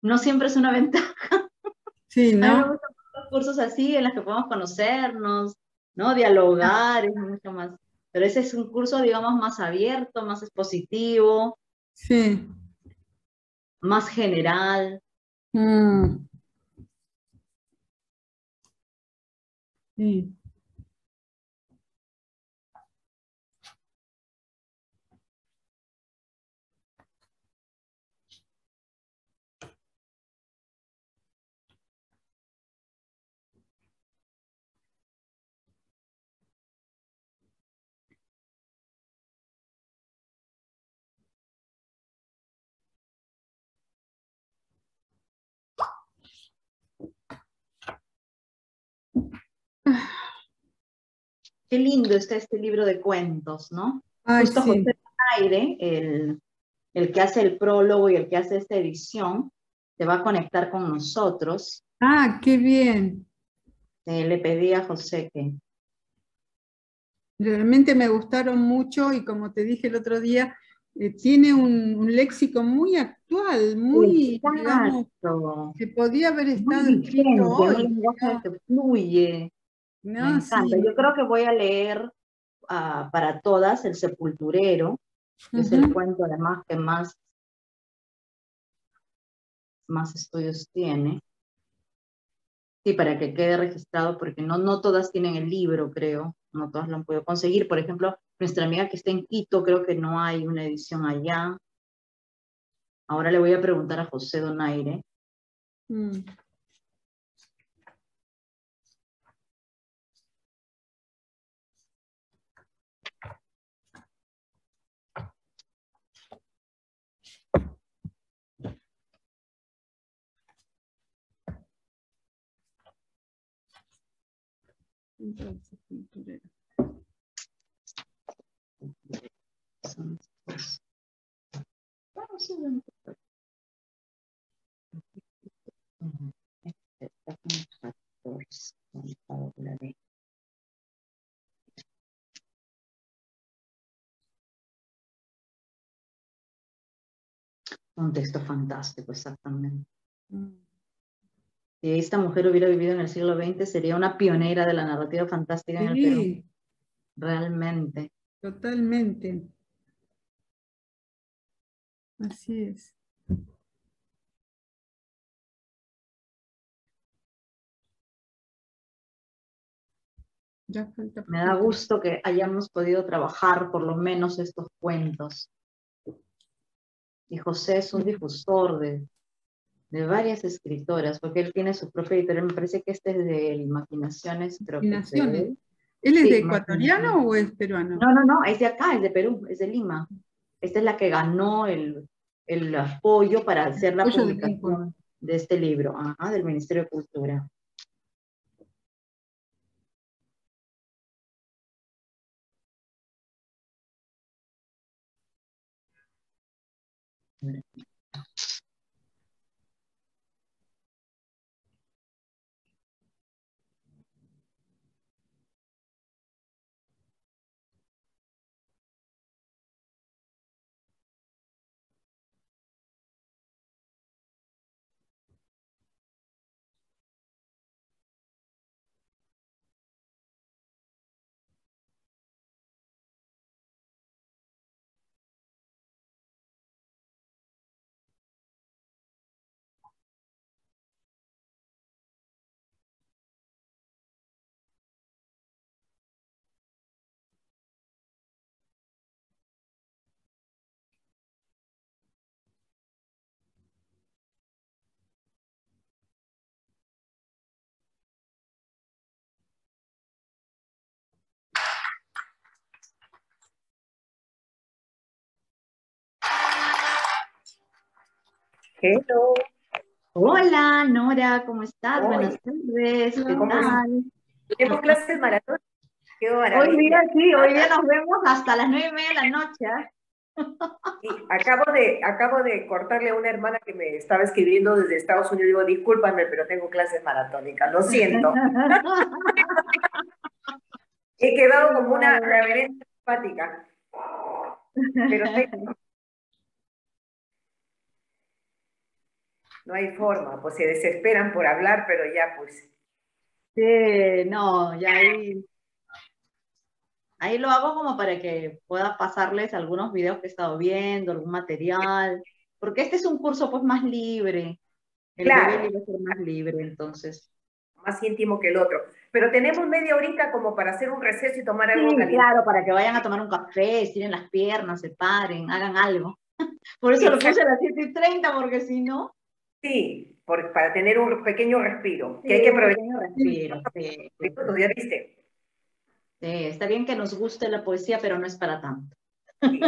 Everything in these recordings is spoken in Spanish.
no siempre es una ventaja. Sí, A mí me ¿no? gustan los cursos así en los que podemos conocernos, ¿no? Dialogar, es mucho más. Pero ese es un curso, digamos, más abierto, más expositivo, Sí. más general. Mm, sí. Qué lindo está este libro de cuentos, ¿no? Ay, Justo José sí. Aire, el que hace el prólogo y el que hace esta edición, se va a conectar con nosotros. Ah, qué bien. Le pedí a José que... Realmente me gustaron mucho y como te dije el otro día, tiene un léxico muy actual, muy, digamos, Exacto, que podía haber muy estado escrito vigente, un hoy, lenguaje ¿no? que fluye. Me No, encanta. sí. Yo creo que voy a leer para todas El Sepulturero, que es el Ujú. cuento además que más estudios tiene. Sí, para que quede registrado, porque no todas tienen el libro, creo. No todas lo han podido conseguir. Por ejemplo, nuestra amiga que está en Quito, creo que no hay una edición allá. Ahora le voy a preguntar a José Donaire. Mm. Entonces, pinturero. Un texto fantástico, exactamente. Mm. Si esta mujer hubiera vivido en el siglo XX, sería una pionera de la narrativa fantástica en el Perú, Sí, realmente. totalmente. Así es. Ya falta Me da poquito. gusto que hayamos podido trabajar por lo menos estos cuentos. Y José es un difusor de varias escritoras, porque él tiene su propia editorial. Me parece que este es de él, Maquinaciones, creo que es de Naciones. él. ¿Él es de Sí, Maquinaciones. ecuatoriano o es peruano? No, es de acá, es de Perú, es de Lima. Esta es la que ganó el apoyo para hacer la Pollo de Lincoln. publicación de este libro, ajá, del Ministerio de Cultura. Hello, Hola, Nora, ¿cómo estás? Buenas hoy tardes, ¿qué Hola, ¿cómo tal? tenemos clases maratón? Qué Hoy día maravilla. sí, hoy día nos vemos hasta las 9:30 de la noche. Y acabo de cortarle a una hermana que me estaba escribiendo desde Estados Unidos. Digo, discúlpame, pero tengo clases maratónicas, lo siento. He Qué quedado como una bárbaro. reverenda simpática, pero No hay forma, pues se desesperan por hablar, pero ya pues. Sí, no, ya ahí lo hago como para que pueda pasarles algunos videos que he estado viendo, algún material, porque este es un curso pues más libre, el de Beli Claro, va a ser más libre, entonces. más íntimo que el otro. Pero tenemos media horita como para hacer un receso y tomar algo Sí, caliente. claro, para que vayan a tomar un café, estiren las piernas, se paren, hagan algo. Por eso lo puse a Exacto, las 7:30, porque si no, sí, para tener un pequeño respiro, que hay sí, que un aprovechar pequeño Sí. respiro. Sí, sí, los sí. minutos, ¿ya viste? Sí, está bien que nos guste la poesía, pero no es para tanto. Sí.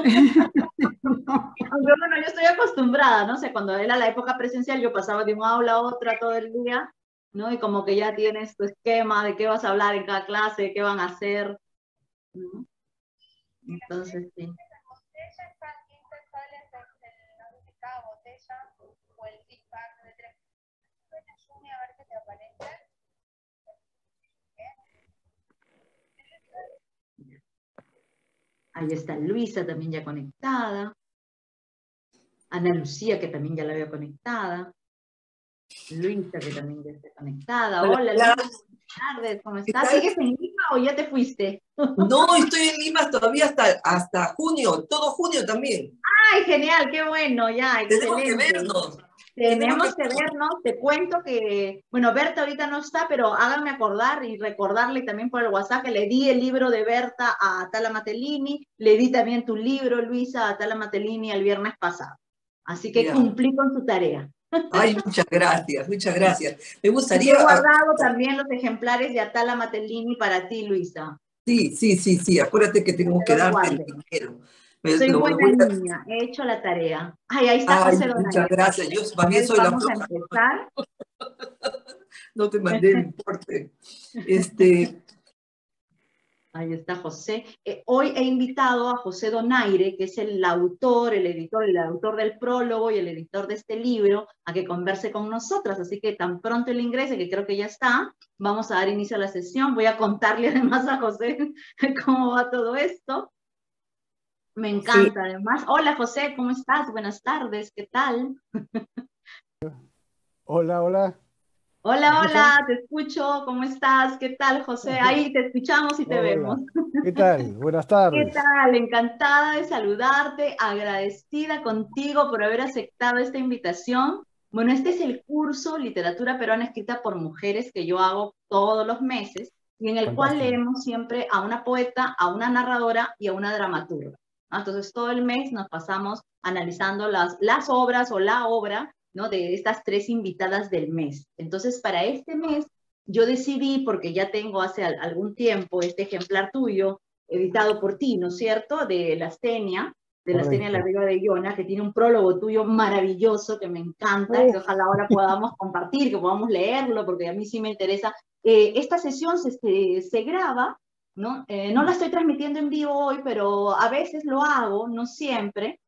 Aunque bueno, yo estoy acostumbrada, ¿no? O sea, cuando era la época presencial, yo pasaba de una aula a otra todo el día, ¿no? Y como que ya tienes tu esquema de qué vas a hablar en cada clase, qué van a hacer, ¿no? Entonces, sí. Ahí está Luisa también ya conectada. Ana Lucía, que también ya la veo conectada. Luisa, que también ya está conectada. Hola, Hola, hola, Luisa, buenas tardes, ¿cómo ¿qué estás? tal? ¿Sigues en Lima o ya te fuiste? No, estoy en Lima todavía hasta junio, todo junio también. Ay, genial, qué bueno, ya, Tenemos que excelente. vernos, tenemos que Tenemos que vernos. vernos, te cuento que, bueno, Berta ahorita no está, pero háganme acordar y recordarle también por el WhatsApp que le di el libro de Berta a Atala Matellini, le di también tu libro, Luisa, a Atala Matellini el viernes pasado. Así que Ya. cumplí con tu tarea. Ay, muchas gracias, muchas gracias. Me Y gustaría, he guardado también los ejemplares de Atala Matellini para ti, Luisa. sí, acuérdate que tengo Que que los darte el guarden. dinero. Soy Lo buena voy niña, he hecho la tarea. Ay, ahí está Ay, José muchas Donaire. gracias. Yo más Con bien él soy la vamos a floja, empezar. no te mandé el importe. Este, Ahí está José. Hoy he invitado a José Donaire, que es el autor, el autor del prólogo y el editor de este libro, a que converse con nosotras. Así que tan pronto él ingrese, que creo que ya está, vamos a dar inicio a la sesión. Voy a contarle además a José cómo va todo esto. Me Sí, encanta además. Hola José, ¿cómo estás? Buenas tardes, ¿qué tal? Hola, hola, ¿me Hola, escuchan? hola, te escucho, ¿cómo estás? ¿Qué tal, José? Ahí te escuchamos y te vemos. Hola, ¿qué tal? Buenas ¿Qué tardes. tal? Encantada de saludarte, agradecida contigo por haber aceptado esta invitación. Bueno, este es el curso Literatura Peruana escrita por mujeres que yo hago todos los meses y en el cual Fantástico. leemos siempre a una poeta, a una narradora y a una dramaturga. ¿No? Entonces, todo el mes nos pasamos analizando las obras o la obra, ¿no? De estas tres invitadas del mes. Entonces, para este mes, yo decidí, porque ya tengo hace algún tiempo este ejemplar tuyo, editado por ti, ¿no es cierto? De la Astenia Correcto. Larriba de Iona, que tiene un prólogo tuyo maravilloso, que me encanta, que Uf, ojalá ahora podamos compartir, que podamos leerlo, porque a mí sí me interesa. Esta sesión se graba, ¿no? No la estoy transmitiendo en vivo hoy, pero a veces lo hago, no siempre,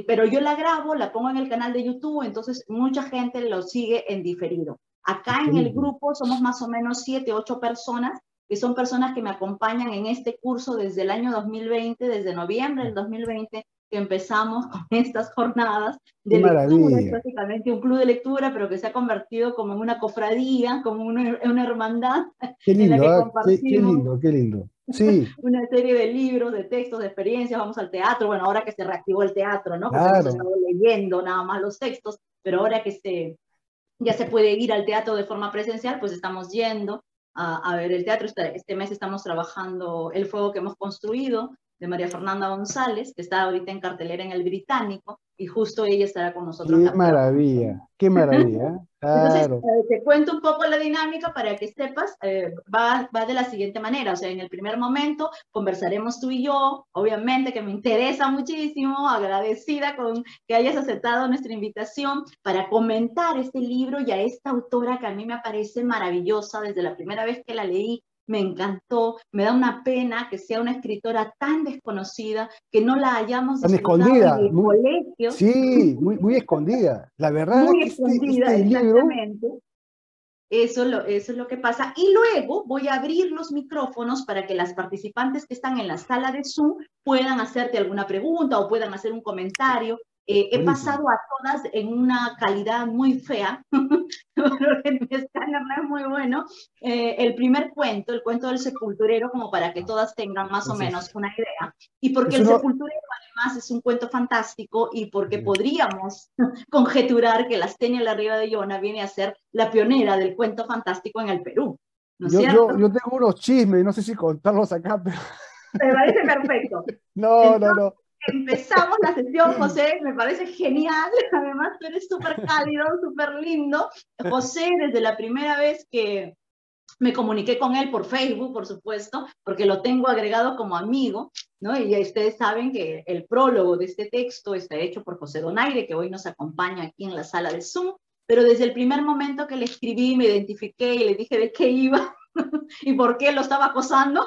pero yo la grabo, la pongo en el canal de YouTube, entonces mucha gente lo sigue en diferido. Acá en el excelente. grupo somos más o menos 7, 8 personas, que son personas que me acompañan en este curso desde el año 2020, desde noviembre del 2020, que empezamos con estas jornadas Qué de lectura, es maravilla. básicamente un club de lectura, pero que se ha convertido como en una cofradía, como una hermandad Qué en la lindo, que ¿ah? Qué compartimos lindo, qué lindo. Sí, una serie de libros, de textos, de experiencias, vamos al teatro, bueno, ahora que se reactivó el teatro, ¿no? Porque hemos claro. estado leyendo nada más los textos, pero ahora que ya se puede ir al teatro de forma presencial, pues estamos yendo a ver el teatro. Este mes estamos trabajando El fuego que hemos construido, de María Fernanda González, que está ahorita en cartelera en el Británico, y justo ella estará con nosotros Qué la próxima. maravilla, qué maravilla. ¿Eh? Entonces, Claro. te cuento un poco la dinámica para que sepas, va de la siguiente manera, o sea, en el primer momento conversaremos tú y yo, obviamente que me interesa muchísimo, agradecida con que hayas aceptado nuestra invitación para comentar este libro y a esta autora que a mí me parece maravillosa, desde la primera vez que la leí, me encantó, me da una pena que sea una escritora tan desconocida, que no la hayamos Tan disfrutado en escondida, el colegio, sí, muy escondida. La verdad es muy que escondida, este libro, exactamente. Eso es lo que pasa. Y luego voy a abrir los micrófonos para que las participantes que están en la sala de Zoom puedan hacerte alguna pregunta o puedan hacer un comentario. He Buenísimo. pasado a todas en una calidad muy fea, porque mi escáner no es muy bueno. El primer cuento, el cuento del sepulturero, como para que todas tengan más o menos una idea. Y porque es el uno- sepulturero además es un cuento fantástico y porque podríamos conjeturar que la Astenia la Riva de Iona viene a ser la pionera del cuento fantástico en el Perú, ¿no es cierto? yo tengo unos chismes, no sé si contarlos acá, pero Me parece perfecto. no, no, Entonces, no. empezamos la sesión, José, me parece genial, además tú eres súper cálido, súper lindo. José, desde la primera vez que me comuniqué con él por Facebook, por supuesto, porque lo tengo agregado como amigo, ¿no? Y ya ustedes saben que el prólogo de este texto está hecho por José Donaire, que hoy nos acompaña aquí en la sala de Zoom, pero desde el primer momento que le escribí, me identifiqué y le dije de qué iba y por qué lo estaba acosando.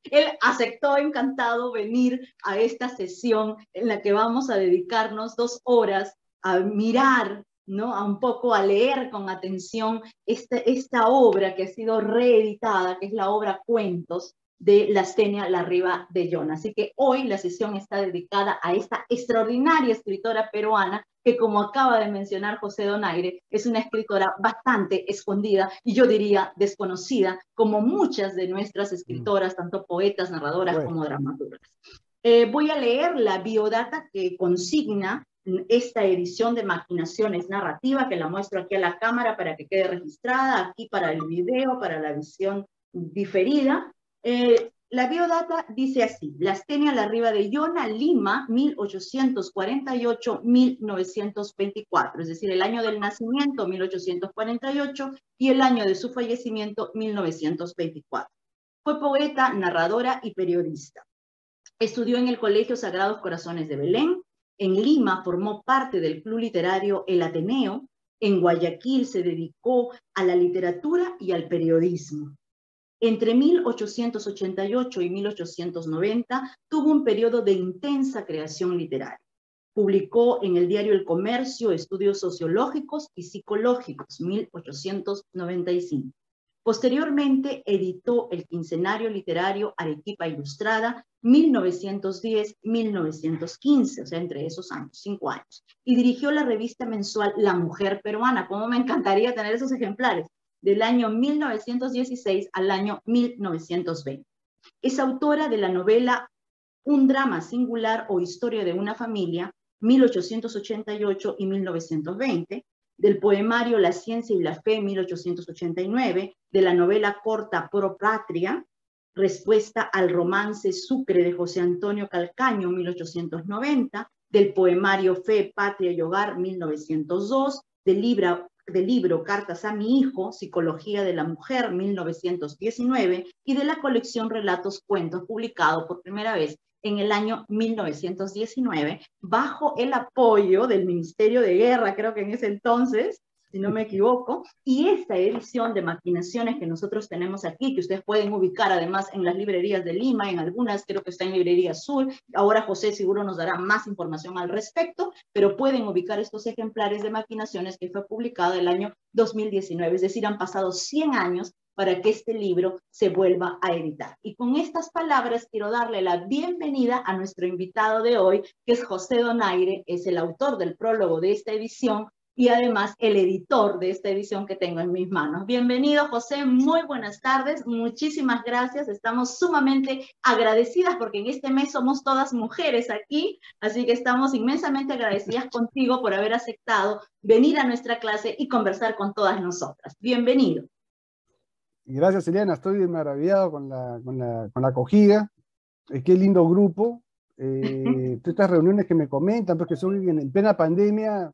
Él aceptó encantado venir a esta sesión en la que vamos a dedicarnos 2 horas a mirar, ¿no? A un poco a leer con atención esta obra que ha sido reeditada, que es la obra Cuentos de la Astenia la Riva de Iona. Así que hoy la sesión está dedicada a esta extraordinaria escritora peruana que, como acaba de mencionar José Donaire, es una escritora bastante escondida y yo diría desconocida, como muchas de nuestras escritoras, tanto poetas, narradoras como dramaturgas. Voy a leer la biodata que consigna esta edición de Maquinaciones Narrativa, que la muestro aquí a la cámara para que quede registrada, aquí para el video, para la visión diferida. La biodata dice así: la Astenia la Riva de Iona, Lima, 1848-1924, es decir, el año del nacimiento, 1848, y el año de su fallecimiento, 1924. Fue poeta, narradora y periodista. Estudió en el Colegio Sagrados Corazones de Belén. En Lima formó parte del club literario El Ateneo. En Guayaquil se dedicó a la literatura y al periodismo. Entre 1888 y 1890 tuvo un periodo de intensa creación literaria. Publicó en el diario El Comercio estudios sociológicos y psicológicos, 1895. Posteriormente editó el quincenario literario Arequipa Ilustrada, 1910-1915, o sea, entre esos años, 5 años. Y dirigió la revista mensual La Mujer Peruana. Como me encantaría tener esos ejemplares, del año 1916 al año 1920. Es autora de la novela Un drama singular o historia de una familia, 1888 y 1920, del poemario La ciencia y la fe, 1889, de la novela corta Pro Patria, respuesta al romance Sucre de José Antonio Calcaño, 1890, del poemario Fe, Patria y Hogar, 1902, del libro Cartas a mi hijo, Psicología de la Mujer, 1919, y de la colección Relatos Cuentos, publicado por primera vez en el año 1919, bajo el apoyo del Ministerio de Guerra, creo que en ese entonces, si no me equivoco, y esta edición de Maquinaciones que nosotros tenemos aquí, que ustedes pueden ubicar además en las librerías de Lima, en algunas creo que está en Librería Sur, ahora José seguro nos dará más información al respecto, pero pueden ubicar estos ejemplares de Maquinaciones que fue publicado el año 2019, es decir, han pasado 100 años para que este libro se vuelva a editar. Y con estas palabras quiero darle la bienvenida a nuestro invitado de hoy, que es José Donaire, es el autor del prólogo de esta edición y además el editor de esta edición que tengo en mis manos. Bienvenido, José, muy buenas tardes, muchísimas gracias, estamos sumamente agradecidas porque en este mes somos todas mujeres aquí, así que estamos inmensamente agradecidas contigo por haber aceptado venir a nuestra clase y conversar con todas nosotras. Bienvenido. Gracias, Eliana, estoy maravillado con la acogida. Qué lindo grupo. Todas estas reuniones que me comentan, pues que son en plena pandemia.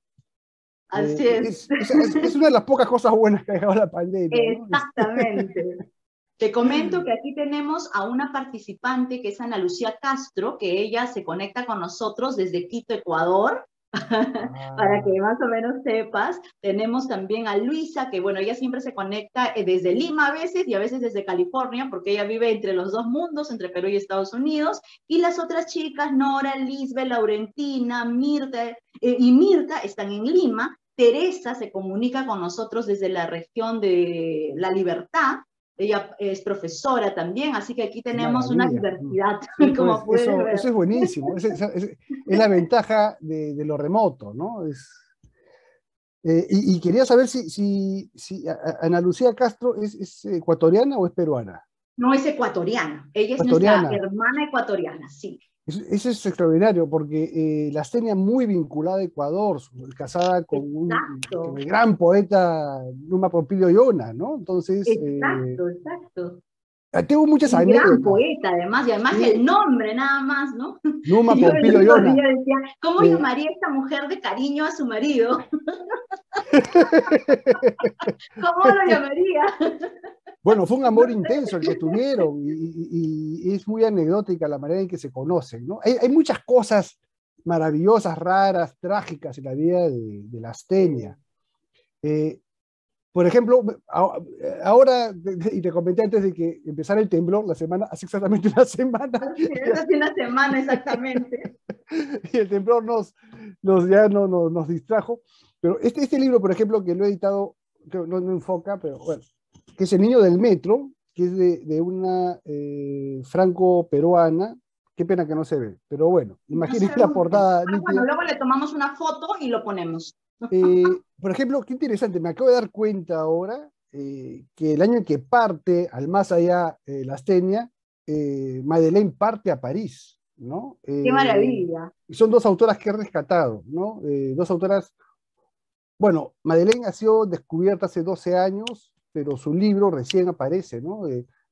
Así es. Es una de las pocas cosas buenas que ha dejado la pandemia, ¿no? Exactamente. Te comento que aquí tenemos a una participante que es Ana Lucía Castro, que ella se conecta con nosotros desde Quito, Ecuador. Para que más o menos sepas. Tenemos también a Luisa, que bueno, ella siempre se conecta desde Lima a veces y a veces desde California, porque ella vive entre los dos mundos, entre Perú y Estados Unidos. Y las otras chicas, Nora, Lisbeth, Laurentina, Mirta y Mirta, están en Lima. Teresa se comunica con nosotros desde la región de La Libertad. ella es profesora también, así que aquí tenemos Maravilla. una diversidad, Sí, como pues, puedes ver. eso es buenísimo, es la ventaja de lo remoto, ¿no? Y quería saber si Ana Lucía Castro es ecuatoriana o es peruana. No es ecuatoriana, ella es nuestra Ecuatoriana. hermana ecuatoriana, sí. Eso es extraordinario porque la Astenia muy vinculada a Ecuador, casada con Exacto. el gran poeta Numa Pompilio Yona, ¿no? Entonces, Exacto, exacto. tengo muchas Un gran anécdotas. poeta, además, y además Sí. el nombre nada más, ¿no? Numa Yo el Pompilio otro Yona. día decía, ¿cómo Eh, llamaría esta mujer de cariño a su marido? ¿Cómo lo llamaría? Bueno, fue un No amor sé. intenso el que tuvieron y es muy anecdótica la manera en que se conocen, ¿no? Hay muchas cosas maravillosas, raras, trágicas en la vida de la Astenia. Por ejemplo, ahora, y te comenté antes de que empezara el temblor, hace exactamente una semana. Es hace una semana exactamente. Y el temblor ya nos distrajo. Pero este libro, por ejemplo, que lo he editado, creo, no enfoca, pero bueno, que es El niño del metro, que es de una franco-peruana. Qué pena que no se ve, pero bueno, imagínense la portada nítida. Bueno, luego le tomamos una foto y lo ponemos. Por ejemplo, qué interesante, me acabo de dar cuenta ahora que el año en que parte al más allá la Astenia, Madeleine parte a París, ¿no? ¡Qué maravilla! Y son dos autoras que he rescatado, ¿no? Dos autoras, bueno, Madeleine ha sido descubierta hace 12 años, pero su libro recién aparece, ¿no?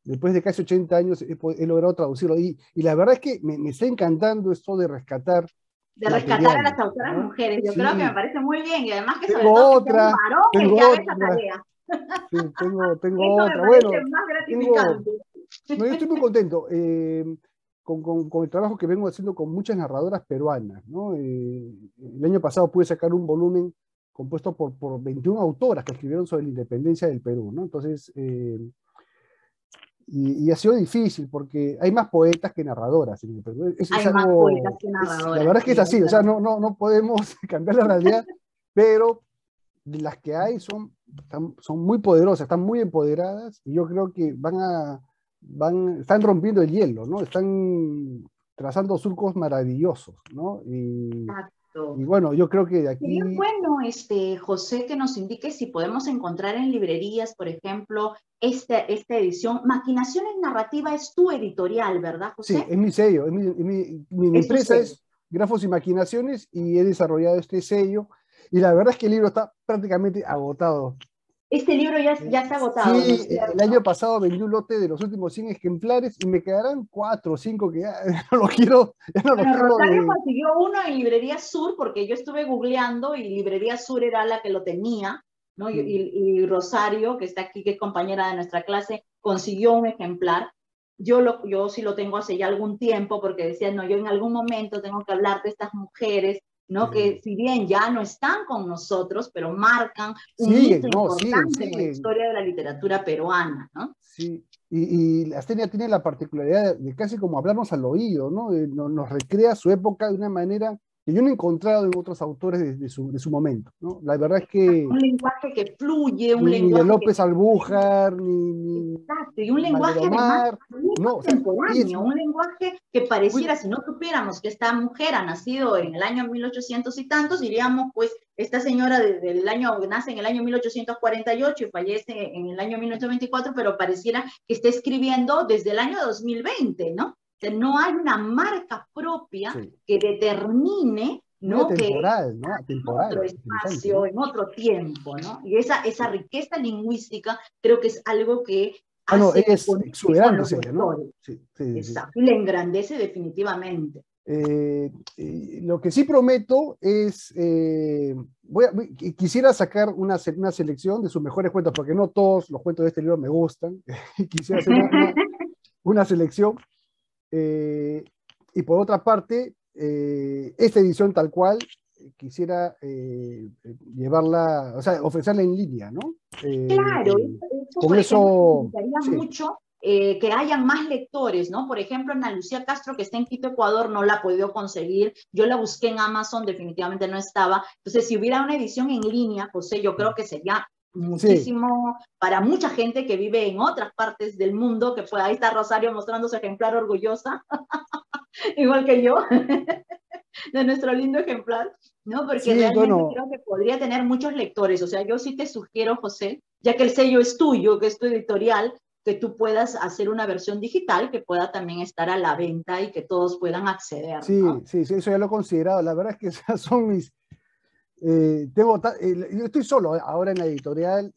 Después de casi 80 años he logrado traducirlo. Y la verdad es que me está encantando esto de rescatar. De rescatar a las autoras mujeres. Yo creo que me parece muy bien. Y además que sobre todo que sea un varón el que haga esa tarea. Sí, tengo Eso otra. me parece más gratificante. No, yo estoy muy contento con el trabajo que vengo haciendo con muchas narradoras peruanas, ¿no? El año pasado pude sacar un volumen compuesto por 21 autoras que escribieron sobre la independencia del Perú, ¿no? Entonces, y ha sido difícil porque hay más poetas que narradoras en el Perú. Hay más poetas que narradoras. La verdad es que es así, o sea, no podemos cambiar la realidad, pero las que hay son muy poderosas, están muy empoderadas, y yo creo que están rompiendo el hielo, ¿no? Están trazando surcos maravillosos, ¿no? Y bueno, yo creo que de aquí... Sería bueno, José, que nos indique si podemos encontrar en librerías, por ejemplo, esta edición. Maquinaciones Narrativa es tu editorial, ¿verdad, José? Sí, es mi sello. Mi empresa es Grafos y Maquinaciones, y he desarrollado este sello. Y la verdad es que el libro está prácticamente agotado. Este libro ya está agotado. Sí, el año pasado vendí un lote de los últimos 100 ejemplares y me quedarán 4 o 5 que ya no los quiero. Rosario consiguió uno en Librería Sur, porque yo estuve googleando y Librería Sur era la que lo tenía, ¿no? Y Rosario, que está aquí, que es compañera de nuestra clase, consiguió un ejemplar. Yo sí lo tengo hace ya algún tiempo, porque decía, no, yo en algún momento tengo que hablar de estas mujeres, ¿no? Sí. Que si bien ya no están con nosotros, pero marcan un hito importante en la historia de la literatura peruana, ¿no? Sí, y la Astenia tiene la particularidad de casi como hablarnos al oído, ¿no? Nos recrea su época de una manera que yo no he encontrado en otros autores de su momento, ¿no? La verdad es que... Un lenguaje que fluye, un lenguaje... Ni de López Albújar, ni... Exacto, y un lenguaje además muy contemporáneo, un lenguaje que pareciera, si no supiéramos que esta mujer ha nacido en el año 1800 y tantos, diríamos, pues, esta señora nace en el año 1848 y fallece en el año 1924, pero pareciera que está escribiendo desde el año 2020, ¿no? O sea, no hay una marca propia que determine, ¿no? Temporal, ¿no? Temporal, en otro espacio, ¿no? En otro tiempo, ¿no? Y esa riqueza lingüística creo que es algo que hace es exuberante, ¿no? Sí, exacto, y le engrandece definitivamente. Lo que sí prometo es, quisiera sacar una selección de sus mejores cuentos, porque no todos los cuentos de este libro me gustan, quisiera hacer una selección, y por otra parte, esta edición tal cual, quisiera llevarla, o sea, ofrecerla en línea, ¿no? Claro, con eso me gustaría mucho que hayan más lectores, ¿no? Por ejemplo, Ana Lucía Castro, que está en Quito, Ecuador, no la ha podido conseguir. Yo la busqué en Amazon, definitivamente no estaba. Entonces, si hubiera una edición en línea, José, yo creo que sería muchísimo para mucha gente que vive en otras partes del mundo, que ahí está Rosario mostrando su ejemplar orgullosa, igual que yo, de nuestro lindo ejemplar, ¿no? Porque Sí, realmente bueno, creo que podría tener muchos lectores. O sea, yo sí te sugiero, José, ya que el sello es tuyo, que es tu editorial, que tú puedas hacer una versión digital que pueda también estar a la venta y que todos puedan acceder, sí, ¿no? sí, sí, eso ya lo he considerado. La verdad es que esas son mis... yo estoy solo ahora en la editorial,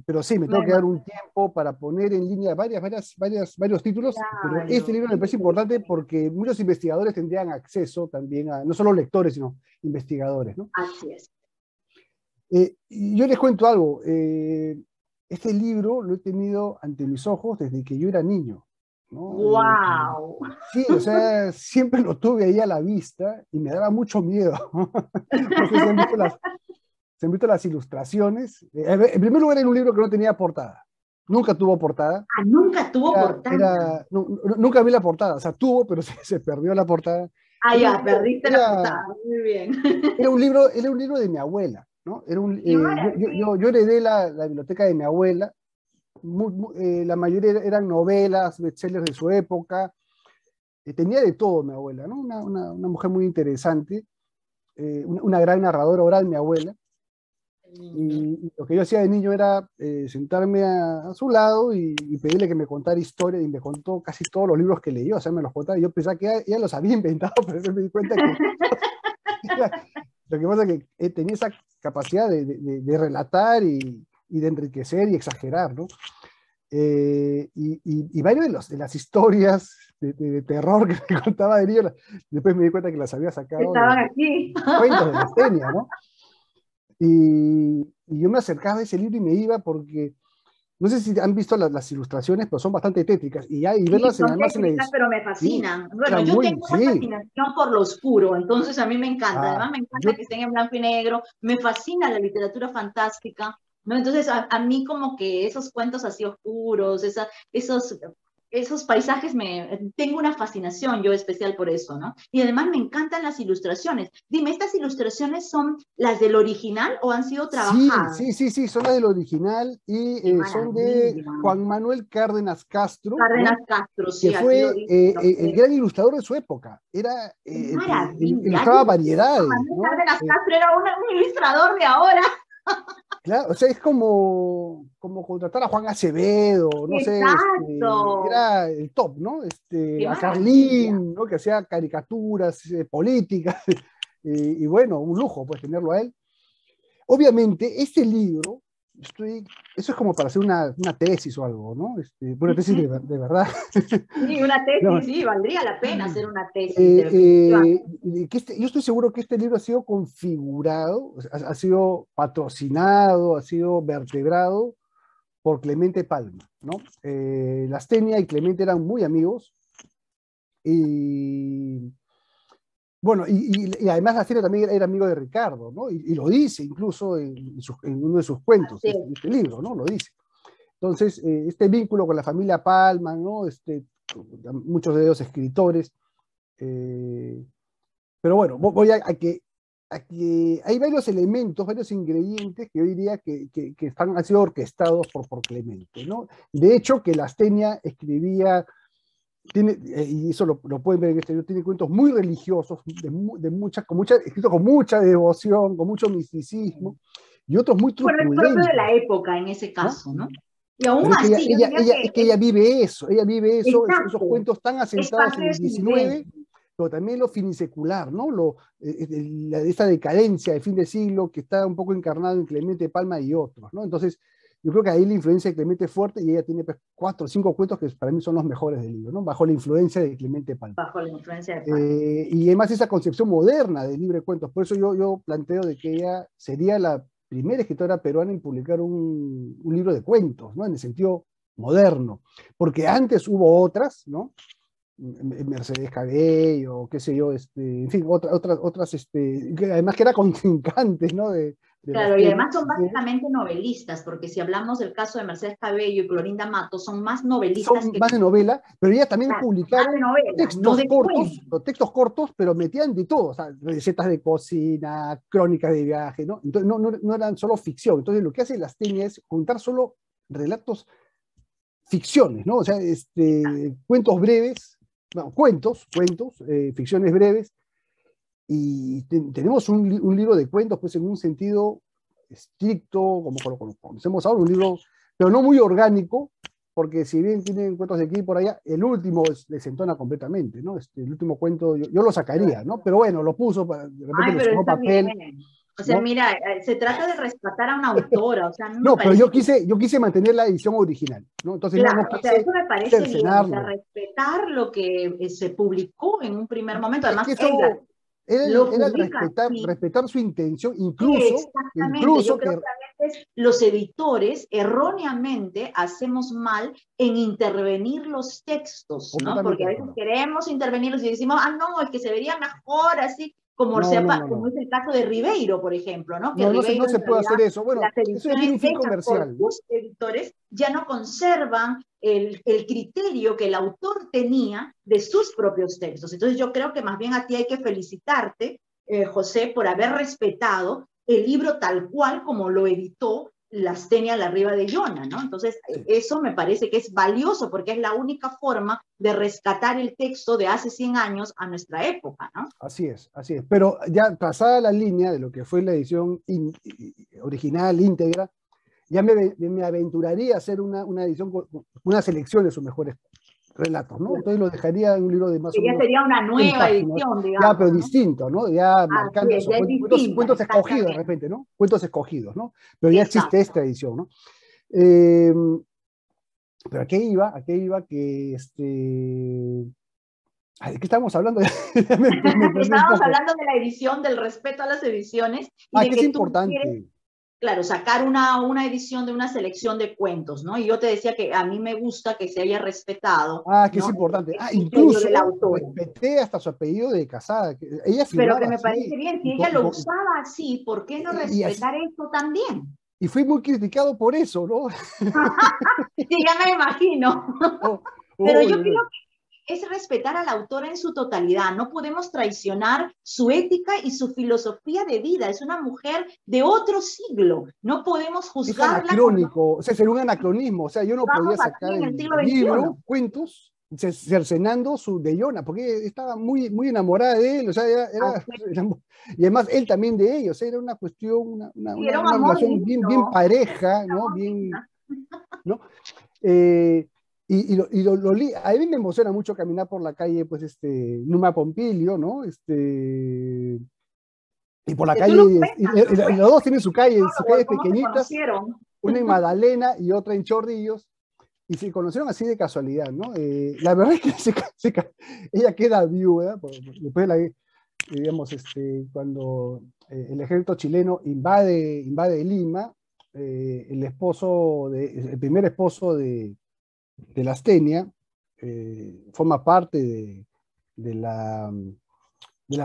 pero sí, me tengo que dar un tiempo para poner en línea varios títulos, pero este Claro, libro me parece importante porque muchos investigadores tendrían acceso también a, no solo lectores, sino investigadores, ¿no? así es. Y yo les cuento algo, este libro lo he tenido ante mis ojos desde que yo era niño, ¿no? ¡Wow! Sí, o sea, siempre lo tuve ahí a la vista y me daba mucho miedo. No sé si han visto las ilustraciones. En primer lugar, era un libro que no tenía portada. Nunca tuvo portada. Ah, nunca tuvo portada. Nunca vi la portada. O sea, tuvo, pero se perdió la portada. Ah, Era un ya, libro, perdiste la portada. Muy bien. era un libro de mi abuela, ¿no? ¡Qué maravilla! Yo heredé la biblioteca de mi abuela. La mayoría eran novelas, bestsellers de su época. Tenía de todo mi abuela, ¿no? Una mujer muy interesante, una gran narradora oral, mi abuela. Y lo que yo hacía de niño era sentarme a su lado y pedirle que me contara historias, y me contó casi todos los libros que leyó, o sea, me los contaba, y yo pensaba que ella los había inventado, pero después me di cuenta que lo que pasa es que tenía esa capacidad de relatar y de enriquecer y exagerar, ¿no? Y varias de las historias de terror que me contaba de niño, después me di cuenta que las había sacado Estaban de aquí. cuentos de la Tenia, ¿no? Y yo me acercaba a ese libro y me iba porque, no sé si han visto las ilustraciones, pero son bastante tétricas, y Sí, verlas son además en la técnicas, edición, pero me sí, fascinan. Bueno, eran yo muy, tengo una sí, fascinación por lo oscuro, entonces a mí me encanta. Además, me yo, encanta que estén en blanco y negro. Me fascina la literatura fantástica, ¿no? Entonces, a mí como que esos cuentos así oscuros, esos paisajes, tengo una fascinación yo especial por eso, ¿no? Y además me encantan las ilustraciones. Dime, ¿estas ilustraciones son las del original o han sido sí, trabajadas? sí, sí, sí, son las del original ¡Qué y son de maravilla! Juan Manuel Cárdenas Castro, Cárdenas ¿no? Castro, Que sí, aquí lo fue dice. el gran ilustrador de su época. Era, ¡Qué maravilla! ilustraba Dios mío, variedades, Manuel ¿no? Cárdenas Castro era un ilustrador de ahora. Claro, o sea, es como contratar a Juan Acevedo, no sé, Exacto. era el top, ¿no? ¡Qué A maravilla! Carlín, ¿no? Que hacía caricaturas políticas, y bueno, un lujo, pues, tenerlo a él. Obviamente, este libro, eso es como para hacer una tesis o algo, ¿no? Una tesis de verdad. Sí, una No, tesis, sí, valdría la pena hacer una tesis, definitivamente. yo estoy seguro que este libro ha sido configurado, ha sido patrocinado, ha sido vertebrado por Clemente Palma, ¿no? Lastenia y Clemente eran muy amigos, y bueno, y además Lastenia también era amigo de Ricardo, ¿no? Y lo dice incluso en uno de sus cuentos, Así de es. este libro, ¿no? Lo dice. Entonces, este vínculo con la familia Palma, ¿no? Muchos de ellos escritores, eh, pero bueno, voy a que hay varios elementos, varios ingredientes que yo diría que han sido orquestados por Clemente, ¿no? De hecho, que Lastenia escribía, y eso lo pueden ver en este libro, tiene cuentos muy religiosos, escritos con mucha devoción, con mucho misticismo, y otros muy Bueno, es propio de truculentos, la época en ese ¿no? caso, ¿no? Y aún Pero es que ella, así, yo ella, diría ella, es que ella vive eso, esos exacto, cuentos tan es asentados parte en de el su vivencia. 19, pero también lo finisecular, ¿no? Esa decadencia de fin de siglo que está un poco encarnado en Clemente Palma y otros, ¿no? Entonces, yo creo que ahí la influencia de Clemente es fuerte, y ella tiene, pues, 4 o 5 cuentos que para mí son los mejores del libro, ¿no? Bajo la influencia de Clemente Palma. Bajo la influencia de Palma. Y además esa concepción moderna del libre cuentos. Por eso yo planteo de que ella sería la primera escritora peruana en publicar un libro de cuentos, ¿no? En el sentido moderno. Porque antes hubo otras, ¿no? Mercedes Cabello, qué sé yo, en fin, otras, además que era contrincante, ¿no? Claro, y además son básicamente novelistas, porque si hablamos del caso de Mercedes Cabello y Clorinda Matos, son más novelistas son más de novela, pero ellas también claro, publicaron más de novela, textos no de cortos, cuentos. textos cortos, pero metían de todo, o sea, recetas de cocina, crónicas de viaje, ¿no? Entonces no eran solo ficción. Entonces lo que hace Lastenia es juntar solo relatos, ficciones, ¿no? O sea, cuentos breves, bueno, cuentos, ficciones breves, y tenemos un libro de cuentos, pues en un sentido estricto, como lo conocemos ahora, un libro, pero no muy orgánico, porque si bien tienen cuentos de aquí y por allá, el último desentona completamente, ¿no? El último cuento yo lo sacaría, ¿no? Pero bueno, lo puso, de repente Ay, le pero sumó está papel, bien. O sea, ¿no? mira, se trata de rescatar a una autora, o sea, no me No, pero parece yo quise mantener la edición original, ¿no? Entonces no claro, o sea, quise eso me parece bien, o sea, cercenarlo. respetar lo que se publicó en un primer momento. Es Además, que ella eso lo era el publica así. respetar su intención, Exactamente, yo incluso creo que, que a veces los editores erróneamente hacemos mal en intervenir los textos, ¿no? completamente Porque a de veces acuerdo. queremos intervenirlos y decimos, ah, no, es que se vería mejor así, como, No, no, como no. es el caso de Ribeiro, por ejemplo, ¿no? Que No Ribeiro se en puede realidad hacer eso. Bueno, las eso ya tiene ediciones un fin hechas por comercial, ¿no? sus editores ya no conservan el criterio que el autor tenía de sus propios textos. Entonces yo creo que más bien a ti hay que felicitarte, José, por haber respetado el libro tal cual como lo editó Lastenia Larriva de Llona, ¿no? Entonces, eso me parece que es valioso porque es la única forma de rescatar el texto de hace 100 años a nuestra época, ¿no? Así es, así es. Pero ya trazada la línea de lo que fue la edición original, íntegra, ya me aventuraría a hacer una edición, una selección de sus mejores relatos, ¿no? Entonces lo dejaría en un libro de más o Que ya menos sería una 100 nueva páginas, edición, ya, digamos, pero ¿no? distinto, ¿no? Ya Así marcando es, esos ya es distinta, cuentos escogidos de exactamente. repente, ¿no? Cuentos escogidos, ¿no? Pero ya existe Exacto. esta edición, ¿no? Eh, pero ¿a qué iba? Que ¿de qué estamos hablando? Me perdí un Estábamos poco. hablando de la edición, del respeto a las ediciones y de Que es que tú quieres, importante. claro, sacar una edición de una selección de cuentos, ¿no? Y yo te decía que a mí me gusta que se haya respetado, Que es ¿no? importante. El criterio de la Incluso autora. respeté hasta su apellido de casada. Ella Pero que firmaba me parece así. bien, si ella lo usaba así, ¿por qué no Así. respetar eso también? Y fui muy criticado por eso, ¿no? Sí, ya me imagino. Oh, Pero uy, yo creo que es respetar a la autora en su totalidad. No podemos traicionar su ética y su filosofía de vida. Es una mujer de otro siglo. No podemos es juzgarla como anacrónico, o sea, sería un anacronismo. O sea, yo no podía vamos aquí sacar en el el siglo libro, XXI. cuentos, cercenando su de Yona, porque estaba muy enamorada de él, o sea, y además él también de ella, o sea, era una cuestión, Sí, era un una amor relación bien lindo. pareja, Un ¿no? amor Bien, lindo. ¿no? A mí me emociona mucho caminar por la calle, pues, Numa Pompilio, ¿no? Y por la Que tú lo calle, cuentas, los dos tienen sus calles cómo se pequeñitas, conocieron. una en Magdalena y otra en Chorrillos, y se conocieron así de casualidad, ¿no? La verdad es que ella queda viuda, después de digamos, cuando el ejército chileno invade Lima, el primer esposo de Lastenia, forma parte de la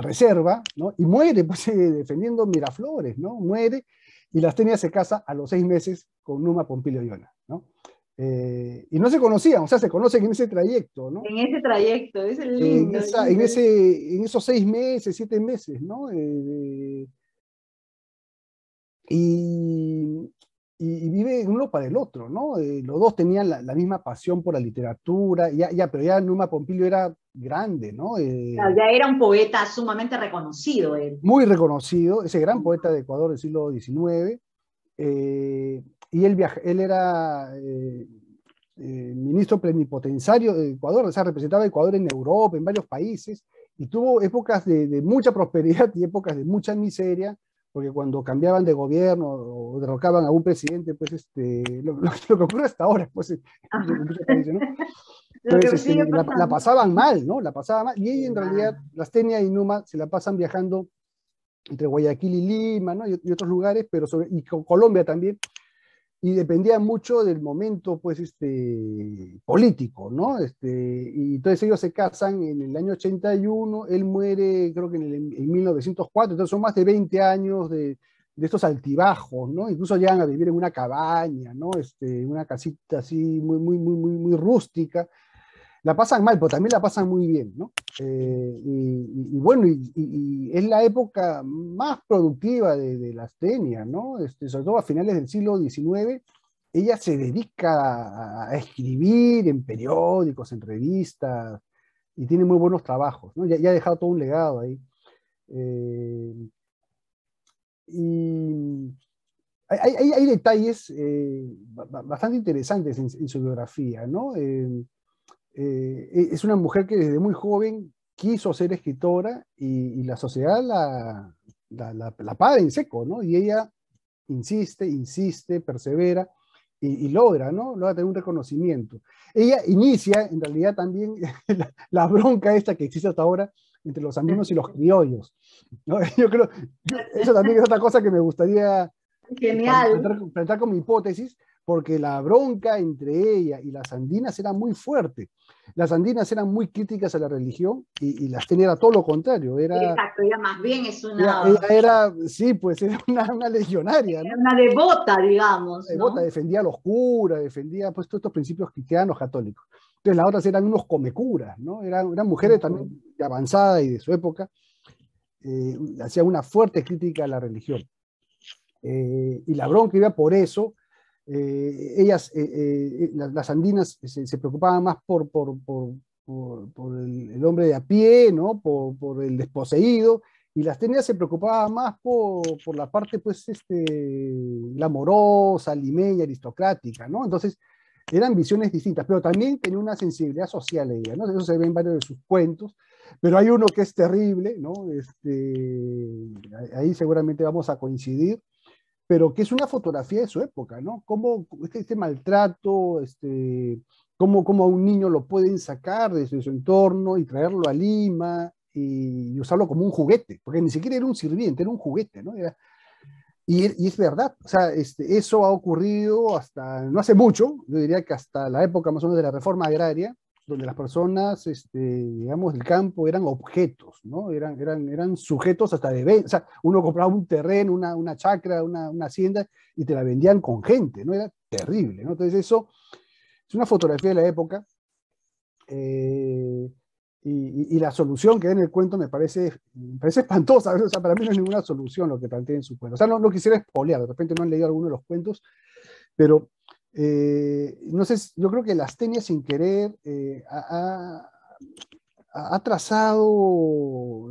reserva, ¿no? Y muere, pues, defendiendo Miraflores, ¿no? Muere, y Lastenia se casa a los 6 meses con Numa Pompilio Yona, ¿no? Y no se conocían, o sea, se conocen en ese trayecto, ¿no? En ese trayecto, es lindo, lindo. En esos 6 meses, 7 meses, ¿no? Y, y vive uno para el otro, ¿no? Los dos tenían la misma pasión por la literatura, pero ya Numa Pompilio era grande, ¿no? Ya era un poeta sumamente reconocido él. Muy reconocido, ese gran poeta de Ecuador del siglo XIX, y él era ministro plenipotenciario de Ecuador, o sea, representaba a Ecuador en Europa, en varios países, y tuvo épocas de mucha prosperidad y épocas de mucha miseria, porque cuando cambiaban de gobierno o derrocaban a un presidente, pues lo que ocurre hasta ahora, pues en muchos países, ¿no? Lo que Entonces, sigue la pasando. pasaban mal, ¿no? La pasaban mal, y ella en realidad, Lastenia y Numa se la pasan viajando entre Guayaquil y Lima, ¿no? Y otros lugares, y con Colombia también. y dependía mucho del momento, pues, político, ¿no? Y entonces ellos se casan en el año 81, él muere, creo que en 1904, entonces son más de 20 años de estos altibajos, ¿no? Incluso llegan a vivir en una cabaña, ¿no? Una casita así muy rústica. La pasan mal, pero también la pasan muy bien, ¿no? Y bueno, y es la época más productiva de la Astenia, ¿no? Sobre todo a finales del siglo XIX, ella se dedica a escribir en periódicos, en revistas, y tiene muy buenos trabajos, ¿no? Ya ha dejado todo un legado ahí. Y hay detalles bastante interesantes en su biografía, ¿no? Es una mujer que desde muy joven quiso ser escritora y la sociedad la para en seco, ¿no? Y ella insiste, persevera y logra, ¿no? Logra tener un reconocimiento. Ella inicia, en realidad, también la bronca esta que existe hasta ahora entre los andinos y los criollos, ¿no? Yo creo, eso también es otra cosa que me gustaría plantear como hipótesis, porque la bronca entre ella y las andinas era muy fuerte. Las andinas eran muy críticas a la religión y las Astenia era todo lo contrario. Exacto, ella más bien es sí, pues era una legionaria, ¿no? Una devota, digamos. Devota, ¿no? Defendía a los curas, defendía pues todos estos principios cristianos católicos. Entonces las otras eran unos comecuras, ¿no? Eran mujeres también de avanzada y de su época. Hacían una fuerte crítica a la religión. Y la bronca iba por eso. Ellas, las andinas, se preocupaban más por el hombre de a pie, ¿no? Por el desposeído, y las astenias se preocupaban más por la parte, pues, glamorosa, limeña, aristocrática, ¿no? Entonces, eran visiones distintas, pero también tenía una sensibilidad social ella, ¿no? Eso se ve en varios de sus cuentos, pero hay uno que es terrible, ¿no? Ahí seguramente vamos a coincidir, pero que es una fotografía de su época, ¿no? Cómo este maltrato, cómo a un niño lo pueden sacar de su entorno y traerlo a Lima y usarlo como un juguete, porque ni siquiera era un sirviente, era un juguete, ¿no? Y es verdad, o sea, eso ha ocurrido hasta, no hace mucho, yo diría que hasta la época más o menos de la reforma agraria, donde las personas, digamos, del campo eran objetos, ¿no? Eran sujetos hasta de venta. O sea, uno compraba un terreno, una chacra, una hacienda, y te la vendían con gente, ¿no? Era terrible, ¿no? Entonces eso es una fotografía de la época, y la solución que da en el cuento me parece espantosa. O sea, para mí no es ninguna solución lo que plantea en su cuento. O sea, no quisiera spoilear, de repente no han leído alguno de los cuentos, pero no sé, yo creo que la Astenia sin querer ha trazado,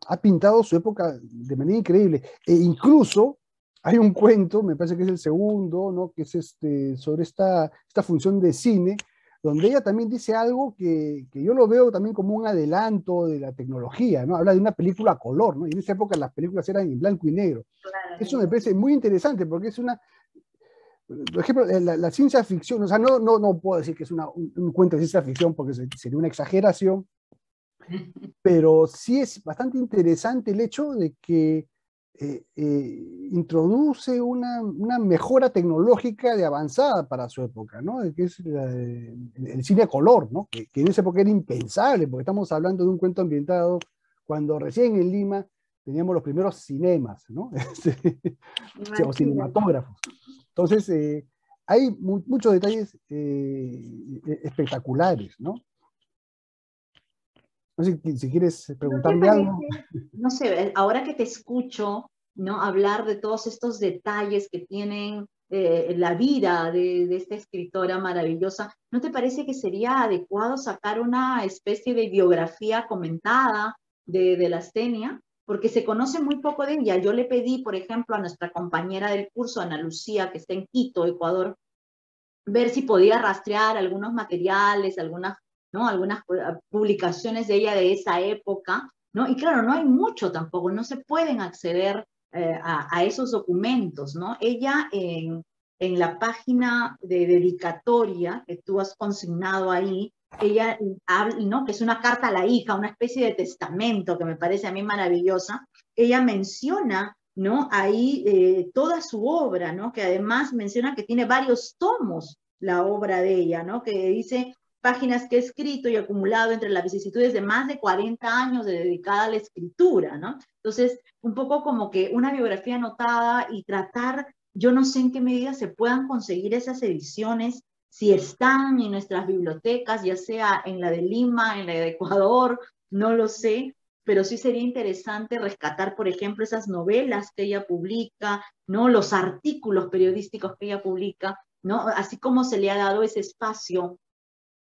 ha pintado su época de manera increíble. E incluso hay un cuento, me parece que es el segundo, ¿no? Que es sobre esta función de cine, donde ella también dice algo que yo lo veo también como un adelanto de la tecnología, ¿no? Habla de una película a color, ¿no? Y en esa época las películas eran en blanco y negro. Claro. Eso me parece muy interesante porque es por ejemplo, la ciencia ficción, o sea, no puedo decir que es un cuento de ciencia ficción porque sería una exageración, pero sí es bastante interesante el hecho de que introduce una mejora tecnológica de avanzada para su época, ¿no? Que es el cine a color, ¿no? Que en esa época era impensable, porque estamos hablando de un cuento ambientado cuando recién en Lima teníamos los primeros cinemas, ¿no? O cinematógrafos. Entonces, hay muchos detalles espectaculares, ¿no? No sé si quieres preguntarme algo. No sé, ahora que te escucho, ¿no? Hablar de todos estos detalles que tienen la vida de esta escritora maravillosa, ¿no te parece que sería adecuado sacar una especie de biografía comentada de la Astenia? Porque se conoce muy poco de ella. Yo le pedí, por ejemplo, a nuestra compañera del curso, Ana Lucía, que está en Quito, Ecuador, ver si podía rastrear algunos materiales, algunas publicaciones de ella de esa época, ¿no? Y claro, no hay mucho tampoco, no se pueden acceder a esos documentos, ¿no? Ella en la página de dedicatoria que tú has consignado ahí, ella habla, ¿no? Que es una carta a la hija, una especie de testamento que me parece a mí maravillosa. Ella menciona ¿no? Ahí toda su obra, ¿no? Que además menciona que tiene varios tomos la obra de ella, ¿no? Que dice páginas que he escrito y acumulado entre las vicisitudes de más de 40 años dedicada a la escritura, ¿no? Entonces, un poco como que una biografía anotada y tratar, yo no sé en qué medida se puedan conseguir esas ediciones, si están en nuestras bibliotecas, ya sea en la de Lima, en la de Ecuador, no lo sé, pero sí sería interesante rescatar, por ejemplo, esas novelas que ella publica, ¿no? Los artículos periodísticos que ella publica, ¿no? Así como se le ha dado ese espacio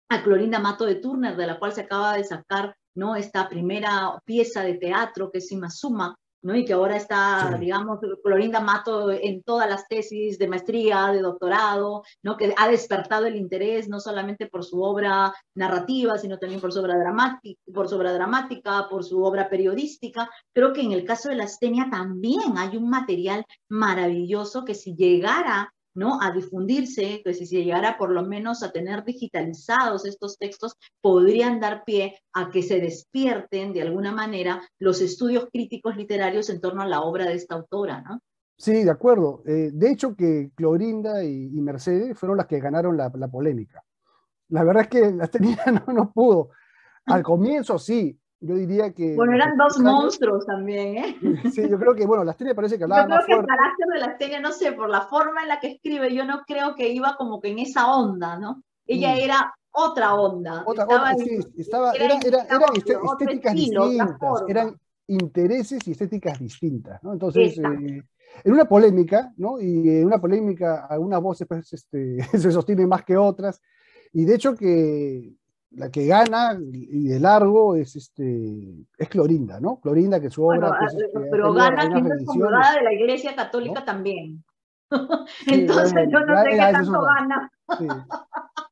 a Clorinda Mato de Turner, de la cual se acaba de sacar, ¿no? Esta primera pieza de teatro que es Suma, ¿no? Y que ahora está, Sí. digamos, Clorinda Mato en todas las tesis de maestría, de doctorado, ¿no? Que ha despertado el interés no solamente por su obra narrativa, sino también por su obra dramática, por su obra periodística. Creo que en el caso de la Astenia también hay un material maravilloso que si llegara, ¿no? A difundirse, pues si se llegara por lo menos a tener digitalizados estos textos, podrían dar pie a que se despierten de alguna manera los estudios críticos literarios en torno a la obra de esta autora, ¿no? Sí, de acuerdo. De hecho que Clorinda y Mercedes fueron las que ganaron la polémica. La verdad es que la Astenia no pudo. Al comienzo sí, yo diría que Bueno, los eran dos primeros años, monstruos también, ¿eh? sí, yo creo que, bueno, la Astenia parece que Yo hablaba creo más que el fuerte. carácter de la Astenia, no sé, por la forma en la que escribe, yo no creo que iba como que en esa onda, ¿no? Ella Mm. era otra onda, Otra, estaba sí, en, eran, eran otro estéticas estilo, otra distintas, forma. eran intereses y estéticas distintas, ¿no? Entonces, Esa. en una polémica, ¿no? Y en una polémica algunas voces pues, se sostienen más que otras, y de hecho que la que gana y de largo es Clorinda, ¿no? Clorinda, que su Bueno, obra pues, ha pero tenido gana algunas siendo reediciones, excomulgada de la Iglesia Católica ¿no? también. Sí, Entonces bueno, yo no sé qué ese es tanto otra. gana.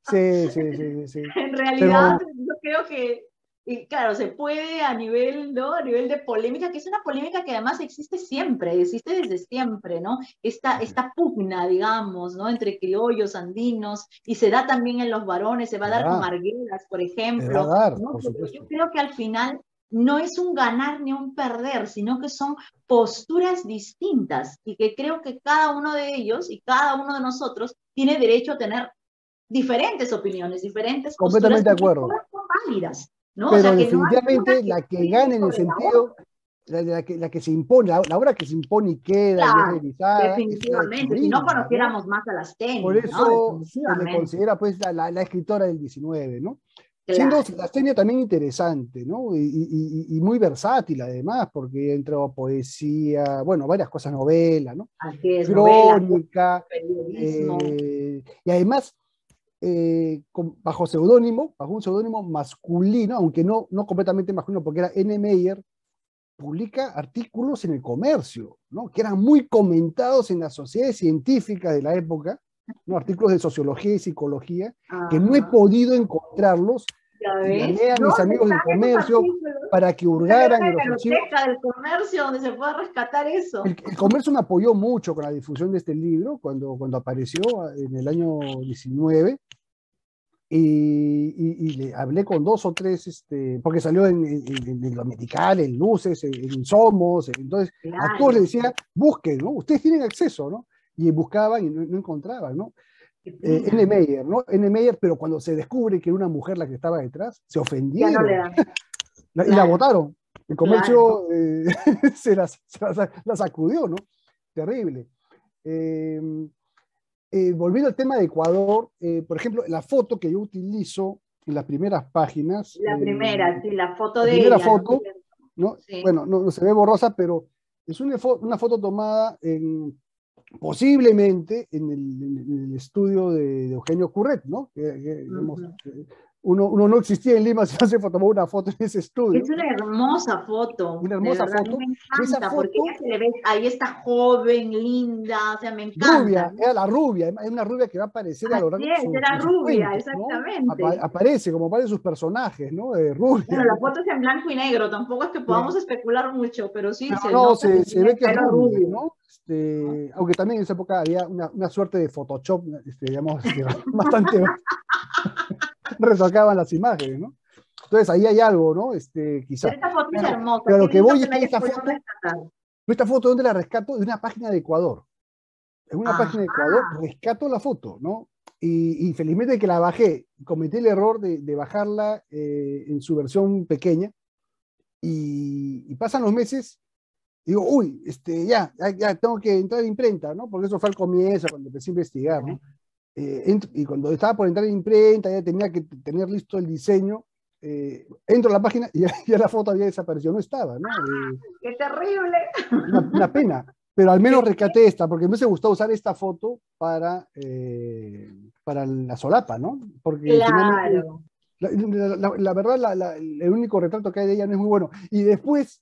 Sí, sí, sí, sí, sí. En realidad, Pero yo creo que, y claro, se puede a nivel, ¿no? A nivel de polémica, que es una polémica que además existe siempre, existe desde siempre, ¿no? Esta pugna, digamos, ¿no? Entre criollos, andinos, y se da también en los varones, se va a dar con Arguedas, por se va a ejemplo, dar, ¿no? por Pero yo supuesto. creo que al final no es un ganar ni un perder, sino que son posturas distintas y que creo que cada uno de ellos y cada uno de nosotros tiene derecho a tener diferentes opiniones, diferentes posturas Completamente de y que acuerdo. todas son válidas, ¿no? O Pero sea, que no hay una definitivamente que la que esté gana en el sobre la sentido, otra. la que se impone, la obra que se impone y queda y es Claro, revisada, es la de definitivamente. Si no Clorinda, ¿no? conociéramos más a las Por Tenias, ¿no? eso se le Definitivamente. considera pues la escritora del 19, ¿no? Siendo Claro. la Astenia también interesante, ¿no? Y muy versátil además, porque entró poesía, bueno, varias cosas, novela, ¿no? Así es, novelas, Crónica, periodismo. y además bajo un seudónimo masculino, aunque no completamente masculino, porque era N. Meyer, publica artículos en el Comercio, ¿no? Que eran muy comentados en las sociedades científicas de la época, ¿no? Artículos de sociología y psicología, que no he Ajá. podido encontrarlos, ¿Ya y ves? llamé a mis ¿Dónde amigos están del esos Comercio artículos? para que Buscar en hurgaran una en los archivos. biblioteca del comercio donde se pueda rescatar eso. El Comercio me apoyó mucho con la difusión de este libro cuando apareció en el año 19, y le hablé con dos o tres, porque salió en Lo Medical, en Luces, en Somos, entonces a todos les Claro. decía, busquen, ¿no? Ustedes tienen acceso, ¿no? Y buscaban y no encontraban, ¿no? Qué N. pena. Meyer, ¿no? N. Meyer, pero cuando se descubre que era una mujer la que estaba detrás, se Ya no le ofendieron dan. y la Claro, votaron. El claro. Comercio la sacudió, ¿no? Terrible. Eh, Volviendo al tema de Ecuador, por ejemplo, la foto que yo utilizo en las primeras páginas, La primera, sí, la foto la de primera ella, ¿no? foto, ¿no? Sí. Bueno, no se ve borrosa, pero es una foto tomada posiblemente en el estudio de Eugenio Curret, ¿no? Digamos, Ujú. uno no existía en Lima si no se tomó una foto en ese estudio. Es una hermosa foto, Una de hermosa verdad, a mí foto. me Y esa encanta, porque foto ella se le ve, ahí está joven, linda, o sea, me encanta, rubia, ¿no? era la rubia, es una rubia que va a aparecer a lo largo Así es, era de sus rubia, cuentos, ¿no? exactamente. Aparece como varios de sus personajes, ¿no? Rubia, Bueno, la ¿no? foto es en blanco y negro, tampoco es que podamos Sí. especular mucho, pero sí Pero se no, nota que se tiene ve el que es pelo rubia, rubio, ¿no? ¿no? Aunque también en esa época había una suerte de Photoshop, digamos, bastante retocaban las imágenes, ¿no? Entonces ahí hay algo, ¿no? Pero Quizá. esta foto es Pero hermosa, qué lo que lindo voy que es la que hayas esa podido foto rescatar. esta foto, ¿dónde la rescato? De una página de Ecuador. En una página de Ecuador rescato la foto, ¿no? Y felizmente que la bajé. Cometí el error de bajarla en su versión pequeña. Y pasan los meses, digo, uy, ya tengo que entrar en imprenta, ¿no? Porque eso fue al comienzo, cuando empecé a investigar, ¿no? Y cuando estaba por entrar en imprenta, ya tenía que tener listo el diseño. Entro a la página y ya la foto había desaparecido, no estaba, ¿no? ¡Qué terrible! Una pena, pero al menos rescaté esta, porque me hubiese gustado usar esta foto para la solapa, ¿no? Porque finalmente, Claro. la verdad, el único retrato que hay de ella no es muy bueno. Y después,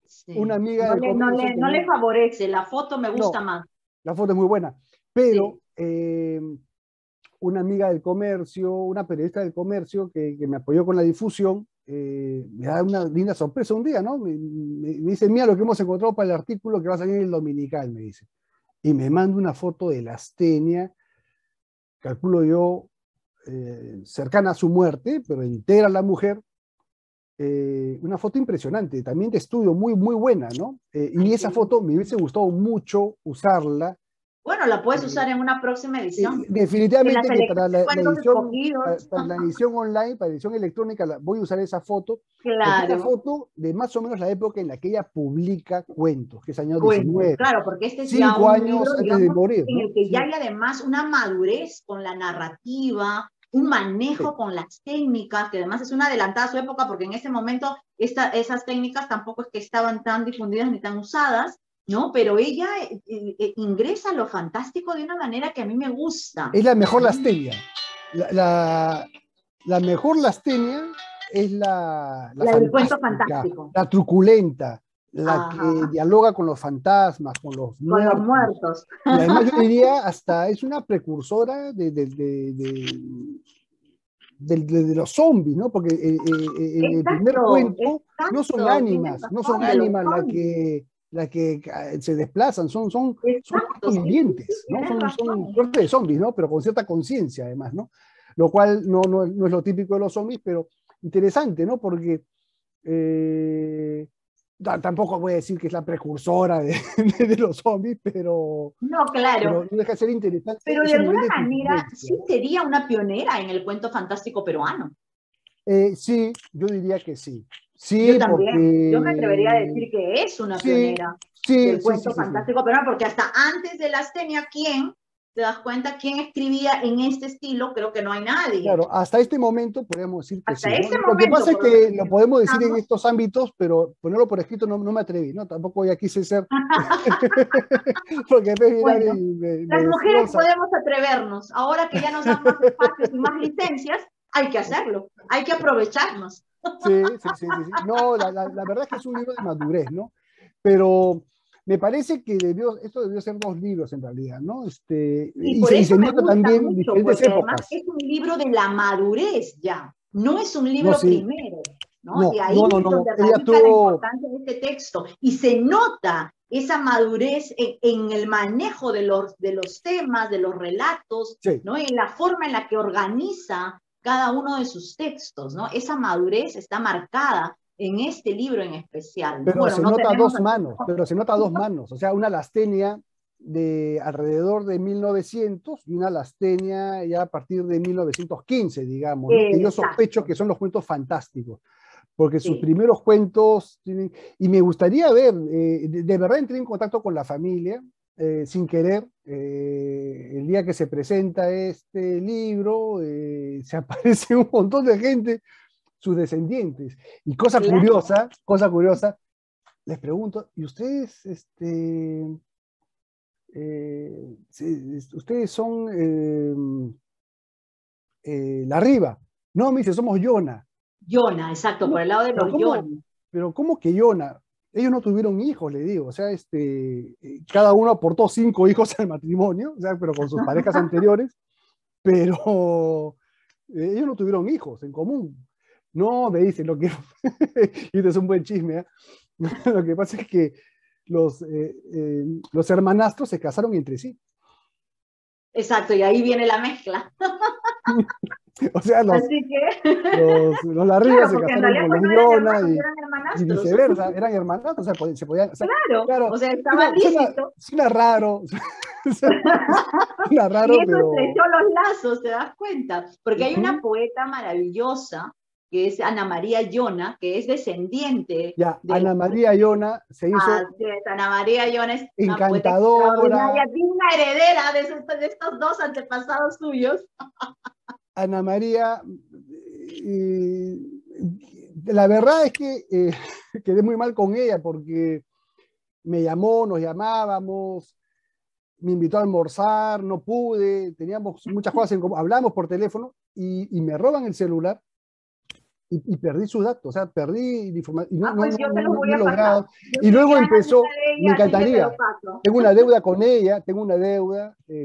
Sí. una amiga No del comercio no le favorece, la foto me gusta No, más. la foto es muy buena, pero Sí. una amiga del comercio, una periodista del comercio que me apoyó con la difusión, me da una linda sorpresa un día, ¿no? Me dice, mira lo que hemos encontrado para el artículo que va a salir en el Dominical, me dice. Y me manda una foto de la astenia, calculo yo, cercana a su muerte, pero entera la mujer. Una foto impresionante, también de estudio, muy, muy buena, ¿no? Y esa foto me hubiese gustado mucho usarla. Bueno, la puedes usar en una próxima edición. Definitivamente que para la cuentos edición, escogidos. para la edición online, para la edición electrónica, voy a usar esa foto, porque esa Claro. foto de más o menos la época en la que ella publica cuentos, que es año Cuentos, 19, claro, porque este es ya 5 un años libro, antes digamos, de morir, en ¿no? el que Sí, ya hay además una madurez con la narrativa, un manejo sí. con las técnicas, que además es una adelantada a su época, porque en ese momento esas técnicas tampoco es que estaban tan difundidas ni tan usadas, ¿no? Pero ella ingresa a lo fantástico de una manera que a mí me gusta. Es la mejor lastenia. La mejor lastenia es la La del cuento fantástica, fantástico. la truculenta, la Ajá. que dialoga con los fantasmas, con los Con los muertos. muertos. Y además yo diría hasta es una precursora de los zombies, ¿no? Porque en el primer cuento no son ánimas, no son ánimas las que se desplazan, son muertos vivientes, ¿no? Son suerte de zombies, ¿no? Pero con cierta conciencia además, ¿no? Lo cual no es lo típico de los zombies, pero interesante, ¿no? Porque tampoco voy a decir que es la precursora de los zombies, pero No, claro. pero no deja de ser interesante. Pero de ese nivel alguna de manera truculencia, sí ¿no? sería una pionera en el cuento fantástico peruano. Sí, yo diría que sí. Sí, Yo también. porque... Yo me atrevería a decir que es una pionera del cuento fantástico peruano, porque hasta antes de la astenia, ¿quién? ¿Te das cuenta quién escribía en este estilo? Creo que no hay nadie. Claro, hasta este momento podríamos decir que hasta sí, ¿no? ese Lo que momento, pasa es que lo podemos decir en estamos... estos ámbitos, pero ponerlo por escrito no me atreví, ¿no? Tampoco ya quise ser... porque Bueno, las mujeres destroza. podemos atrevernos. Ahora que ya nos dan más espacios y más licencias, hay que hacerlo. Hay que aprovecharnos. Sí. No, la verdad es que es un libro de madurez, ¿no? Pero me parece que esto debió ser 2 libros en realidad, ¿no? Y por eso se me nota gusta también mucho, diferentes porque épocas. además es un libro de la madurez ya, no es un libro sí. primero, ¿no? Y ahí es donde Ella radica la importancia de este texto, y se nota esa madurez en el manejo de los temas, de los relatos, sí. ¿no? En la forma en la que organiza cada uno de sus textos, ¿no? Esa madurez está marcada en este libro en especial. Pero bueno, se no nota tenemos se nota a 2 manos, o sea, una lastenia de alrededor de 1900 y una lastenia ya a partir de 1915, digamos, ¿no? Que yo sospecho que son los cuentos fantásticos, porque sus primeros cuentos tienen... Y me gustaría ver, de verdad entré en contacto con la familia, sin querer, el día que se presenta este libro, se aparece un montón de gente, sus descendientes. Y cosa curiosa, les pregunto, ¿y ustedes, ustedes son Larriba? No, me dice, somos Yona. Yona, exacto, por el lado de los Yona. Pero ¿cómo que Yona? Ellos no tuvieron hijos, le digo, o sea, cada uno aportó 5 hijos al matrimonio, o sea, pero con sus parejas anteriores, pero ellos no tuvieron hijos en común. No, me dice, lo que... y este es un buen chisme, ¿eh? Lo que pasa es que los hermanastros se casaron entre sí. Exacto, y ahí viene la mezcla. O sea, los Larriba se casaron con los Yona. hermanastros. viceversa, eran hermanastros, o sea, se podían, o sea, Claro, o sea, estaba suena, lícito. suena raro, suena raro, Y eso pero... estrechó los lazos, ¿te das cuenta? Porque hay una poeta maravillosa, que es Ana María Llona, que es descendiente Ya, de... Ana María Llona se hizo Así es, Ana María Llona es una poeta encantadora. extraordinaria, digna heredera de estos dos antepasados suyos. Ana María, eh, la verdad es que quedé muy mal con ella porque me llamó, nos llamábamos, me invitó a almorzar, no pude, teníamos muchas cosas en común, hablamos por teléfono y me roban el celular y perdí sus datos, o sea, perdí la información y Pues yo te los voy no he a pasar. logrado. Yo Y soy luego Ana empezó, Luna de me ella, así que te encantaría, lo paso. tengo una deuda con ella,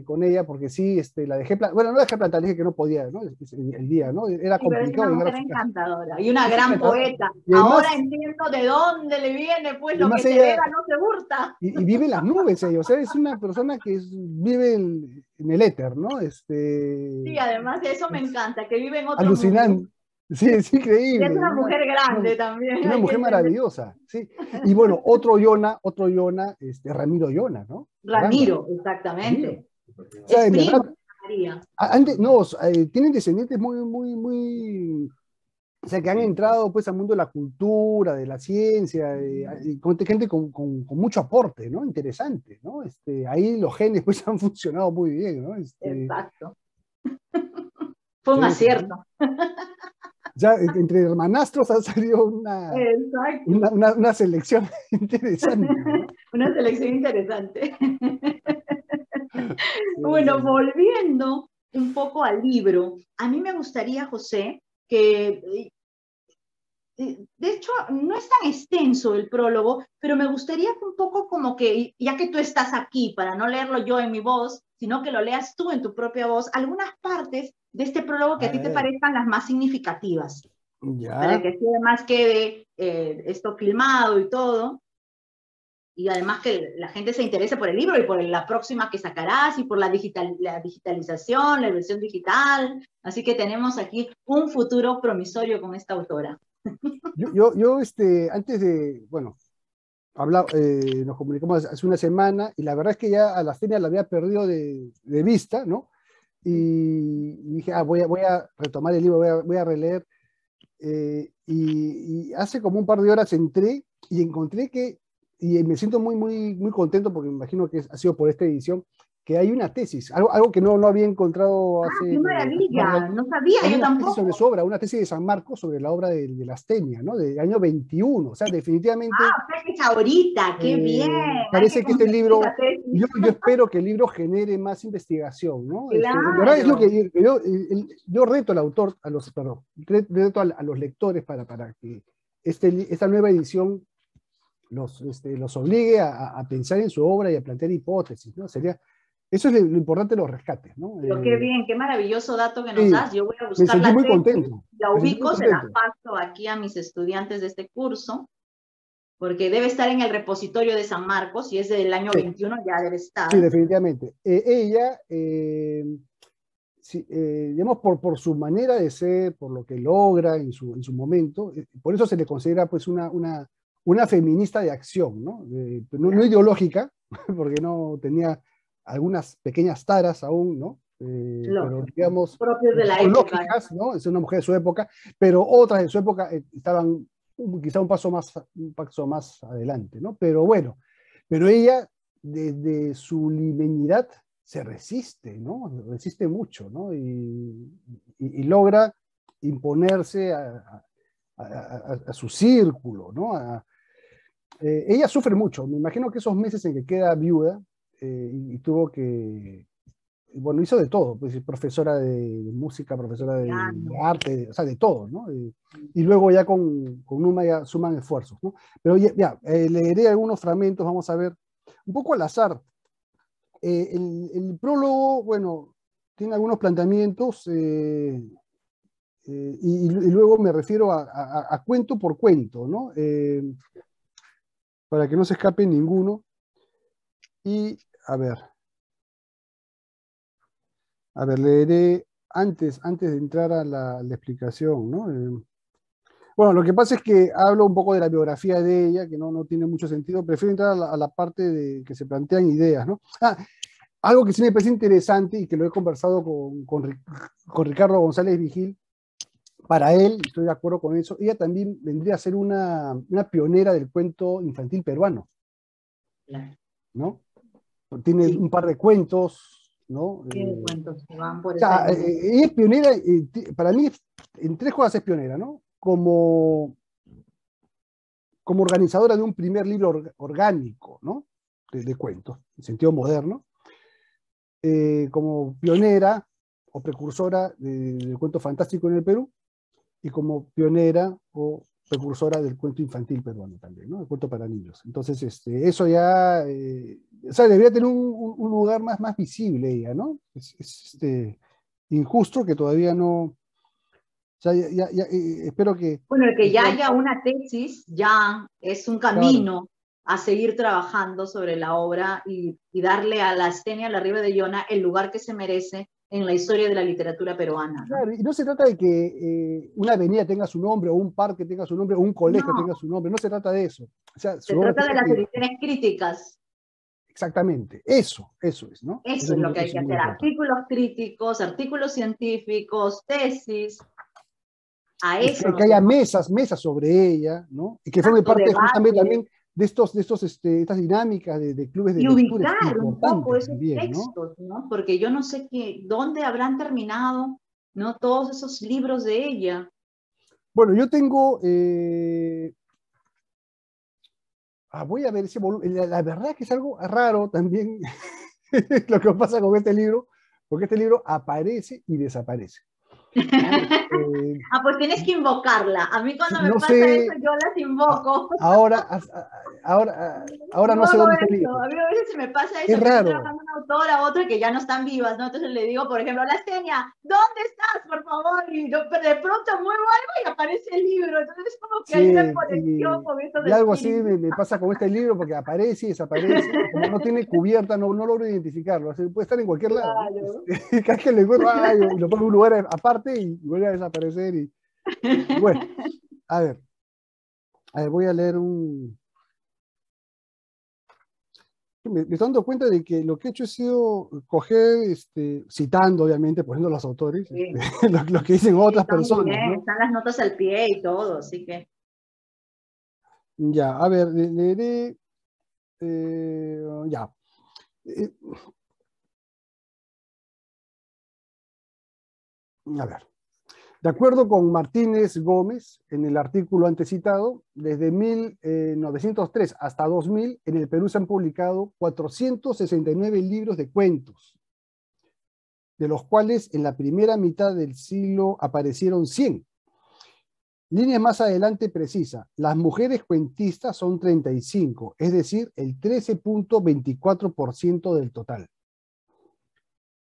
con ella porque sí, la dejé, bueno, no la dejé plantar, dije que no podía, ¿no? El día, ¿no? Era Sí, pero es complicado una llegar a mujer su casa. encantadora y una Es gran encantadora. poeta. Y además, Ahora entiendo de dónde le viene, pues lo además que se ella, hereda no se hurta. y vive en las nubes ella, o sea, es una persona que vive en el éter, ¿no? Sí, además de eso me encanta, que vive en otro mundo. Alucinante. Sí, es Y es increíble. una mujer grande también. Una hay que mujer entender. maravillosa, sí. Y bueno, otro Yona, Ramiro Yona, ¿no? Ramiro, Caramba, exactamente. Ramiro. O sea, Es en primo verdad, de María. antes, no, tienen descendientes muy, o sea, que han entrado pues al mundo de la cultura, de la ciencia, gente con mucho aporte, ¿no? Interesante, ¿no? Ahí los genes pues han funcionado muy bien, ¿no? Exacto. Fue un Sí, sí, sí. acierto. Ya entre hermanastros ha salido Exacto. una selección interesante, ¿no? Una selección interesante. Sí, Bueno, sí, sí. volviendo un poco al libro, a mí me gustaría, José, que de hecho no es tan extenso el prólogo, pero me gustaría que un poco como que, ya que tú estás aquí, para no leerlo yo en mi voz, sino que lo leas tú en tu propia voz, algunas partes de este prólogo que a ti te ver, parezcan las más significativas, para ya. que así además quede esto filmado y todo. Y además que la gente se interese por el libro y por la próxima que sacarás y por la digitalización, la versión digital. Así que tenemos aquí un futuro promisorio con esta autora. Yo antes de, bueno, nos comunicamos hace una semana y la verdad es que ya a la Astenia la había perdido de vista, ¿no? Y dije, voy a retomar el libro, voy a releer. Y hace como un par de horas entré y encontré y me siento muy contento porque me imagino que ha sido por esta edición, que hay una tesis, algo que no había encontrado ¡Qué hace un par de maravilla! años. No sabía, Hay yo una tesis sobre tampoco. su obra, una tesis de San Marcos sobre la obra de la Astenia, ¿no? Del año 21. O sea, definitivamente O sea, que es ahorita, qué bien. Hay parece que que este conseguir esa libro, tesis. yo espero que el libro genere más investigación, ¿no? En verdad es lo Claro. que yo reto al autor, reto a los lectores para que esta nueva edición los obligue a pensar en su obra y a plantear hipótesis, ¿no? Eso es lo importante de los rescates, ¿no? Pero qué bien, qué maravilloso dato que nos Sí, das. Yo voy a me buscar sentí la muy tesis, contento, la me sentí muy ubico, se la contento. paso aquí a mis estudiantes de este curso, porque debe estar en el repositorio de San Marcos, y es del año Sí, 21, ya debe estar. sí, definitivamente. Ella, sí, digamos, por su manera de ser, por lo que logra en su momento, por eso se le considera pues una feminista de acción, ¿no? No ideológica, porque no tenía algunas pequeñas taras aún, ¿no? Pero digamos, Propios de la son época. lógicas, ¿no? Es una mujer de su época, pero otras de su época estaban quizá un paso más adelante, ¿no? Pero bueno, pero ella, desde su limeñidad, se resiste, ¿no? Resiste mucho, ¿no? Y logra imponerse a su círculo, ¿no? Ella sufre mucho. Me imagino que esos meses en que queda viuda y tuvo que, bueno, hizo de todo, pues profesora de música, profesora de arte, o sea, de todo, ¿no? Y luego ya con Numa ya suman esfuerzos, ¿no? Pero ya leeré algunos fragmentos, vamos a ver, un poco al azar. El prólogo, bueno, tiene algunos planteamientos y luego me refiero a cuento por cuento, ¿no? Para que no se escape ninguno. Y, a ver, leeré antes de entrar a la explicación, ¿no? Bueno, lo que pasa es que hablo un poco de la biografía de ella, que no tiene mucho sentido. Prefiero entrar a la parte de que se plantean ideas, ¿no? Algo que sí me parece interesante y que lo he conversado con Ricardo González Vigil, para él, estoy de acuerdo con eso, ella también vendría a ser una pionera del cuento infantil peruano, Claro. ¿no? Tiene Sí. un par de cuentos, ¿no? Tiene cuentos que van por O sea, esa línea. ella es pionera, para mí, en tres cosas es pionera, ¿no? Como organizadora de un primer libro orgánico, ¿no? De cuentos, en sentido moderno, como pionera o precursora del cuento fantástico en el Perú, y como pionera o precursora del cuento infantil peruano también, ¿no? El cuento para niños. Entonces, eso ya, o sea, debería tener un lugar más visible ella, ¿no? Es injusto que todavía no, o sea, espero que... Bueno, el que ya puedan- haya una tesis ya es un camino a seguir trabajando sobre la obra y darle a la Astenia Larribe de Llona el lugar que se merece en la historia de la literatura peruana, ¿no? Claro, y no se trata de que una avenida tenga su nombre, o un parque tenga su nombre, o un colegio tenga No, su nombre, no se trata de eso. O sea, se su obra trata de tiene las que... ediciones críticas. Exactamente, eso es, ¿no? Eso es lo que hay Eso que es muy hacer. importante. Artículos críticos, artículos científicos, tesis. A Es eso que nos haya tenemos mesas sobre ella, ¿no? Y que forme tanto parte justamente debate también de estas dinámicas de clubes de y lectura ubicar un poco importantes esos también, ¿no? textos, ¿no? Porque yo no sé dónde habrán terminado, ¿no? Todos esos libros de ella. Bueno, yo tengo, voy a ver ese volumen, la verdad que es algo raro también lo que pasa con este libro, porque este libro aparece y desaparece, ¿no? Pues tienes que invocarla. A mí cuando me No pasa eso, sé, yo las a- invoco. ahora, ahora Yo no sé hago dónde está el eso. libro. A mí a veces se me pasa Es eso, que estoy raro. trabajando en una autora, otra que ya no están vivas, ¿no? Entonces le digo, por ejemplo, la Stenia, ¿dónde estás, por favor? Y yo, pero de pronto muevo algo y aparece el libro. Entonces es como que Sí, hay una conexión con estos y algo así espíritus. me pasa con este libro porque aparece y desaparece, y como no tiene cubierta, no logro identificarlo, así, puede estar en cualquier lado, ¿no? Claro. Cada vez que lo encuentro, y lo pongo en un lugar aparte y vuelve a desaparecer. Y bueno, a ver, voy a leer me estoy dando cuenta de que lo que he hecho ha sido coger, citando, obviamente, poniendo los autores, Sí. lo que dicen otras Está muy personas, bien, ¿no? están las notas al pie y todo, así que. Ya, a ver, leeré, ya. Eh, a ver. De acuerdo con Martínez Gómez, en el artículo antes citado, desde 1903 hasta 2000, en el Perú se han publicado 469 libros de cuentos, de los cuales en la primera mitad del siglo aparecieron 100. Línea más adelante precisa, las mujeres cuentistas son 35, es decir, el 13.24% del total.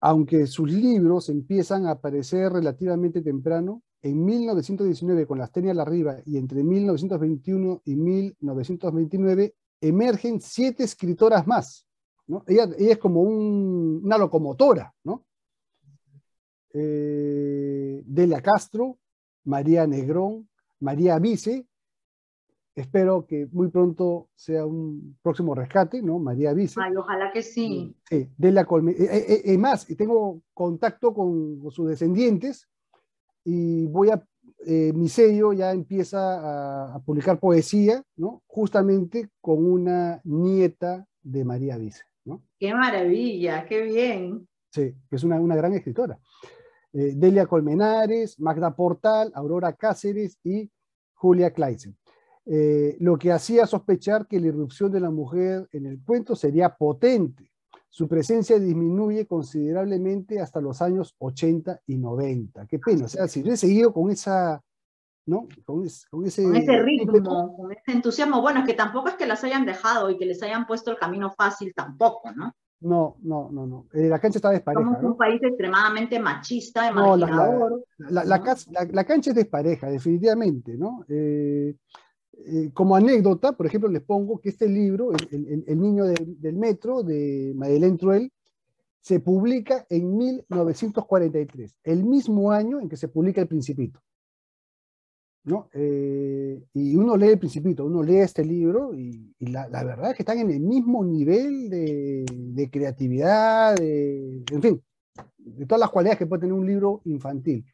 Aunque sus libros empiezan a aparecer relativamente temprano, en 1919 con la Astenia Larriba y entre 1921 y 1929 emergen 7 escritoras más, ¿no? Ella es como una locomotora, ¿no? Delia Castro, María Negrón, María Vice, espero que muy pronto sea un próximo rescate, ¿no? María Vice. Ay, ojalá que sí. Sí, Delia es más, tengo contacto con sus descendientes y mi sello ya empieza a publicar poesía, ¿no? Justamente con una nieta de María Vice, ¿no? Qué maravilla, qué bien. Sí, que es una gran escritora. Delia Colmenares, Magda Portal, Aurora Cáceres y Julia Kleisen. Lo que hacía sospechar que la irrupción de la mujer en el cuento sería potente. Su presencia disminuye considerablemente hasta los años 80 y 90. Qué pena, o sea, si hubiera seguido con esa, ¿no? Con ese Con ese ímpetu, ritmo, con ese entusiasmo. Bueno, es que tampoco es que las hayan dejado y que les hayan puesto el camino fácil tampoco, ¿no? no. La cancha está despareja, Somos un ¿no? país extremadamente machista, No, marginador, ¿no? la cancha es despareja, definitivamente, ¿no? Como anécdota, por ejemplo, les pongo que este libro, El niño del metro, de Madeleine Truel, se publica en 1943, el mismo año en que se publica El Principito. ¿no? Y uno lee El Principito, uno lee este libro y la verdad es que están en el mismo nivel de creatividad, en fin, de todas las cualidades que puede tener un libro infantil.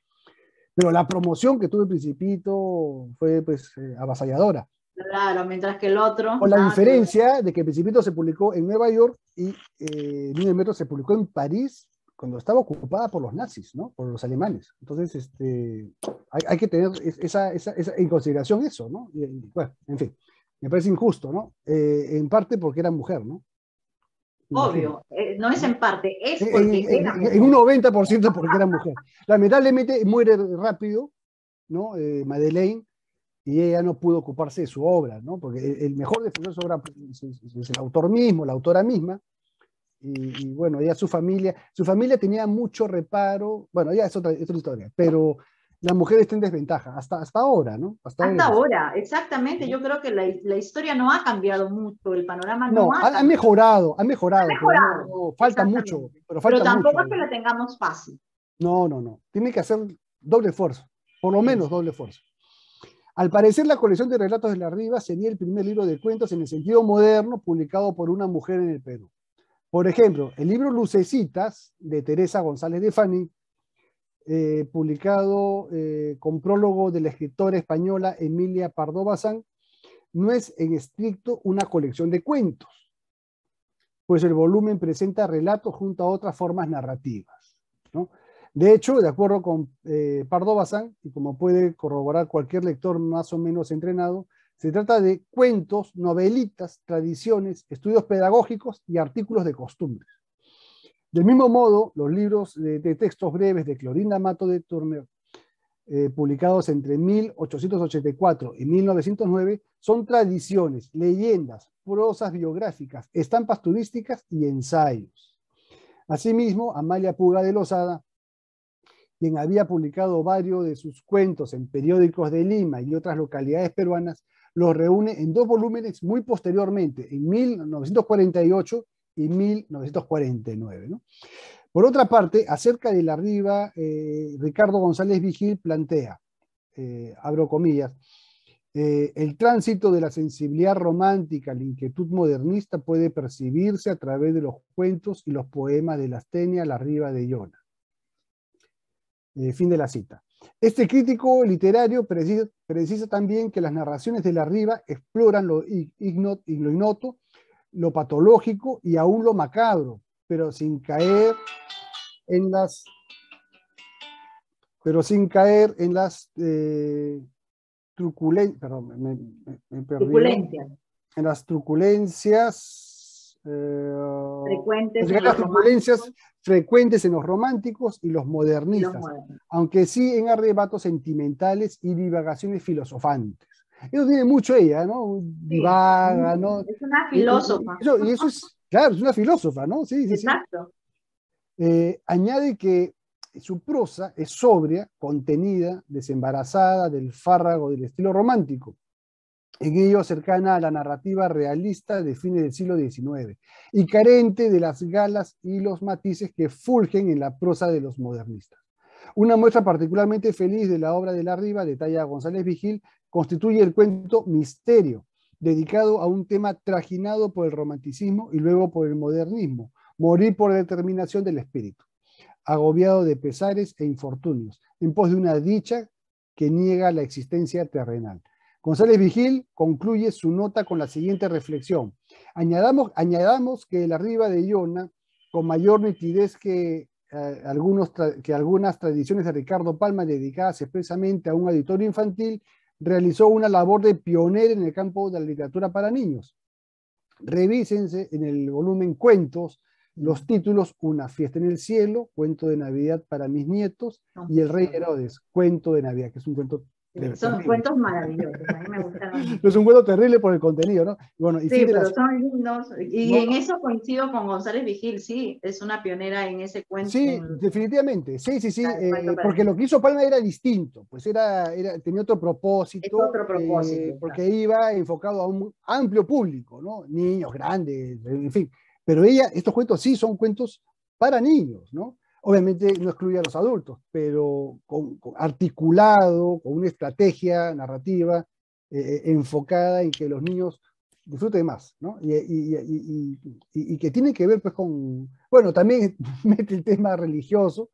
Pero la promoción que tuvo El Principito fue pues avasalladora. Claro, mientras que el otro, Con la nada que ver. diferencia de que El Principito se publicó en Nueva York y Niño del Metro se publicó en París cuando estaba ocupada por los nazis, ¿no? Por los alemanes. Entonces, hay que tener en consideración eso, ¿no? Bueno, en fin, me parece injusto, ¿no? En parte porque era mujer, ¿no? Imagino. Obvio, no es en parte, es En, porque en- era en un mujer. 90% porque era mujer. Lamentablemente muere rápido, ¿no? Madeleine, y ella no pudo ocuparse de su obra, ¿no? Porque el mejor defensor de su obra es el autor mismo, la autora misma, y bueno, ella, su familia tenía mucho reparo, bueno, ya es otra historia, pero la mujer está en desventaja, hasta ahora, ¿no? Hasta ahora Hasta es así. ahora, exactamente. Yo creo que la historia no ha cambiado mucho, el panorama no No, ha ha cambiado. mejorado, Ha pero mejorado, falta mucho, exactamente. pero Pero falta tampoco mucho. es que la tengamos fácil. No. Tiene que hacer doble esfuerzo, por lo menos Sí. doble esfuerzo. Al parecer, la colección de relatos de la Riva sería el primer libro de cuentos en el sentido moderno publicado por una mujer en el Perú. Por ejemplo, el libro Lucecitas, de Teresa González de Fanny, publicado con prólogo de la escritora española Emilia Pardo Bazán, no es en estricto una colección de cuentos, pues el volumen presenta relatos junto a otras formas narrativas, ¿no? De hecho, de acuerdo con Pardo Bazán, y como puede corroborar cualquier lector más o menos entrenado, se trata de cuentos, novelitas, tradiciones, estudios pedagógicos y artículos de costumbres. Del mismo modo, los libros de textos breves de Clorinda Mato de Turner, publicados entre 1884 y 1909, son tradiciones, leyendas, prosas biográficas, estampas turísticas y ensayos. Asimismo, Amalia Puga de Lozada, quien había publicado varios de sus cuentos en periódicos de Lima y otras localidades peruanas, los reúne en dos volúmenes muy posteriormente, en 1948 y 1949, ¿no? Por otra parte, acerca de la Riva, Ricardo González Vigil plantea, abro comillas, el tránsito de la sensibilidad romántica a la inquietud modernista puede percibirse a través de los cuentos y los poemas de Lastenia, la Riva de Iona. Fin de la cita. Este crítico literario precisa también que las narraciones de la Riva exploran lo ignoto, lo patológico y aún lo macabro, pero sin caer en las truculencias, perdón, me perdí, Truculencias en las truculencias, frecuentes en las los truculencias románticos frecuentes en los románticos y los y los modernistas, modernos. aunque sí en arrebatos sentimentales y divagaciones filosofantes. Eso tiene mucho ella, ¿no? Divaga, ¿no? Es una filósofa. Y eso es, claro, es una filósofa, ¿no? Sí. Exacto. Añade que su prosa es sobria, contenida, desembarazada del fárrago del estilo romántico, en ello cercana a la narrativa realista de fines del siglo XIX, y carente de las galas y los matices que fulgen en la prosa de los modernistas. Una muestra particularmente feliz de la obra de la Riva, detalla González Vigil, constituye el cuento Misterio, dedicado a un tema trajinado por el romanticismo y luego por el modernismo, morir por determinación del espíritu, agobiado de pesares e infortunios, en pos de una dicha que niega la existencia terrenal. González Vigil concluye su nota con la siguiente reflexión. Añadamos que la Riva de Iona, con mayor nitidez que algunas tradiciones de Ricardo Palma dedicadas expresamente a un auditorio infantil, realizó una labor de pionera en el campo de la literatura para niños. Revísense en el volumen Cuentos los títulos Una fiesta en el cielo, Cuento de Navidad para mis nietos, y El Rey Herodes, Cuento de Navidad, que es un cuento Son terrible. cuentos maravillosos, a mí me gustaron mucho. No es un cuento terrible por el contenido, ¿no? Bueno, y Sí, pero son lindos. Y No, en eso coincido con González Vigil, sí, es una pionera en ese cuento. sí, definitivamente, sí, Cuento para porque mí. lo que hizo Palma era distinto, pues tenía otro Es propósito, otro propósito. porque iba enfocado a un amplio público, ¿no? Niños, grandes, en fin. Pero estos cuentos sí son cuentos para niños, ¿no? Obviamente no excluye a los adultos, pero articulado, con una estrategia narrativa enfocada en que los niños disfruten más, ¿no? Y que tiene que ver pues con, bueno, también mete el tema religioso,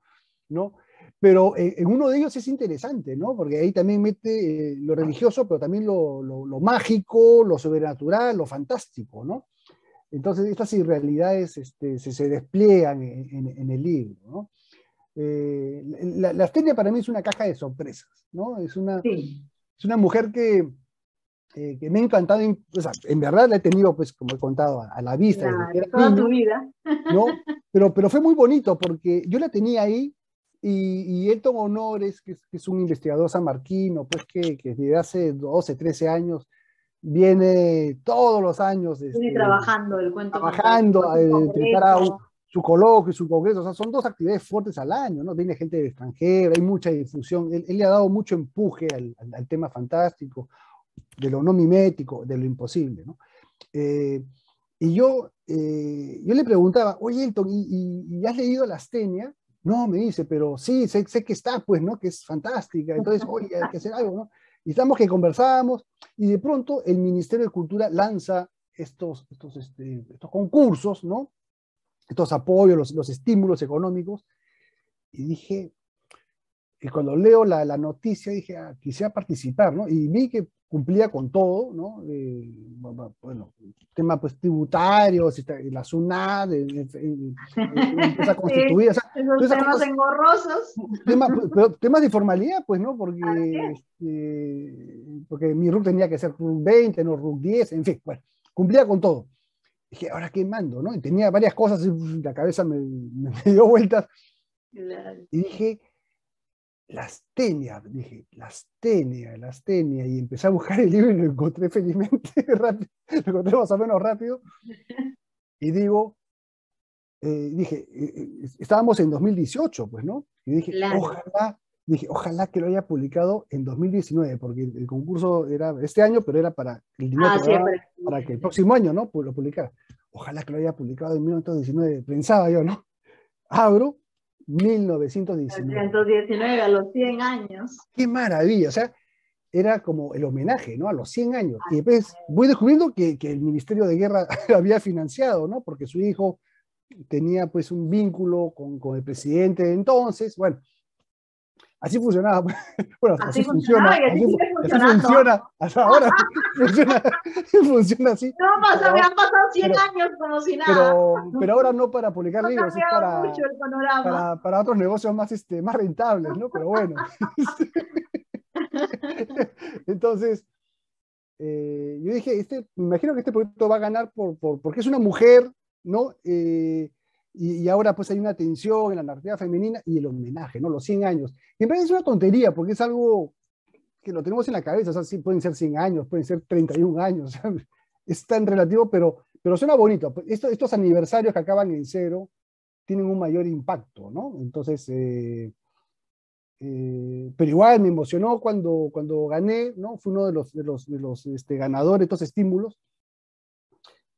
¿no? Pero en uno de ellos es interesante, ¿no? Porque ahí también mete lo religioso, pero también lo mágico, lo sobrenatural, lo fantástico, ¿no? Entonces estas irrealidades se despliegan en el libro, ¿no? La Astenia para mí es una caja de sorpresas, ¿no? Es una mujer que me ha encantado, o sea, en verdad la he tenido, pues, como he contado, a la vista desde que era toda niño, tu vida. ¿no? Pero fue muy bonito porque yo la tenía ahí y Elton Honores, que es un investigador sanmarquino, pues que desde hace 12, 13 años viene todos los años Viene trabajando el cuento trabajando, fantástico, prepara congreso. su coloquio, su congreso, o sea, son dos actividades fuertes al año, ¿no? Viene gente del extranjero, hay mucha difusión, él le ha dado mucho empuje al tema fantástico, de lo no mimético, de lo imposible, ¿no? Y yo le preguntaba, oye, Elton, ¿y has leído La Astenia? No, me dice, pero sí, sé que está, pues, ¿no? Que es fantástica, entonces, oye, hay que hacer algo, ¿no? Y estamos que conversábamos, y de pronto el Ministerio de Cultura lanza estos concursos, ¿no? Estos apoyos, los estímulos económicos, y dije, y cuando leo la noticia, dije, quisiera participar, ¿no? Y vi que cumplía con todo, ¿no? Bueno, tema pues tributario, la SUNAT, empresa constituida, o sea, Esos temas cosas, engorrosos. pero temas de formalidad, pues, ¿no? Porque mi RUC tenía que ser RUC 20, no RUC 10, en fin, bueno, cumplía con todo. Dije, ¿ahora qué mando, no? Y tenía varias cosas, la cabeza me dio vueltas. Claro. Y dije, La Astenia, y empecé a buscar el libro y lo encontré felizmente rápido, lo encontré más o menos rápido, y dije, estábamos en 2018, pues, ¿no? Y dije, Claro. ojalá que lo haya publicado en 2019, porque el concurso era este año, pero era para el dinero que Sí, daba para que el próximo año, ¿no? Pues lo publicara. Ojalá que lo haya publicado en 1919, pensaba yo, ¿no? Abro 1919. 1919, a los 100 años. ¡Qué maravilla! O sea, era como el homenaje, ¿no? A los 100 años. Y después voy descubriendo que el Ministerio de Guerra lo había financiado, ¿no? Porque su hijo tenía pues un vínculo con el presidente de entonces. Bueno, así funcionaba. Bueno, así funciona. Y así sigue Así funcionando. funciona. Hasta ahora funciona así. Me han pasado 100 años como si nada. Pero ahora no para publicar Ha libros, es cambiado mucho el panorama. para otros negocios más rentables, ¿no? Pero bueno. Entonces, yo dije, me imagino que este proyecto va a ganar porque es una mujer, ¿no? Y ahora pues hay una tensión en la narrativa femenina y el homenaje, ¿no? Los 100 años. Y me parece una tontería porque es algo que lo tenemos en la cabeza, o sea, sí, pueden ser 100 años, pueden ser 31 años, o sea, es tan relativo, pero suena bonito. Estos aniversarios que acaban en cero tienen un mayor impacto, ¿no? Entonces, pero igual me emocionó cuando gané, ¿no? Fue uno de los ganadores de estos estímulos.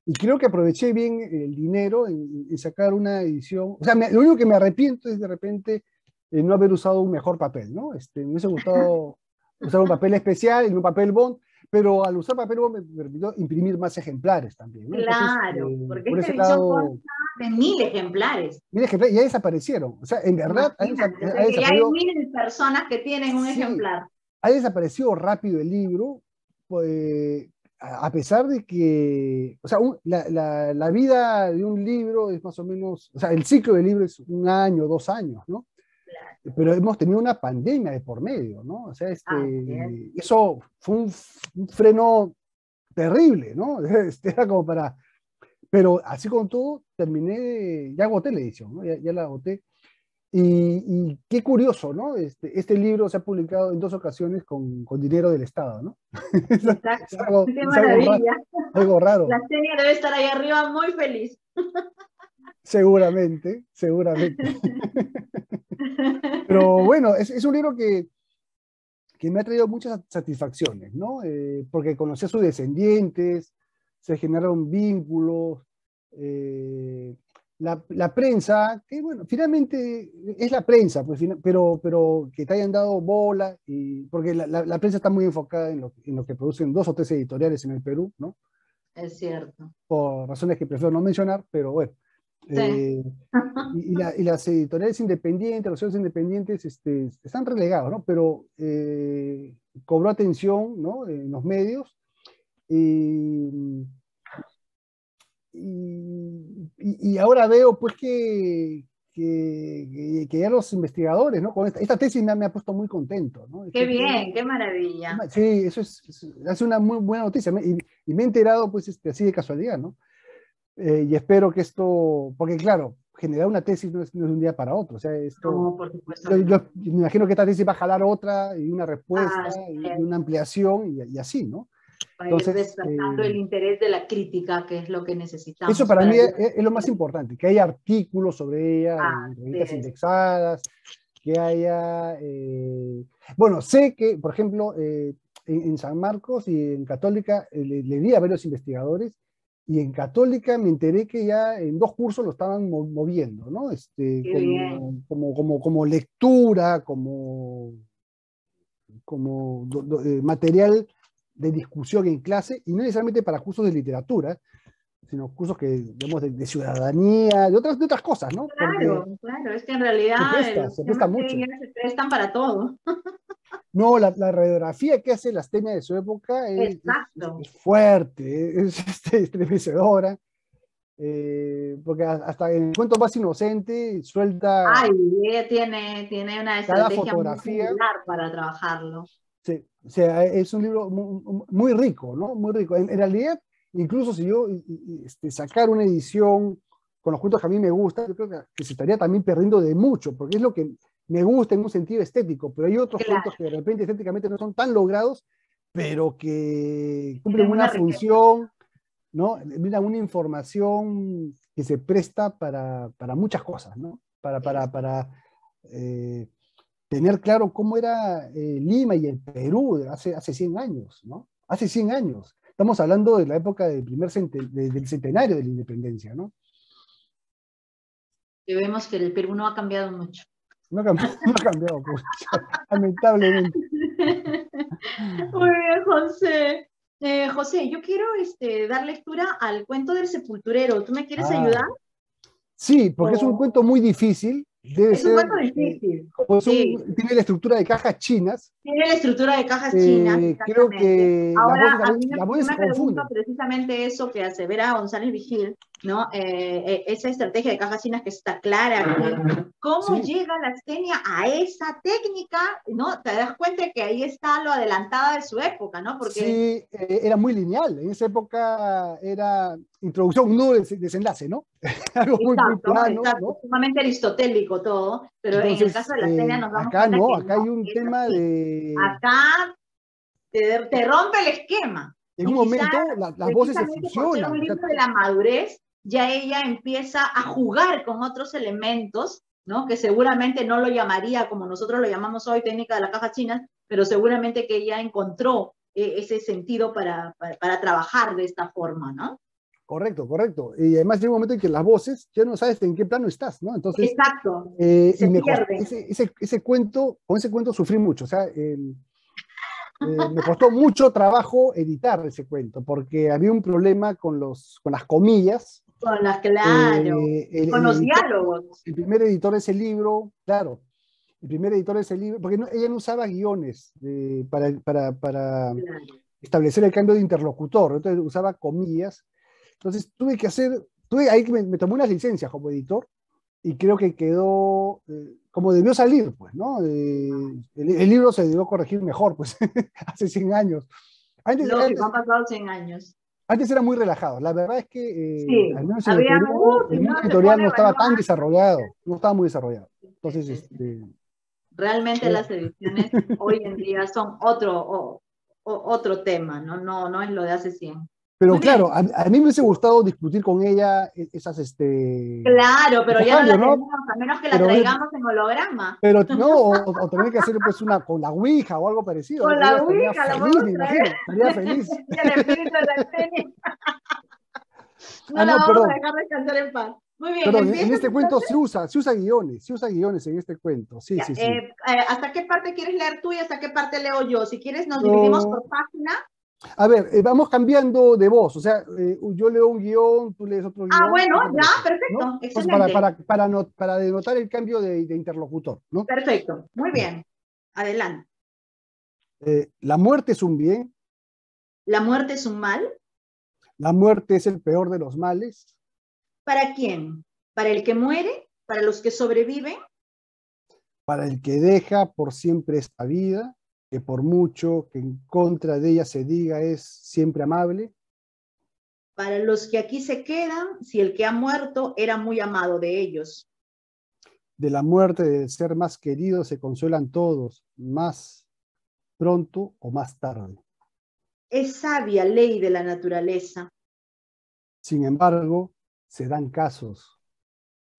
Y creo que aproveché bien el dinero en sacar una edición. O sea, lo único que me arrepiento es de repente no haber usado un mejor papel, ¿no? Me hubiese gustado usar un papel especial y un papel bond, pero al usar papel bond me permitió imprimir más ejemplares también, ¿no? Claro, Entonces, porque por esta ese edición lado, consta de 1000 ejemplares. 1000 ejemplares ya desaparecieron. O sea, en verdad, Imagínate, ha que ya hay desaparecido. 1000 personas que tienen un Sí, ejemplar. ha desaparecido rápido el libro, pues, a pesar de que, o sea, la vida de un libro es más o menos, o sea, el ciclo del libro es 1 año, 2 años, ¿no? Claro. Pero hemos tenido una pandemia de por medio, ¿no? O sea, eso fue un freno terrible, ¿no? Era como para, pero así con todo, ya agoté la edición, ¿no? Ya la agoté. Y qué curioso, ¿no? Este libro se ha publicado en 2 ocasiones con dinero del Estado, ¿no? Exacto. Qué maravilla. Algo raro. La Astenia debe estar ahí arriba muy feliz. Seguramente. Pero bueno, es un libro que me ha traído muchas satisfacciones, ¿no? Porque conocí a sus descendientes, se generaron vínculos, la prensa, que bueno, finalmente es la prensa, pues, pero que te hayan dado bola, porque la prensa está muy enfocada en lo que producen 2 o 3 editoriales en el Perú, ¿no? Es cierto. Por razones que prefiero no mencionar, pero bueno. Sí. Y las editoriales independientes, los sellos independientes están relegados, ¿no? Pero cobró atención, ¿no? En los medios. Y ahora veo pues que ya los investigadores, ¿no? Con esta tesis me ha puesto muy contento, ¿no? Qué bien, qué maravilla. Sí, eso es una muy buena noticia. Y me he enterado pues así de casualidad, ¿no? Y espero que esto, porque claro, generar una tesis no es de un día para otro. O sea, esto, No, por supuesto. yo me imagino que esta tesis va a jalar otra y una respuesta Así y es. una ampliación y así, ¿no? Para ir Entonces, despertando el interés de la crítica, que es lo que necesitamos. eso para mí es lo más importante, que haya artículos sobre ella en revistas sí. indexadas, que haya... bueno, sé que, por ejemplo, en San Marcos y en Católica le di a ver los investigadores, y en Católica me enteré que ya en 2 cursos lo estaban moviendo, ¿no? Como lectura, como material de discusión en clase, y no necesariamente para cursos de literatura, sino cursos que, digamos, de ciudadanía, de otras cosas, ¿no? Claro, claro, es que en realidad se presta mucho. se prestan para todo. No, la radiografía que hace la Astemia de su época es fuerte, es estremecedora, porque hasta en el cuento más inocente suelta... Ay, ella tiene una estrategia muy similar para trabajarlo. Sí, o sea, es un libro muy rico, ¿no? Muy rico. En realidad, incluso si yo sacar una edición con los cuentos que a mí me gustan, yo creo que se estaría también perdiendo de mucho, porque es lo que me gusta en un sentido estético, pero hay otros cuentos que de repente estéticamente no son tan logrados, pero que cumplen una función, ¿no? Brindan una información que se presta para muchas cosas, ¿no? Para tener claro cómo era Lima y el Perú hace 100 años, ¿no? Hace 100 años. Estamos hablando de la época del del centenario de la independencia, ¿no? Y vemos que el Perú no ha cambiado mucho. No ha cambiado mucho, lamentablemente. Muy bien, José. José, yo quiero dar lectura al cuento del sepulturero. ¿Tú me quieres ayudar? Sí, porque es un cuento muy difícil. Es un cuento difícil. Tiene la estructura de cajas chinas. Tiene la estructura de cajas chinas. Creo que ahora, las voces se confunden. Precisamente eso que asevera González Vigil, ¿no? Esa estrategia de cajas chinas que está clara. ¿Cómo llega la Astemia a esa técnica? ¿No? Te das cuenta que ahí está lo adelantada de su época, ¿no? Porque... Sí, era muy lineal. En esa época era introducción, un nudo, desenlace, ¿no? Algo muy plano, ¿no? Sumamente aristotélico todo, pero entonces, en el caso de la Astemia nos damos acá cuenta no, que acá hay un tema de... Acá te rompe el esquema. En un momento las voces se fusionan. Por un libro de la madurez, ya ella empieza a jugar con otros elementos, ¿no? Que seguramente no lo llamaría como nosotros lo llamamos hoy, técnica de la caja china, pero seguramente que ella encontró ese sentido para trabajar de esta forma, ¿no? Correcto, correcto. Y además llega un momento en que las voces ya no sabes en qué plano estás, ¿no? Entonces, exacto. Con ese cuento sufrí mucho. O sea, me costó mucho trabajo editar ese cuento, porque había un problema con las comillas. Con las, claro. Con los diálogos. El primer editor de ese libro, claro. El primer editor de ese libro, porque ella no usaba guiones para establecer el cambio de interlocutor, entonces usaba comillas. Entonces ahí me tomé unas licencias como editor y creo que quedó como debió salir, pues, ¿no? El libro se debió corregir mejor, pues, hace 100 años. Han pasado 100 años. Antes era muy relajado. La verdad es que al menos en el mundo editorial no estaba tan desarrollado, no estaba muy desarrollado. Entonces, realmente las ediciones hoy en día son otro tema, no es lo de hace 100. Pero claro, a mí me hubiese gustado discutir con ella esas... Claro, pero ya no la tenemos, a menos que la traigamos en holograma. Pero no, o tener que hacer pues una con la Ouija o algo parecido. Con la Ouija, la podemos traer. Estaría feliz. El espíritu de la Astemia. No la vamos a dejar descansar en paz. Muy bien, Perdón, en ¿empiezas este cuento entonces? se usa guiones en este cuento. Sí, Ya, sí, sí. ¿hasta qué parte quieres leer tú y hasta qué parte leo yo? Si quieres, nos dividimos por No, página. a ver, vamos cambiando de voz. O sea, yo leo un guión, tú lees otro Ah, guión. bueno, ¿Qué te ya, parece? ¿No? perfecto, Entonces, excelente. para denotar el cambio de interlocutor, ¿no? Perfecto, muy Ya. bien. Adelante. La muerte es un bien, ¿La muerte es un mal? la muerte es el peor de los males, ¿Para quién? ¿Para el que muere? ¿Para los que sobreviven? para el que deja por siempre esta vida, que por mucho que en contra de ella se diga es siempre amable. Para los que aquí se quedan, si el que ha muerto era muy amado de ellos. De la muerte del ser más querido se consuelan todos, más pronto o más tarde. Es sabia ley de la naturaleza. Sin embargo, se dan casos.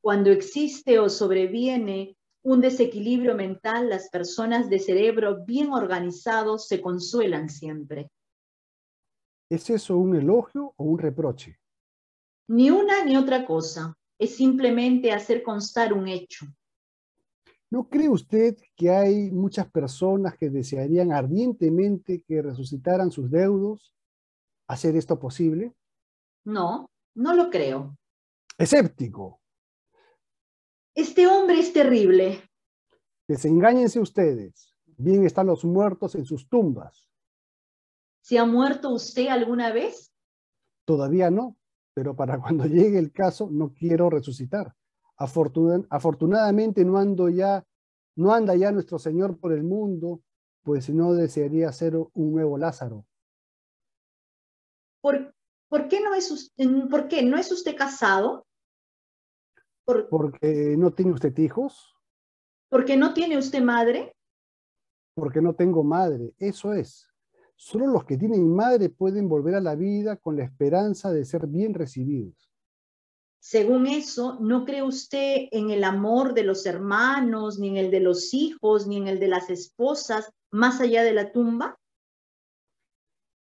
Cuando existe o sobreviene un desequilibrio mental, las personas de cerebro bien organizados se consuelan siempre. ¿Es eso un elogio o un reproche? Ni una ni otra cosa. Es simplemente hacer constar un hecho. ¿No cree usted que hay muchas personas que desearían ardientemente que resucitaran sus deudos? ¿Hacer esto posible? No, no lo creo. Escéptico. Este hombre es terrible. Desengáñense ustedes. Bien están los muertos en sus tumbas. ¿Se ha muerto usted alguna vez? Todavía no, pero para cuando llegue el caso no quiero resucitar. Afortunadamente no anda ya nuestro Señor por el mundo, pues no desearía ser un nuevo Lázaro. ¿Por qué no es usted, ¿por qué no es usted casado? Porque no tiene usted hijos, ¿Por qué no tiene usted madre? porque no tengo madre. Eso es. Solo los que tienen madre pueden volver a la vida con la esperanza de ser bien recibidos. Según eso, ¿no cree usted en el amor de los hermanos, ni en el de los hijos, ni en el de las esposas, más allá de la tumba?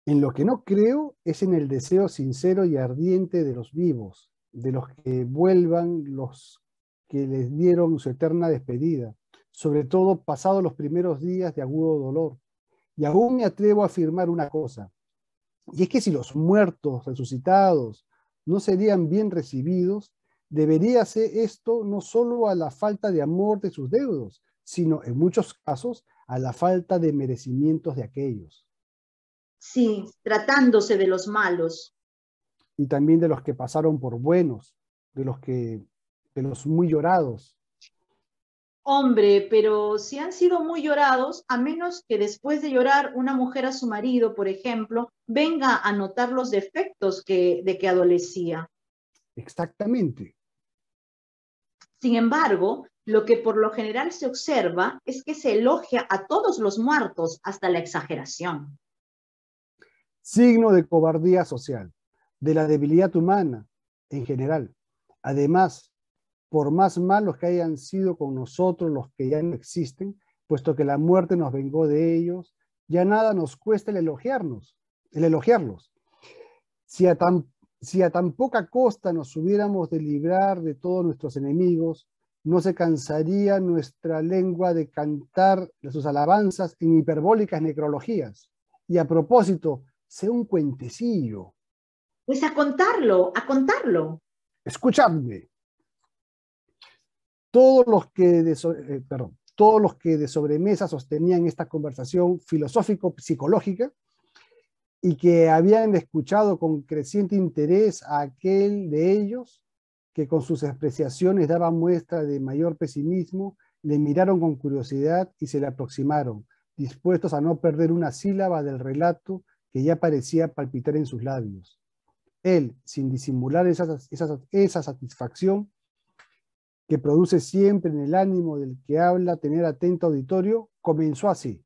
En lo que no creo es en el deseo sincero y ardiente de los vivos, de los que vuelvan los que les dieron su eterna despedida, sobre todo pasados los primeros días de agudo dolor. Y aún me atrevo a afirmar una cosa, y es que si los muertos resucitados no serían bien recibidos, debería ser esto no solo a la falta de amor de sus deudos, sino en muchos casos a la falta de merecimientos de aquellos. Sí, tratándose de los malos. Y también de los que pasaron por buenos, de los muy llorados. Hombre, pero si han sido muy llorados, a menos que después de llorar una mujer a su marido, por ejemplo, venga a notar los defectos de que adolecía. Exactamente. Sin embargo, lo que por lo general se observa es que se elogia a todos los muertos hasta la exageración. Signo de cobardía social, de la debilidad humana en general. Además, por más malos que hayan sido con nosotros los que ya no existen, puesto que la muerte nos vengó de ellos, ya nada nos cuesta el elogiarlos. Si a tan poca costa nos hubiéramos de librar de todos nuestros enemigos, no se cansaría nuestra lengua de cantar sus alabanzas en hiperbólicas necrologías. Y a propósito, sea un cuentecillo. Pues a contarlo, a contarlo. Escuchadme. Todos los que de sobremesa sostenían esta conversación filosófico-psicológica y que habían escuchado con creciente interés a aquel de ellos que con sus apreciaciones daba muestra de mayor pesimismo, le miraron con curiosidad y se le aproximaron, dispuestos a no perder una sílaba del relato que ya parecía palpitar en sus labios. Él, sin disimular esa satisfacción que produce siempre en el ánimo del que habla tener atento auditorio, comenzó así.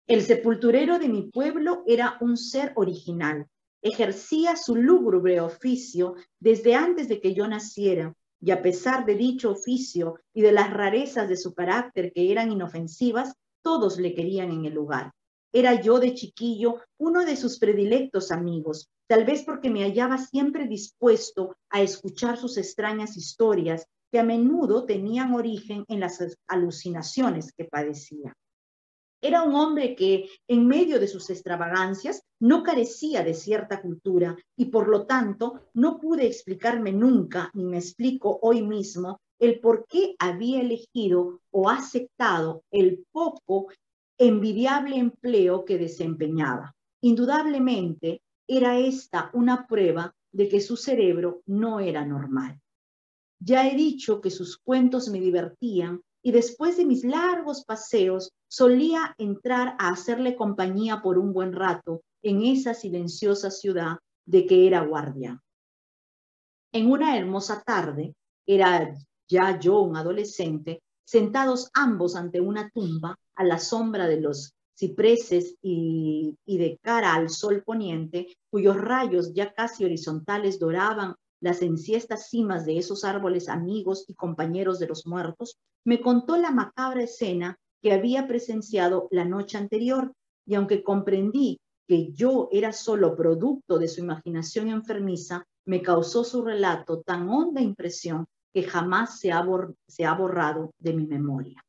El sepulturero de mi pueblo era un ser original. Ejercía su lúgubre oficio desde antes de que yo naciera, y a pesar de dicho oficio y de las rarezas de su carácter que eran inofensivas, todos le querían en el lugar. Era yo de chiquillo uno de sus predilectos amigos, tal vez porque me hallaba siempre dispuesto a escuchar sus extrañas historias que a menudo tenían origen en las alucinaciones que padecía. Era un hombre que, en medio de sus extravagancias, no carecía de cierta cultura y, por lo tanto, no pude explicarme nunca, ni me explico hoy mismo, el por qué había elegido o aceptado el poco envidiable empleo que desempeñaba. Indudablemente, era esta una prueba de que su cerebro no era normal. Ya he dicho que sus cuentos me divertían y después de mis largos paseos solía entrar a hacerle compañía por un buen rato en esa silenciosa ciudad de que era guardia. En una hermosa tarde, era ya yo un adolescente, sentados ambos ante una tumba a la sombra de los cipreses y de cara al sol poniente, cuyos rayos ya casi horizontales doraban las enhiestas cimas de esos árboles amigos y compañeros de los muertos, me contó la macabra escena que había presenciado la noche anterior, y aunque comprendí que yo era solo producto de su imaginación enfermiza, me causó su relato tan honda impresión que jamás se ha borrado de mi memoria.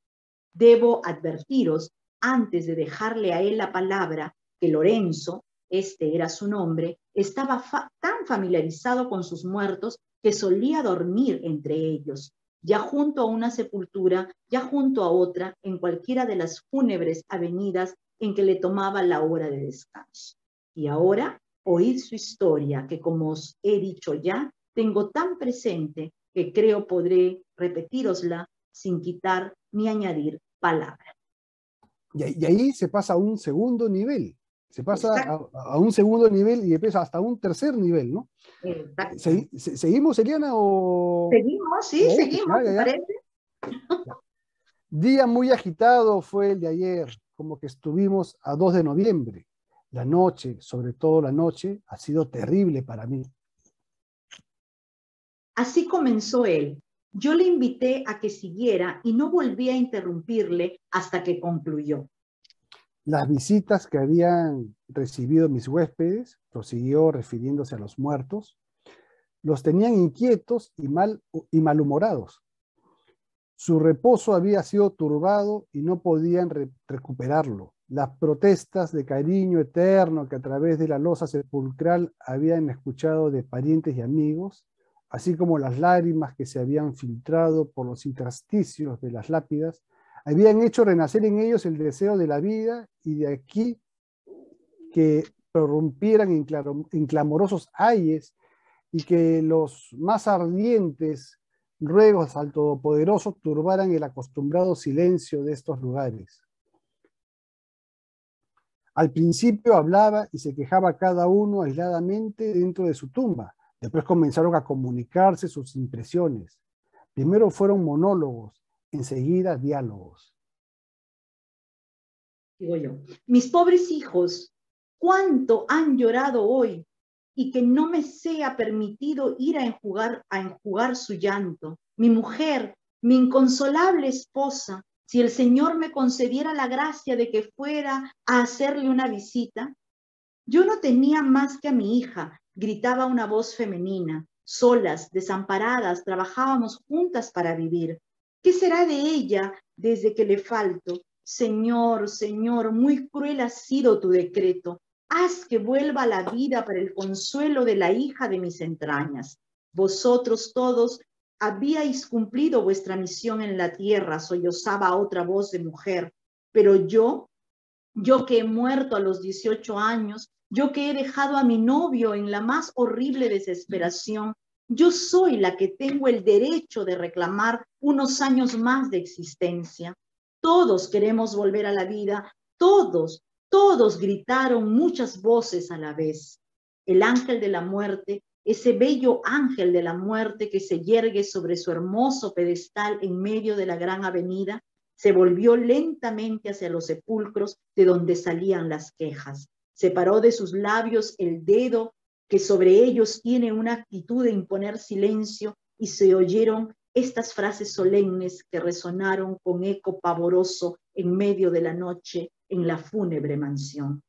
Debo advertiros, antes de dejarle a él la palabra, que Lorenzo, este era su nombre, estaba tan familiarizado con sus muertos que solía dormir entre ellos, ya junto a una sepultura, ya junto a otra, en cualquiera de las fúnebres avenidas en que le tomaba la hora de descanso. Y ahora, oíd su historia, que como os he dicho ya, tengo tan presente que creo podré repetírosla sin quitar ni añadir palabra. Y ahí se pasa a un segundo nivel. Se pasa a un segundo nivel y empieza hasta un tercer nivel, ¿no? ¿Seguimos, Eliana? O... Seguimos, sí, o... seguimos, ¿te parece? Día muy agitado fue el de ayer, como que estuvimos a 2 de noviembre. La noche, sobre todo la noche, ha sido terrible para mí. Así comenzó él. Yo le invité a que siguiera y no volví a interrumpirle hasta que concluyó. Las visitas que habían recibido mis huéspedes, prosiguió refiriéndose a los muertos, los tenían inquietos y malhumorados. Su reposo había sido turbado y no podían recuperarlo. Las protestas de cariño eterno que a través de la losa sepulcral habían escuchado de parientes y amigos, así como las lágrimas que se habían filtrado por los intersticios de las lápidas, habían hecho renacer en ellos el deseo de la vida, y de aquí que prorrumpieran en clamorosos ayes y que los más ardientes ruegos al Todopoderoso turbaran el acostumbrado silencio de estos lugares. Al principio hablaba y se quejaba cada uno aisladamente dentro de su tumba. Después comenzaron a comunicarse sus impresiones. Primero fueron monólogos, enseguida diálogos. Digo yo, mis pobres hijos, cuánto han llorado hoy, y que no me sea permitido ir a enjugar su llanto. Mi mujer, mi inconsolable esposa, si el Señor me concediera la gracia de que fuera a hacerle una visita. Yo no tenía más que a mi hija, gritaba una voz femenina. Solas, desamparadas, trabajábamos juntas para vivir. ¿Qué será de ella desde que le falto? Señor, Señor, muy cruel ha sido tu decreto. Haz que vuelva a la vida para el consuelo de la hija de mis entrañas. Vosotros todos habíais cumplido vuestra misión en la tierra, sollozaba otra voz de mujer. Pero yo que he muerto a los 18 años, yo que he dejado a mi novio en la más horrible desesperación, yo soy la que tengo el derecho de reclamar unos años más de existencia. Todos queremos volver a la vida, todos gritaron muchas voces a la vez. El ángel de la muerte, ese bello ángel de la muerte que se yergue sobre su hermoso pedestal en medio de la gran avenida, se volvió lentamente hacia los sepulcros de donde salían las quejas. Separó de sus labios el dedo que sobre ellos tiene una actitud de imponer silencio, y se oyeron estas frases solemnes que resonaron con eco pavoroso en medio de la noche en la fúnebre mansión.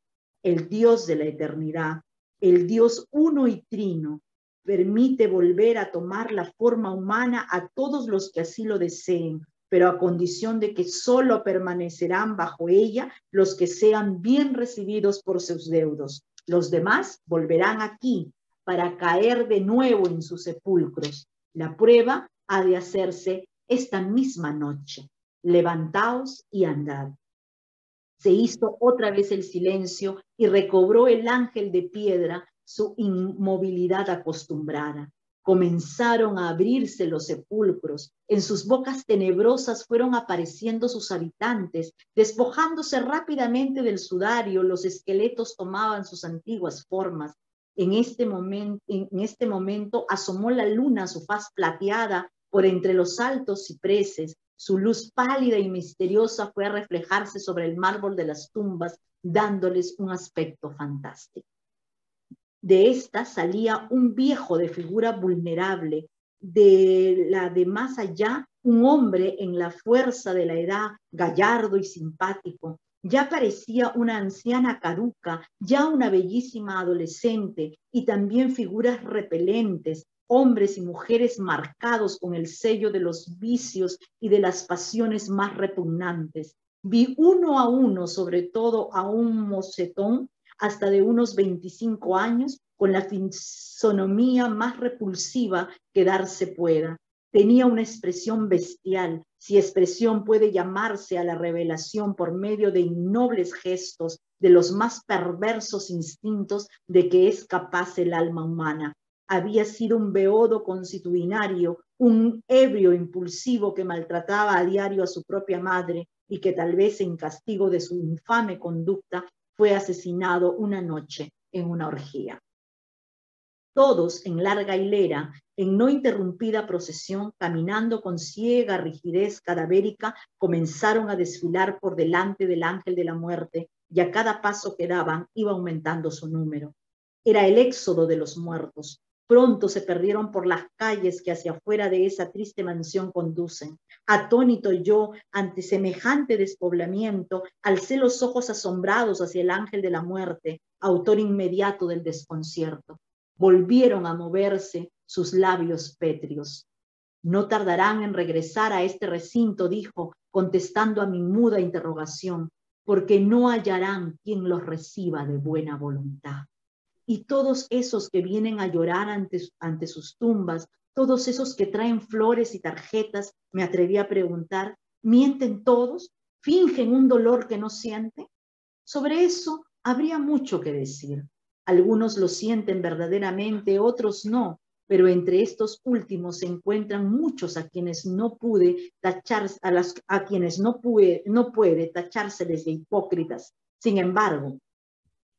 El Dios de la eternidad, El Dios uno y trino permite volver a tomar la forma humana a todos los que así lo deseen, pero a condición de que solo permanecerán bajo ella los que sean bien recibidos por sus deudos. Los demás volverán aquí para caer de nuevo en sus sepulcros. La prueba ha de hacerse esta misma noche. Levantaos y andad. Se hizo otra vez el silencio y recobró el ángel de piedra su inmovilidad acostumbrada. Comenzaron a abrirse los sepulcros. En sus bocas tenebrosas fueron apareciendo sus habitantes. Despojándose rápidamente del sudario, los esqueletos tomaban sus antiguas formas. En este momento asomó la luna, su faz plateada, por entre los altos cipreses. Su luz pálida y misteriosa fue a reflejarse sobre el mármol de las tumbas, dándoles un aspecto fantástico. De esta salía un viejo de figura vulnerable, de la de más allá, un hombre en la fuerza de la edad, gallardo y simpático. Ya parecía una anciana caduca, ya una bellísima adolescente, y también figuras repelentes, hombres y mujeres marcados con el sello de los vicios y de las pasiones más repugnantes. Vi uno a uno, sobre todo a un mocetón, hasta de unos 25 años, con la fisonomía más repulsiva que darse pueda. Tenía una expresión bestial, si expresión puede llamarse a la revelación por medio de innobles gestos, de los más perversos instintos de que es capaz el alma humana. Había sido un beodo consuetudinario, un ebrio impulsivo que maltrataba a diario a su propia madre y que tal vez en castigo de su infame conducta fue asesinado una noche en una orgía. Todos en larga hilera, en no interrumpida procesión, caminando con ciega rigidez cadavérica, comenzaron a desfilar por delante del ángel de la muerte, y a cada paso que daban iba aumentando su número. Era el éxodo de los muertos. Pronto se perdieron por las calles que hacia afuera de esa triste mansión conducen. Atónito yo ante semejante despoblamiento, alcé los ojos asombrados hacia el ángel de la muerte, autor inmediato del desconcierto. Volvieron a moverse sus labios pétreos. No tardarán en regresar a este recinto, dijo, contestando a mi muda interrogación, porque no hallarán quien los reciba de buena voluntad. Y todos esos que vienen a llorar ante sus tumbas, todos esos que traen flores y tarjetas, me atreví a preguntar, ¿mienten todos? ¿Fingen un dolor que no sienten? Sobre eso habría mucho que decir. Algunos lo sienten verdaderamente, otros no, pero entre estos últimos se encuentran muchos a quienes no puede tachárseles de hipócritas. Sin embargo,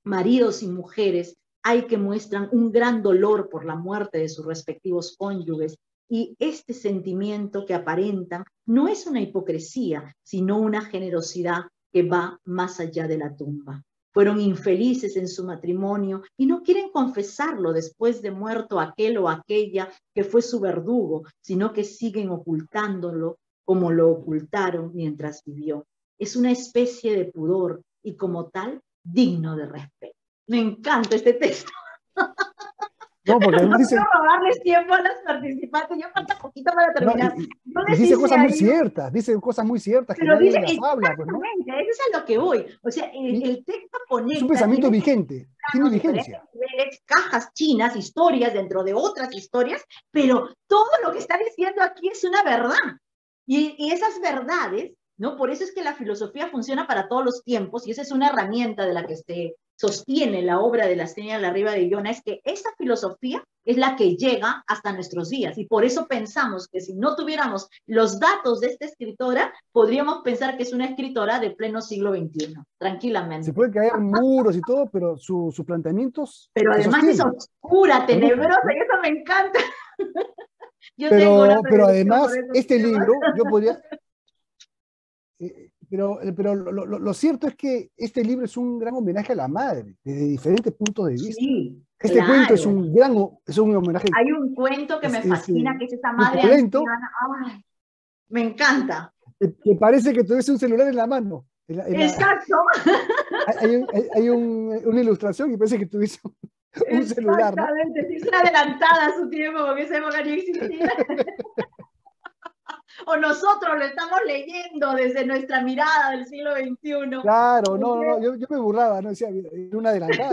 maridos y mujeres hay que muestran un gran dolor por la muerte de sus respectivos cónyuges, y este sentimiento que aparentan no es una hipocresía, sino una generosidad que va más allá de la tumba. Fueron infelices en su matrimonio y no quieren confesarlo después de muerto aquel o aquella que fue su verdugo, sino que siguen ocultándolo como lo ocultaron mientras vivió. Es una especie de pudor y como tal, digno de respeto. Me encanta este texto. No, porque No dice, quiero robarles tiempo a las participantes, ya falta poquito para terminar. no, y dice cosas muy ciertas, dice cosas muy ciertas que pero nadie dice las habla, pues, ¿no? exactamente, eso es a lo que voy. O sea, el texto conecta. Es un pensamiento vigente, tiene vigencia. Niveles, cajas chinas, historias dentro de otras historias, pero todo lo que está diciendo aquí es una verdad. Y esas verdades, ¿no? Por eso es que la filosofía funciona para todos los tiempos, y esa es una herramienta de la que se sostiene la obra de la Stenia Larriba de Illona, es que esa filosofía es la que llega hasta nuestros días, y por eso pensamos que si no tuviéramos los datos de esta escritora, podríamos pensar que es una escritora de pleno siglo XXI, tranquilamente. Se puede caer muros y todo, pero sus planteamientos. Pero además es oscura, tenebrosa, y eso me encanta. Pero además, este libro, yo podría... Pero lo cierto es que este libro es un gran homenaje a la madre, desde diferentes puntos de vista. Sí, este claro. Cuento es un homenaje. Hay un cuento que me fascina, que es esa madre anciana. Ay, me encanta. Que parece que tuviese un celular en la mano. Exacto. Hay una ilustración y parece que tuviese Un celular, ¿no? Exactamente, sí, es una adelantada a su tiempo, porque esa época no existía. O nosotros lo estamos leyendo desde nuestra mirada del siglo XXI. Claro, no, yo me burlaba, ¿no? Decía, era una adelantada,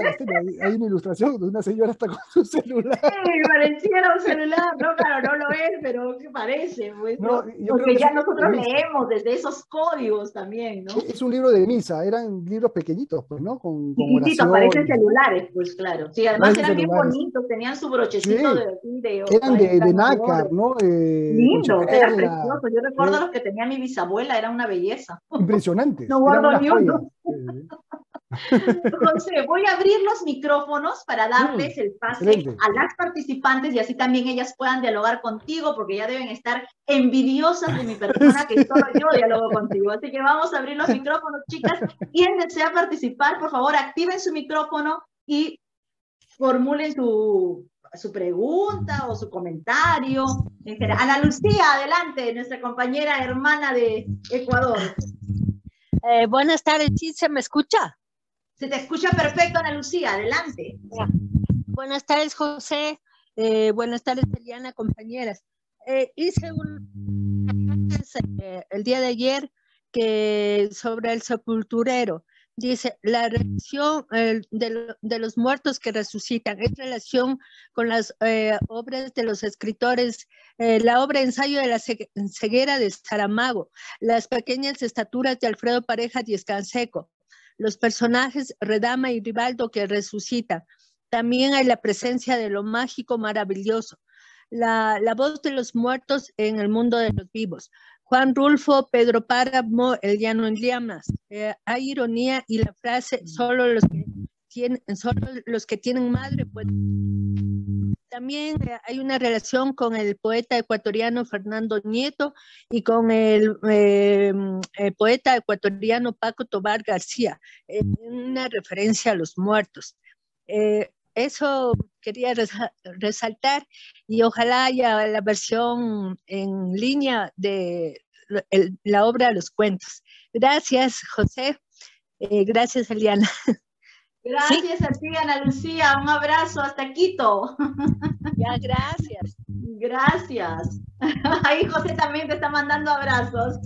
hay una ilustración de una señora hasta con su celular. Sí, pareciera un celular, no, claro, no lo es, pero ¿qué parece? Pues, No, ¿no? yo creo Porque que es ya un libro de nosotros misa. leemos desde esos códigos también, ¿no? Es un libro de misa, eran libros pequeñitos, pues, ¿no? Con Chiquititos, parecen oraciones, celulares, pues claro. Sí, además parecen eran bien celulares. bonitos, tenían su brochecito Sí, de eran de nácar, colores. ¿no? De concha Lindos, eran perla, preciosos. Yo recuerdo los que tenía mi bisabuela, era una belleza. impresionantes, No eran guardo unas ni joyas. uno. José, voy a abrir los micrófonos para darles el pase Excelente. a las participantes y así también ellas puedan dialogar contigo, porque ya deben estar envidiosas de mi persona, que solo yo dialogo contigo. Así que vamos a abrir los micrófonos, chicas. Quien desea participar, por favor, activen su micrófono y formulen su pregunta o su comentario. Ana Lucía, adelante, nuestra compañera hermana de Ecuador. Buenas tardes, ¿sí se me escucha? Se te escucha perfecto, Ana Lucía, adelante. Buenas tardes, José. Buenas tardes, Eliana, compañeras. Hice el día de ayer sobre el sepulturero. Dice, la religión de los muertos que resucitan es relación con las obras de los escritores, la obra Ensayo de la ceguera de Saramago, las pequeñas estaturas de Alfredo Pareja Díez Canseco, los personajes Redama y Ribaldo que resucitan. También hay la presencia de lo mágico maravilloso, la voz de los muertos en el mundo de los vivos. Juan Rulfo, Pedro Páramo, El llano en llamas. Hay ironía y la frase, solo los que tienen madre pueden. También hay una relación con el poeta ecuatoriano Fernando Nieto y con el poeta ecuatoriano Paco Tobar García, una referencia a los muertos. Eso quería resaltar y ojalá haya la versión en línea de la obra Los Cuentos. Gracias, José. Gracias, Eliana. Gracias a ti, Ana Lucía. Un abrazo hasta Quito. Ya, gracias. Gracias. Ahí José también te está mandando abrazos.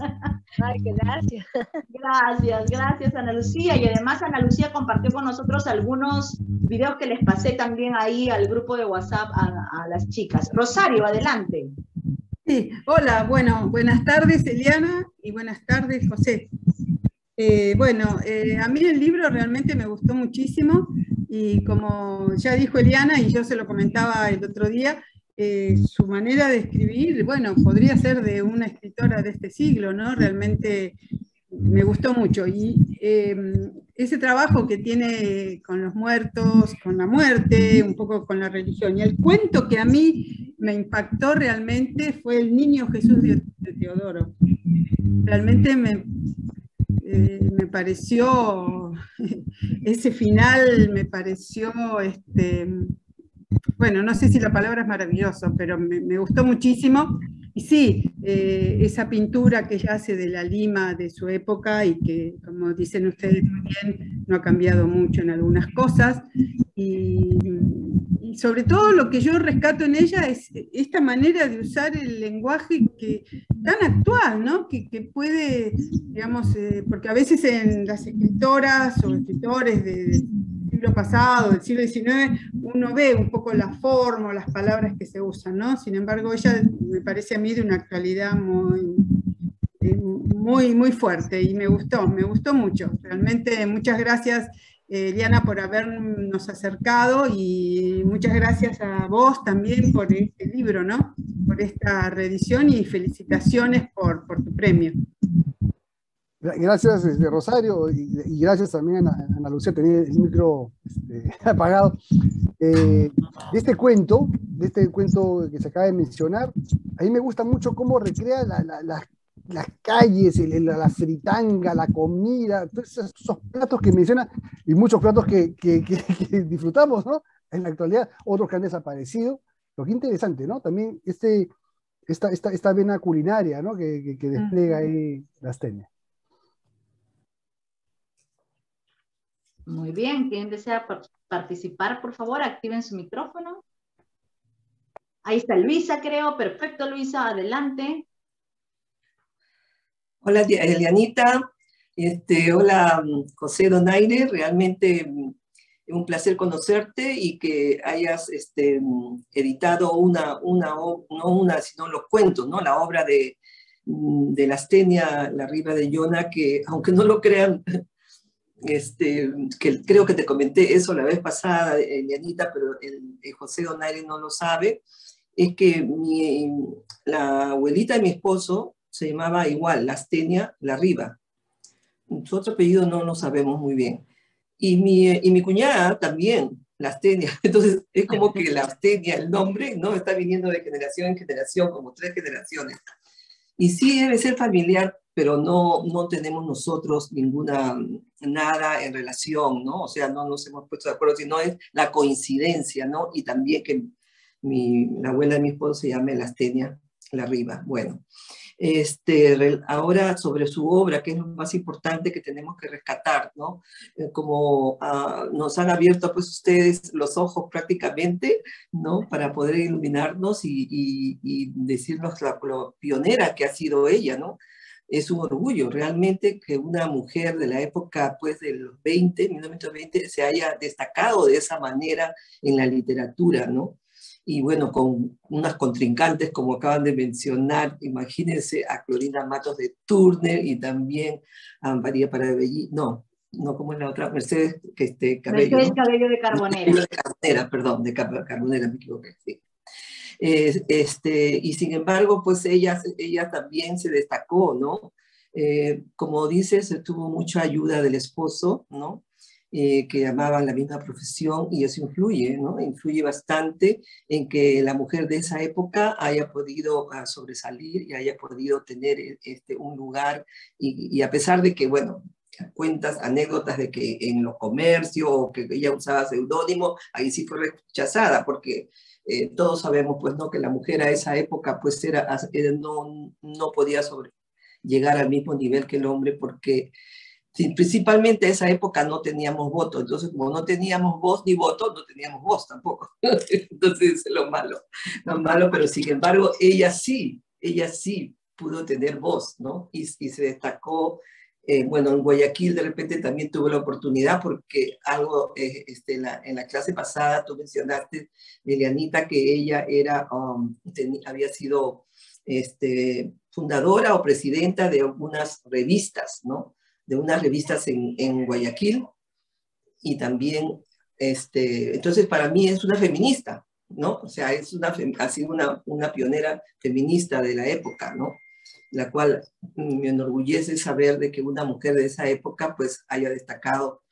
Ay, gracias. Gracias, Ana Lucía. Y además Ana Lucía compartió con nosotros algunos videos que les pasé también ahí al grupo de WhatsApp a las chicas. Rosario, adelante. Sí, hola, bueno, buenas tardes, Eliana, y buenas tardes, José. A mí el libro realmente me gustó muchísimo, y como ya dijo Eliana, y yo se lo comentaba el otro día, su manera de escribir, bueno, podría ser de una escritora de este siglo, ¿no? Realmente me gustó mucho. Y ese trabajo que tiene con los muertos, con la muerte, un poco con la religión. Y el cuento que a mí me impactó realmente fue El Niño Jesús de Teodoro. Realmente me pareció, ese final me pareció, bueno, no sé si la palabra es maravilloso, pero me gustó muchísimo. Y sí, esa pintura que ella hace de la Lima de su época y que, como dicen ustedes también, no ha cambiado mucho en algunas cosas. Y sobre todo lo que yo rescato en ella es esta manera de usar el lenguaje tan actual, ¿no? Que puede, digamos, porque a veces en las escritoras o escritores del siglo pasado, del siglo XIX, uno ve un poco la forma o las palabras que se usan, ¿no? Sin embargo, ella me parece a mí de una actualidad muy fuerte y me gustó mucho. Realmente muchas gracias, Diana, por habernos acercado, y muchas gracias a vos también por este libro, ¿no? Por esta reedición, y felicitaciones por tu premio. Gracias, Rosario, y gracias también a Ana Lucía, tenía el micro apagado. De este cuento que se acaba de mencionar, a mí me gusta mucho cómo recrea las calles, la fritanga, la comida, todos esos platos que menciona, y muchos platos que disfrutamos, ¿no? En la actualidad, otros que han desaparecido. Lo que interesante, ¿no? También esta vena culinaria, ¿no? Que despliega ahí Lastemia. Muy bien, ¿quién desea participar? Por favor, activen su micrófono. Ahí está Luisa, creo. Perfecto, Luisa, adelante. Hola, Elianita. Hola, José Donaire. Realmente es un placer conocerte y que hayas editado sino los cuentos, ¿no? La obra de Lastenia Larriba de Llona, que aunque no lo crean, que creo que te comenté eso la vez pasada, Elianita, pero el José Donaire no lo sabe, es que la abuelita de mi esposo se llamaba igual, Lastenia Larriba. Su otro apellido no lo sabemos muy bien. Y mi cuñada también, Lastenia. Entonces es como que Lastenia, el nombre, ¿no? Está viniendo de generación en generación, como 3 generaciones. Y sí debe ser familiar, pero no tenemos nosotros nada en relación, ¿no? O sea, no nos hemos puesto de acuerdo, sino es la coincidencia, ¿no? Y también que la abuela de mi esposo se llama Lastenia Larriba. Bueno, ahora sobre su obra, que es lo más importante que tenemos que rescatar, ¿no? Como nos han abierto pues ustedes los ojos prácticamente, ¿no? Para poder iluminarnos y decirnos lo pionera que ha sido ella, ¿no? Es un orgullo realmente que una mujer de la época pues de los 1920, se haya destacado de esa manera en la literatura, ¿no? Y bueno, con unas contrincantes como acaban de mencionar, imagínense a Clorinda Matos de Turner y también a María Paravellí, no, como es la otra, Mercedes Cabello, Mercedes ¿no? Cabello de Carbonera. De Carbonera, perdón, de Carbonera, me equivoqué, sí. Y sin embargo, pues ella también se destacó, ¿no? Como dices, tuvo mucha ayuda del esposo, ¿no? Que amaban la misma profesión y eso influye, ¿no? Influye bastante en que la mujer de esa época haya podido sobresalir y haya podido tener un lugar y a pesar de que, bueno, cuentas, anécdotas de que en los comercios o que ella usaba seudónimo, ahí sí fue rechazada porque todos sabemos pues no que la mujer a esa época pues no podía llegar al mismo nivel que el hombre porque principalmente a esa época no teníamos voto, entonces como no teníamos voz ni voto, no teníamos voz tampoco. Entonces lo malo, pero sin embargo ella sí pudo tener voz, ¿no? Y se destacó. Bueno, en Guayaquil de repente también tuve la oportunidad porque algo, en la clase pasada tú mencionaste, Elianita, que ella había sido fundadora o presidenta de algunas revistas, ¿no? De unas revistas en Guayaquil y también, entonces para mí es una feminista, ¿no? O sea, ha sido una pionera feminista de la época, ¿no? La cual me enorgullece saber de que una mujer de esa época pues haya destacado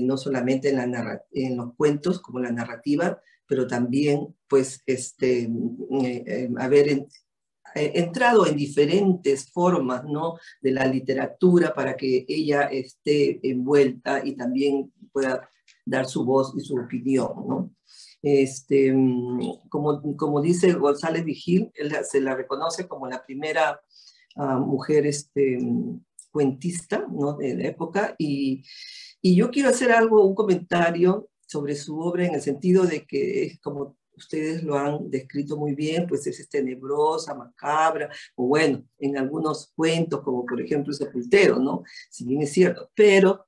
no solamente en los cuentos como la narrativa, pero también pues haber entrado en diferentes formas, ¿no? De la literatura para que ella esté envuelta y también pueda dar su voz y su opinión, ¿no? Como dice González Vigil, se la reconoce como la primera mujer cuentista, ¿no? De la época, y yo quiero hacer un comentario sobre su obra en el sentido de que es como ustedes lo han descrito muy bien, pues es tenebrosa, macabra, o bueno, en algunos cuentos, como por ejemplo El Sepultero, ¿no? Si bien es cierto, pero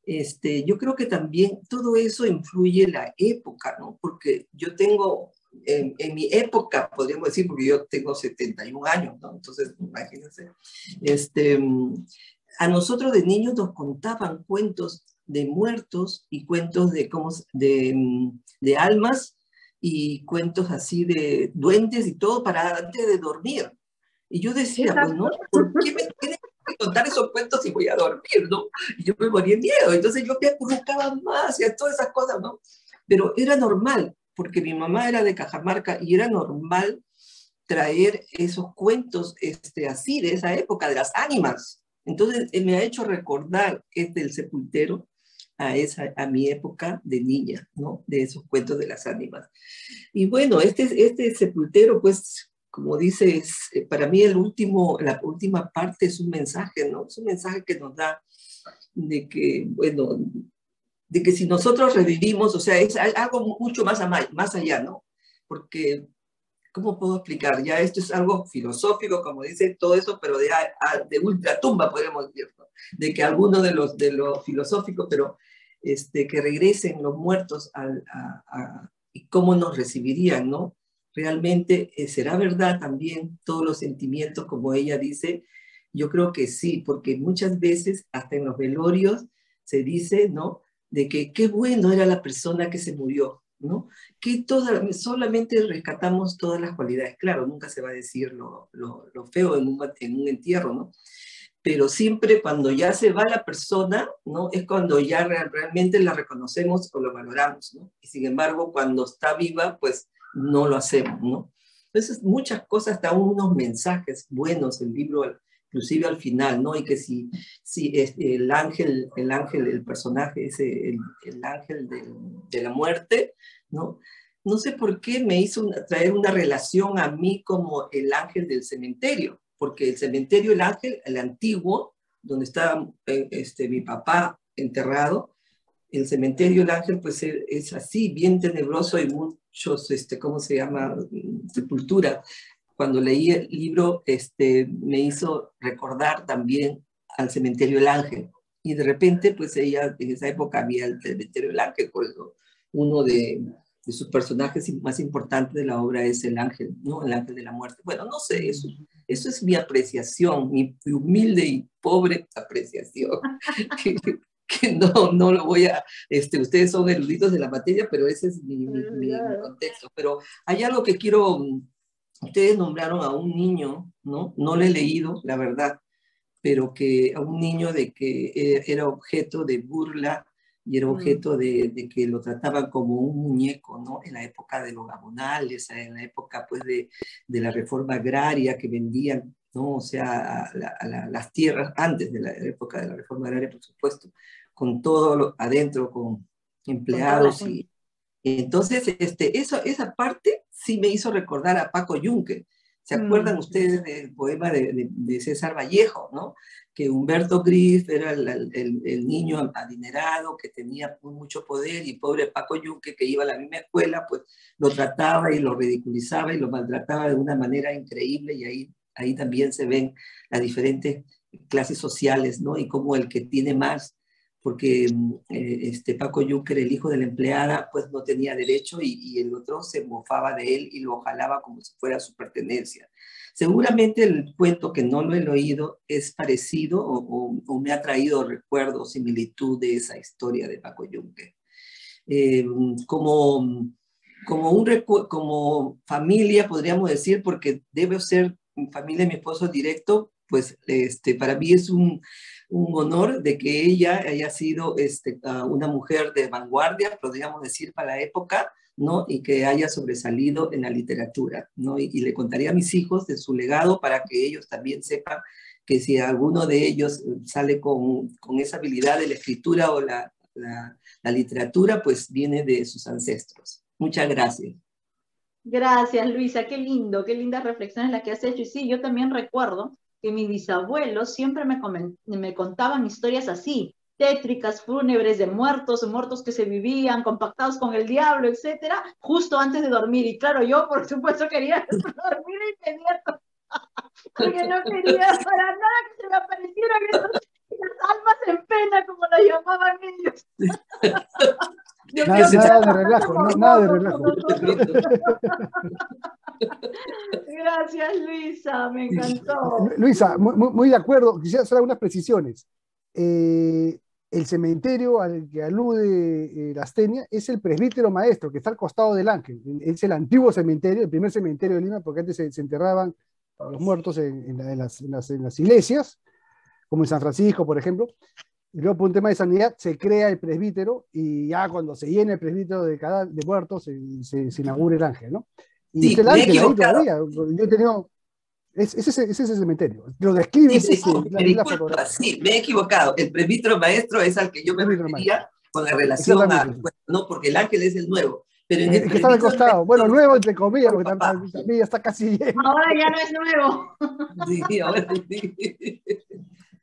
yo creo que también todo eso influye en la época, ¿no? Porque yo tengo, en mi época, podríamos decir, porque yo tengo 71 años, ¿no? Entonces, imagínense, a nosotros de niños nos contaban cuentos de muertos y cuentos de almas y cuentos así de duendes y todo para antes de dormir. Y yo decía, pues, ¿no? ¿Por qué me tienen que contar esos cuentos si voy a dormir, no? Y yo me moría de miedo. Entonces yo me acurrucaba más y todas esas cosas, ¿no? Pero era normal, porque mi mamá era de Cajamarca y era normal traer esos cuentos así de esa época, de las ánimas. Entonces me ha hecho recordar El Sepultero a mi época de niña, ¿no? De esos cuentos de las ánimas. Y bueno, este Sepultero, pues, como dices, para mí la última parte es un mensaje, ¿no? Es un mensaje que nos da de que, bueno, de que si nosotros revivimos, o sea, es algo mucho más allá, ¿no? Porque, ¿cómo puedo explicar? Ya esto es algo filosófico, como dice todo eso, pero de ultratumba, podríamos decir, ¿no? De que algunos de los filosóficos, pero que regresen los muertos y cómo nos recibirían, ¿no? Realmente, ¿será verdad también todos los sentimientos, como ella dice? Yo creo que sí, porque muchas veces, hasta en los velorios, se dice, ¿no? De que qué bueno era la persona que se murió, ¿no? Que solamente rescatamos todas las cualidades. Claro, nunca se va a decir lo feo en un entierro, ¿no? Pero siempre cuando ya se va la persona, ¿no? Es cuando ya realmente la reconocemos o lo valoramos, ¿no? Y sin embargo, cuando está viva, pues no lo hacemos, ¿no? Entonces, muchas cosas, da unos mensajes buenos el libro, inclusive al final, ¿no? Y que si el ángel, el personaje, el ángel de la muerte, ¿no? No sé por qué me hizo traer una relación a mí como el ángel del cementerio, porque el cementerio, el ángel, el antiguo, donde estaba mi papá enterrado, el cementerio, el ángel, pues es así, bien tenebroso, y muchos, ¿cómo se llama? Sepultura. Cuando leí el libro, me hizo recordar también al cementerio El Ángel. Y de repente, pues ella, en esa época había el cementerio El Ángel, por eso uno de sus personajes más importantes de la obra es el ángel, ¿no? El ángel de la muerte. Bueno, no sé, eso es mi apreciación, mi humilde y pobre apreciación, que no lo voy a... ustedes son eruditos de la materia, pero ese es mi contexto. Pero hay algo que quiero... Ustedes nombraron a un niño, ¿no? No lo he leído, la verdad, pero que a un niño de que era objeto de burla y era objeto de que lo trataban como un muñeco, ¿no? En la época de los gabonales, en la época, pues, de la reforma agraria que vendían, ¿no? O sea, las tierras antes de la época de la reforma agraria, por supuesto, con todo adentro, con empleados y entonces, esa parte sí me hizo recordar a Paco Yunque. ¿Se acuerdan ustedes del poema de César Vallejo, ¿no? Que Humberto Grif era el niño adinerado que tenía mucho poder y pobre Paco Yunque, que iba a la misma escuela, pues lo trataba y lo ridiculizaba y lo maltrataba de una manera increíble, y ahí también se ven las diferentes clases sociales, ¿no? Y cómo el que tiene más, porque Paco Yunque, el hijo de la empleada, pues no tenía derecho, y el otro se mofaba de él y lo jalaba como si fuera su pertenencia. Seguramente el cuento, que no lo he oído, es parecido o me ha traído recuerdo, similitud de esa historia de Paco Yunque. Como familia, podríamos decir, porque debe ser familia de mi esposo directo, pues para mí es un honor de que ella haya sido una mujer de vanguardia, podríamos decir, para la época, ¿no? Y que haya sobresalido en la literatura, ¿no? Y le contaría a mis hijos de su legado para que ellos también sepan que si alguno de ellos sale con esa habilidad de la escritura o la literatura, pues viene de sus ancestros. Muchas gracias. Gracias, Luisa, qué lindo, qué lindas reflexiones las que has hecho. Y sí, yo también recuerdo que mis bisabuelos siempre me contaban historias así, tétricas, fúnebres, de muertos que se vivían, compactados con el diablo, etcétera, justo antes de dormir. Y claro, yo, por supuesto, quería dormir de inmediato, porque no quería para nada que se me aparecieran las almas en pena, como las llamaban ellos. Nada de relajo, nada de relajo. Gracias, Luisa, me encantó. Luisa, muy de acuerdo. Quisiera hacer algunas precisiones. El cementerio al que alude Lastenia es el presbítero maestro, que está al costado del ángel. Es el antiguo cementerio, el primer cementerio de Lima, porque antes se enterraban a los muertos en las iglesias, como en San Francisco, por ejemplo. Y luego, por un tema de sanidad, se crea el presbítero, y ya cuando se llena el presbítero de muertos, se inaugura el ángel, ¿no? Y sí, está el ángel ahí todavía. Yo he tenido... Ese es el cementerio. Lo describe la fotografía. Sí, me he equivocado. El presbítero maestro es al que yo me refería con la relación no, porque el ángel es el nuevo. Pero en el que está al costado. Bueno, nuevo entre comillas, porque también ya está casi lleno. Ahora ya no es nuevo. Sí, ahora sí.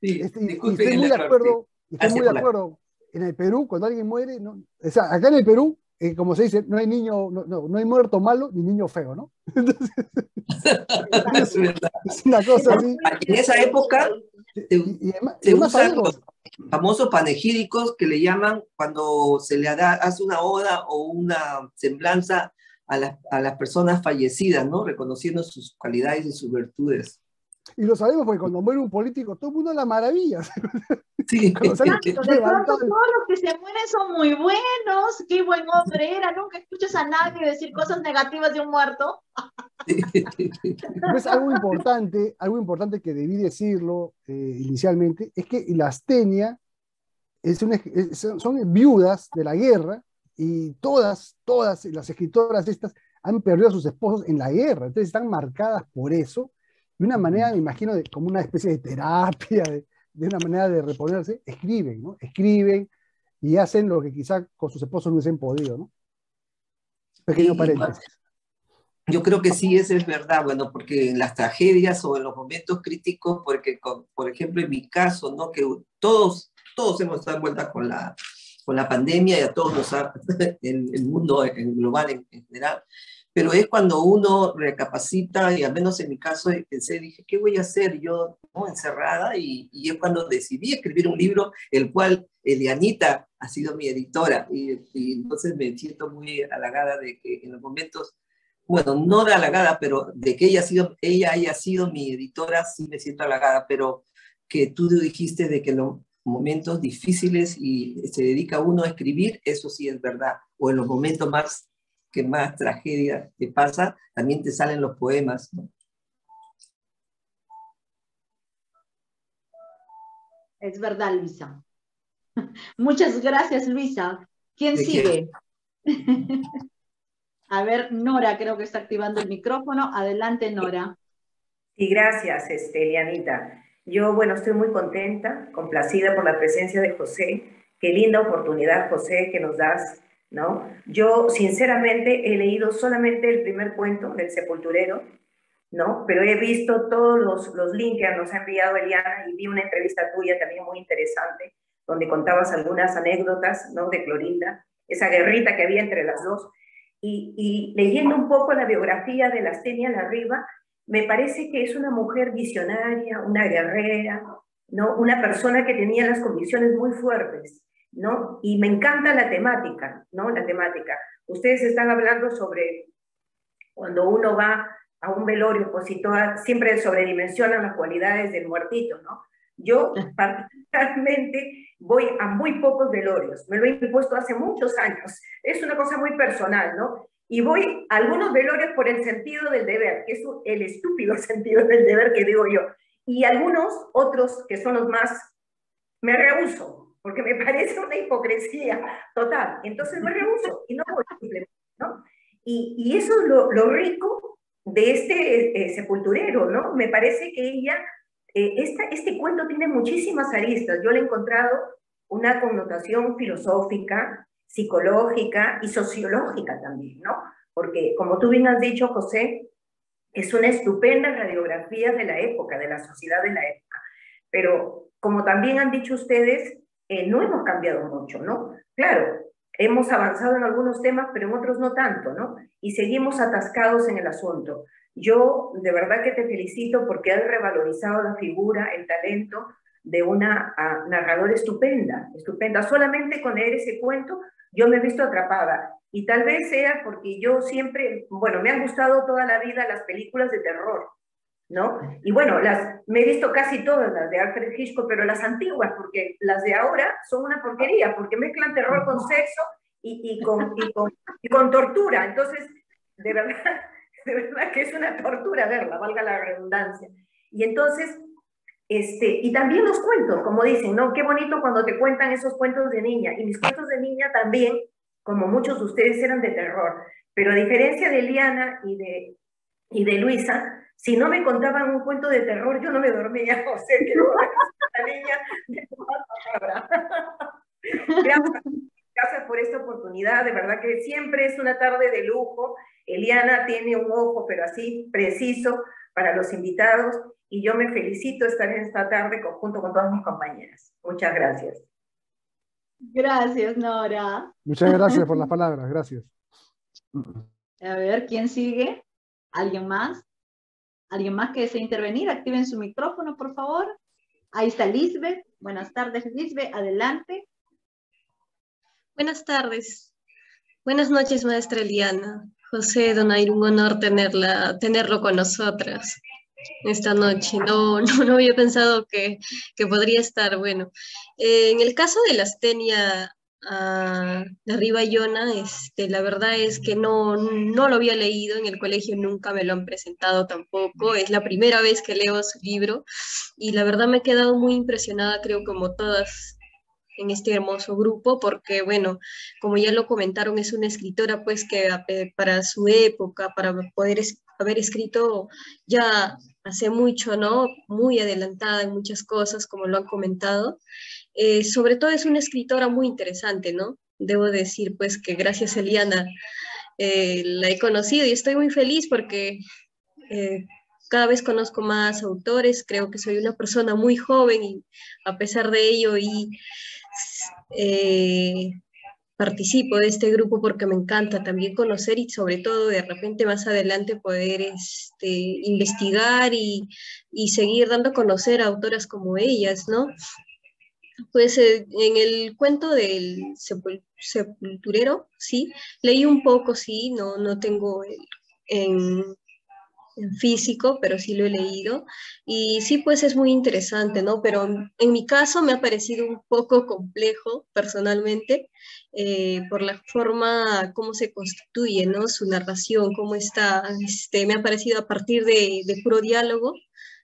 Sí, estoy muy de acuerdo. Estoy muy de acuerdo en el Perú, cuando alguien muere, no, o sea, acá en el Perú, como se dice, no hay niño, no hay muerto malo ni niño feo, ¿no? Entonces, Es verdad. es una cosa así. En esa época Y se además usan sabemos, los famosos panegíricos que le llaman cuando se le hace una oda o una semblanza a las personas fallecidas, ¿no? Reconociendo sus cualidades y sus virtudes. y lo sabemos porque cuando muere un político, todo el mundo la maravilla. Sí. Cuando sale Exacto, de pronto todos los que se mueren son muy buenos, qué buen hombre era, nunca escuchas a nadie decir cosas negativas de un muerto. pues algo importante que debí decirlo inicialmente, es que la Astenia son viudas de la guerra y todas las escritoras estas han perdido a sus esposos en la guerra, entonces están marcadas por eso, de una manera, me imagino, como una especie de terapia, de una manera de reponerse, escriben, ¿no? Escriben y hacen lo que quizá con sus esposos no hubiesen podido, ¿no? Pequeño paréntesis. Yo creo que sí, eso es verdad, bueno, porque en las tragedias o en los momentos críticos, porque, por ejemplo, en mi caso, ¿no? Que todos hemos estado envueltos con la pandemia y a todos nos ha, el mundo en global en general, pero es cuando uno recapacita, y al menos en mi caso pensé, dije, ¿qué voy a hacer yo, ¿no? Encerrada? Y es cuando decidí escribir un libro, el cual Elianita ha sido mi editora, y entonces me siento muy halagada de que en los momentos, bueno, no de halagada, pero de que ella haya sido mi editora, sí me siento halagada, pero que tú dijiste de que los momentos difíciles y se dedica uno a escribir, eso sí es verdad, o en los momentos que más tragedia te pasa, también te salen los poemas, ¿no? Es verdad, Luisa. Muchas gracias, Luisa. ¿Quién ¿De sigue? A ver, Nora creo que está activando el micrófono. Adelante, Nora. Sí, gracias, Elianita. Yo, bueno, estoy muy contenta, complacida por la presencia de José. Qué linda oportunidad, José, que nos das, ¿no? Yo, sinceramente, he leído solamente el primer cuento del Sepulturero, ¿no? Pero he visto todos los links que nos ha enviado Eliana y vi una entrevista tuya también muy interesante, donde contabas algunas anécdotas, ¿no? De Clorinda, esa guerrita que había entre las dos. Y leyendo un poco la biografía de la Astenia Larriva, me parece que es una mujer visionaria, una guerrera, ¿no? Una persona que tenía las convicciones muy fuertes, ¿no? Y me encanta la temática, ¿no? La temática. Ustedes están hablando sobre cuando uno va a un velorio, pues siempre sobredimensionan las cualidades del muertito, ¿no? Yo particularmente voy a muy pocos velorios, me lo he impuesto hace muchos años, es una cosa muy personal, ¿no? Y voy a algunos velorios por el sentido del deber, que es el estúpido sentido del deber que digo yo, y algunos otros que son los más, me rehúso, porque me parece una hipocresía total, entonces me rehúso y no voy simplemente, ¿no? Y eso es lo rico de este Sepulturero, ¿no? Me parece que ella, este cuento tiene muchísimas aristas. Yo le he encontrado una connotación filosófica, psicológica y sociológica también, ¿no? Porque, como tú bien has dicho, José, es una estupenda radiografía de la época, de la sociedad de la época. Pero, como también han dicho ustedes, no hemos cambiado mucho, ¿no? Claro, hemos avanzado en algunos temas, pero en otros no tanto, ¿no? Y seguimos atascados en el asunto. Yo de verdad que te felicito porque has revalorizado la figura, el talento de una narradora estupenda, estupenda. Solamente con leer ese cuento yo me he visto atrapada. Y tal vez sea porque yo siempre, bueno, me han gustado toda la vida las películas de terror, ¿no? Y bueno, me he visto casi todas las de Alfred Hitchcock, pero las antiguas, porque las de ahora son una porquería, porque mezclan terror con sexo y con tortura. Entonces, de verdad que es una tortura verla, valga la redundancia. Y entonces, y también los cuentos, como dicen, ¿no? Qué bonito cuando te cuentan esos cuentos de niña. Y mis cuentos de niña también, como muchos de ustedes, eran de terror. Pero a diferencia de Eliana y de Luisa, si no me contaban un cuento de terror, yo no me dormía. O sea, que no, la niña de gracias por esta oportunidad, de verdad que siempre es una tarde de lujo. Eliana tiene un ojo, pero así preciso, para los invitados, y yo me felicito estar en esta tarde junto con todas mis compañeras. Muchas gracias. Gracias, Nora. Muchas gracias por las palabras, gracias. A ver, ¿quién sigue? ¿Alguien más? ¿Alguien más que desee intervenir? Activen su micrófono, por favor. Ahí está Lisbeth. Buenas tardes, Lisbeth. Adelante. Buenas tardes. Buenas noches, maestra Eliana. José Donaire, un honor tenerlo con nosotras esta noche. No había pensado que podría estar. Bueno, en el caso de la astenia de Riva Iona, la verdad es que no lo había leído, en el colegio nunca me lo han presentado tampoco, es la primera vez que leo su libro y la verdad me he quedado muy impresionada, creo como todas en este hermoso grupo, porque bueno, como ya lo comentaron, es una escritora pues que para su época, para poder haber escrito ya hace mucho, ¿no? Muy adelantada en muchas cosas, como lo han comentado. Sobre todo es una escritora muy interesante, ¿no? Debo decir pues que gracias a Eliana la he conocido y estoy muy feliz porque cada vez conozco más autores, creo que soy una persona muy joven y a pesar de ello eh, participo de este grupo porque me encanta también conocer y sobre todo de repente más adelante poder investigar y seguir dando a conocer a autoras como ellas, ¿no? Pues en el cuento del sepulturero, sí, leí un poco, sí, no tengo en físico, pero sí lo he leído. Y sí, pues es muy interesante, ¿no? Pero en mi caso me ha parecido un poco complejo personalmente por la forma como se constituye, ¿no? Su narración, cómo está, me ha parecido a partir de puro diálogo,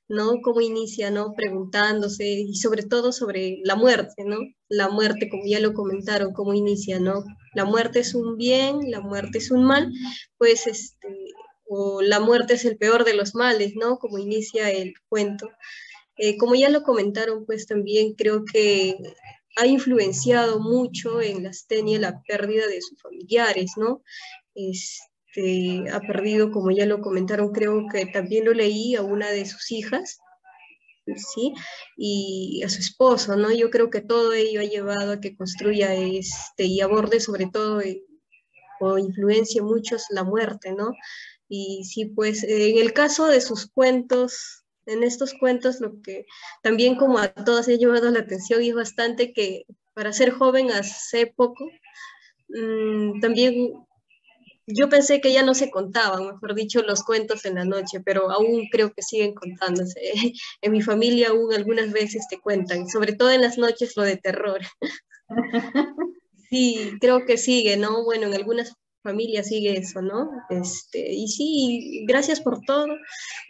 ¿no? Cómo inicia, ¿no? Preguntándose y sobre todo sobre la muerte, ¿no? La muerte, como ya lo comentaron, cómo inicia, ¿no? La muerte es un bien, la muerte es un mal, pues o la muerte es el peor de los males, ¿no? Como inicia el cuento. Como ya lo comentaron, pues también creo que ha influenciado mucho en la astenia la pérdida de sus familiares, ¿no? Ha perdido, como ya lo comentaron, creo que también lo leí a una de sus hijas, ¿sí? Y a su esposo, ¿no? Yo creo que todo ello ha llevado a que construya y aborde sobre todo o influencia mucho la muerte, ¿no? Y sí, pues en el caso de sus cuentos, en estos cuentos, lo que también como a todas he llevado la atención y es bastante que para ser joven hace poco, también yo pensé que ya no se contaban, mejor dicho, los cuentos en la noche, pero aún creo que siguen contándose. En mi familia aún algunas veces te cuentan, sobre todo en las noches lo de terror. Sí, creo que sigue, ¿no? Bueno, en algunas familias sigue eso, ¿no? Y sí, gracias por todo,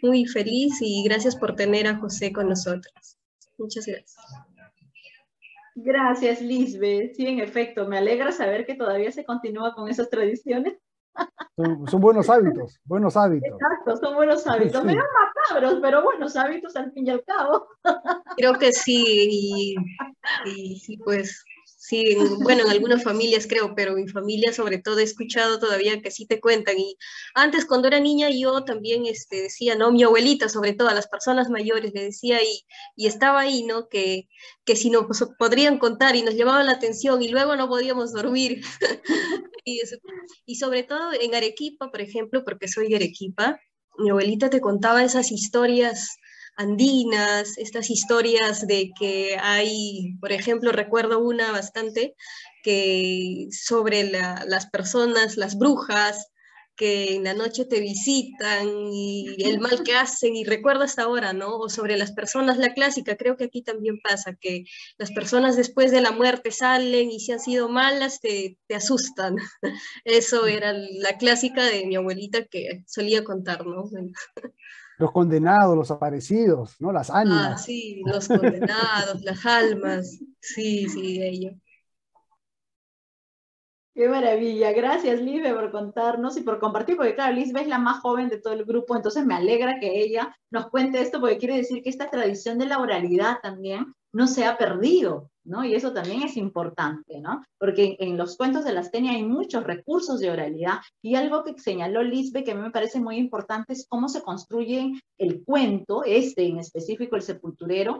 muy feliz y gracias por tener a José con nosotras. Muchas gracias. Gracias, Lisbeth. Sí, en efecto, me alegra saber que todavía se continúa con esas tradiciones. Son buenos hábitos, buenos hábitos. Exacto, son buenos hábitos, Sí. medio macabros, pero buenos hábitos al fin y al cabo. Creo que sí, y sí, pues, sí, bueno, en algunas familias creo, pero en mi familia sobre todo he escuchado todavía que sí te cuentan. Y antes, cuando era niña, yo también decía, ¿no? Mi abuelita, sobre todo a las personas mayores, le decía, y estaba ahí, ¿no? Que si nos podrían contar y nos llamaban la atención y luego no podíamos dormir. Y sobre todo en Arequipa, por ejemplo, porque soy de Arequipa, mi abuelita te contaba esas historias andinas, estas historias de que hay, por ejemplo, recuerdo una bastante que sobre las personas, las brujas, que en la noche te visitan y el mal que hacen, y recuerdas ahora, ¿no? O sobre las personas, la clásica, creo que aquí también pasa, que las personas después de la muerte salen y si han sido malas te asustan. Eso era la clásica de mi abuelita que solía contar, ¿no? Bueno. Los condenados, los aparecidos, ¿no? Las ánimas. Sí, los condenados, las almas, sí, de ello. Qué maravilla. Gracias, Lisbeth, por contarnos y por compartir, porque claro, Lisbeth es la más joven de todo el grupo, entonces me alegra que ella nos cuente esto, porque quiere decir que esta tradición de la oralidad también no se ha perdido, ¿no? Y eso también es importante, ¿no? Porque en los cuentos de la astenia hay muchos recursos de oralidad y algo que señaló Lisbeth que a mí me parece muy importante es cómo se construye el cuento, en específico el sepulturero,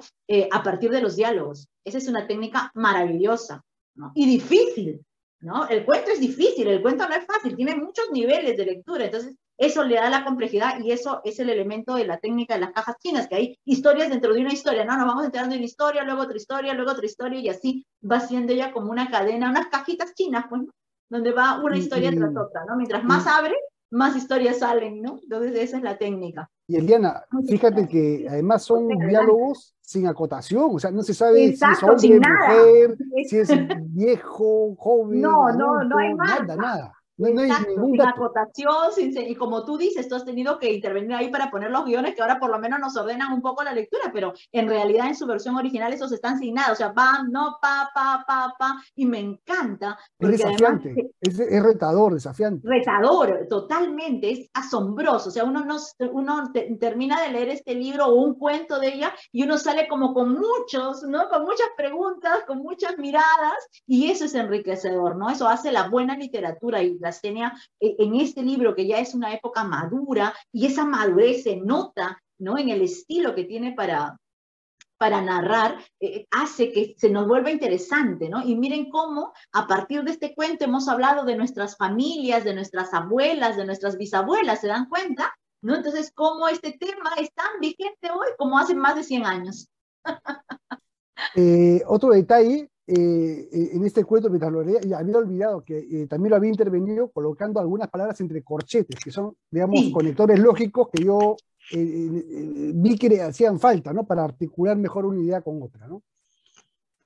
a partir de los diálogos. Esa es una técnica maravillosa. ¿no? Y difícil, ¿no? El cuento es difícil, el cuento no es fácil, tiene muchos niveles de lectura, entonces eso le da la complejidad y eso es el elemento de la técnica de las cajas chinas, que hay historias dentro de una historia, ¿no? Nos vamos enterando de una historia, luego otra historia, luego otra historia y así va siendo ella como una cadena, unas cajitas chinas, pues, ¿no? Donde va una historia tras otra, ¿no? Mientras más abre, más historias salen, ¿no? Entonces esa es la técnica. Y Eliana, fíjate que además son diálogos sin acotación, o sea, no se sabe Exacto, si es hombre, mujer, nada. si es viejo, joven, no, adulto, no hay nada, marca. nada. No hay Exacto, ningún sin dato. acotación, y como tú dices, tú has tenido que intervenir ahí para poner los guiones que ahora por lo menos nos ordenan un poco la lectura, pero en realidad en su versión original esos están sin nada, o sea, pam, no, pa, y me encanta. Es desafiante, además, es retador, desafiante. Retador, totalmente, es asombroso, o sea, uno termina de leer este libro o un cuento de ella y uno sale como con muchos, ¿no? Con muchas preguntas, con muchas miradas, y eso es enriquecedor, ¿no? Eso hace la buena literatura, y la Xenia en este libro, que ya es una época madura, y esa madurez se nota, ¿no? En el estilo que tiene para narrar, hace que se nos vuelva interesante, ¿no? Y miren cómo a partir de este cuento hemos hablado de nuestras familias, de nuestras abuelas, de nuestras bisabuelas, ¿se dan cuenta? ¿No? Entonces, cómo este tema es tan vigente hoy como hace más de 100 años. Otro detalle, en este cuento, mientras lo leía, ya había olvidado que también lo había intervenido colocando algunas palabras entre corchetes, que son, digamos, conectores lógicos que yo vi que hacían falta, ¿no? Para articular mejor una idea con otra, ¿no?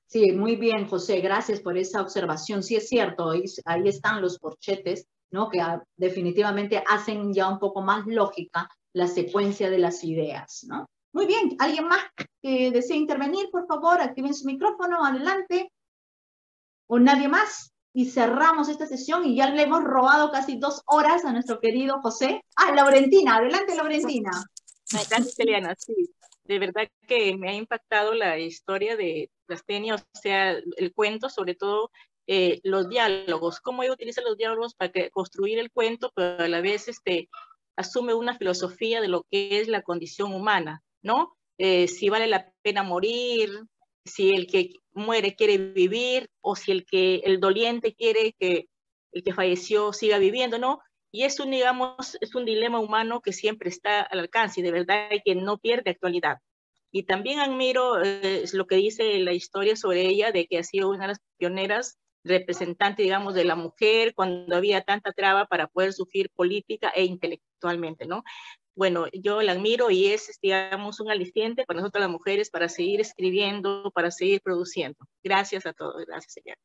Sí, muy bien, José, gracias por esa observación. Sí, es cierto, ahí están los corchetes, ¿no? Que definitivamente hacen ya un poco más lógica la secuencia de las ideas, ¿no? Muy bien, ¿alguien más que desee intervenir? Por favor, activen su micrófono, adelante. ¿O nadie más? Y cerramos esta sesión y ya le hemos robado casi 2 horas a nuestro querido José. Ah, Laurentina, adelante, Laurentina. Gracias, Eliana, sí. De verdad que me ha impactado la historia de Xenia, o sea, el cuento, sobre todo los diálogos, cómo ella utiliza los diálogos para construir el cuento, pero a la vez asume una filosofía de lo que es la condición humana, ¿no? Si vale la pena morir, si el que muere quiere vivir, o si el doliente quiere que el que falleció siga viviendo, ¿no? Y es digamos, es un dilema humano que siempre está al alcance y de verdad que no pierde actualidad. Y también admiro lo que dice la historia sobre ella, de que ha sido una de las pioneras, representante, digamos, de la mujer cuando había tanta traba para poder sufrir política e intelectualmente, ¿no? Bueno, yo la admiro y es, digamos, un aliciente para nosotras las mujeres para seguir escribiendo, para seguir produciendo. Gracias a todos. Gracias, señora.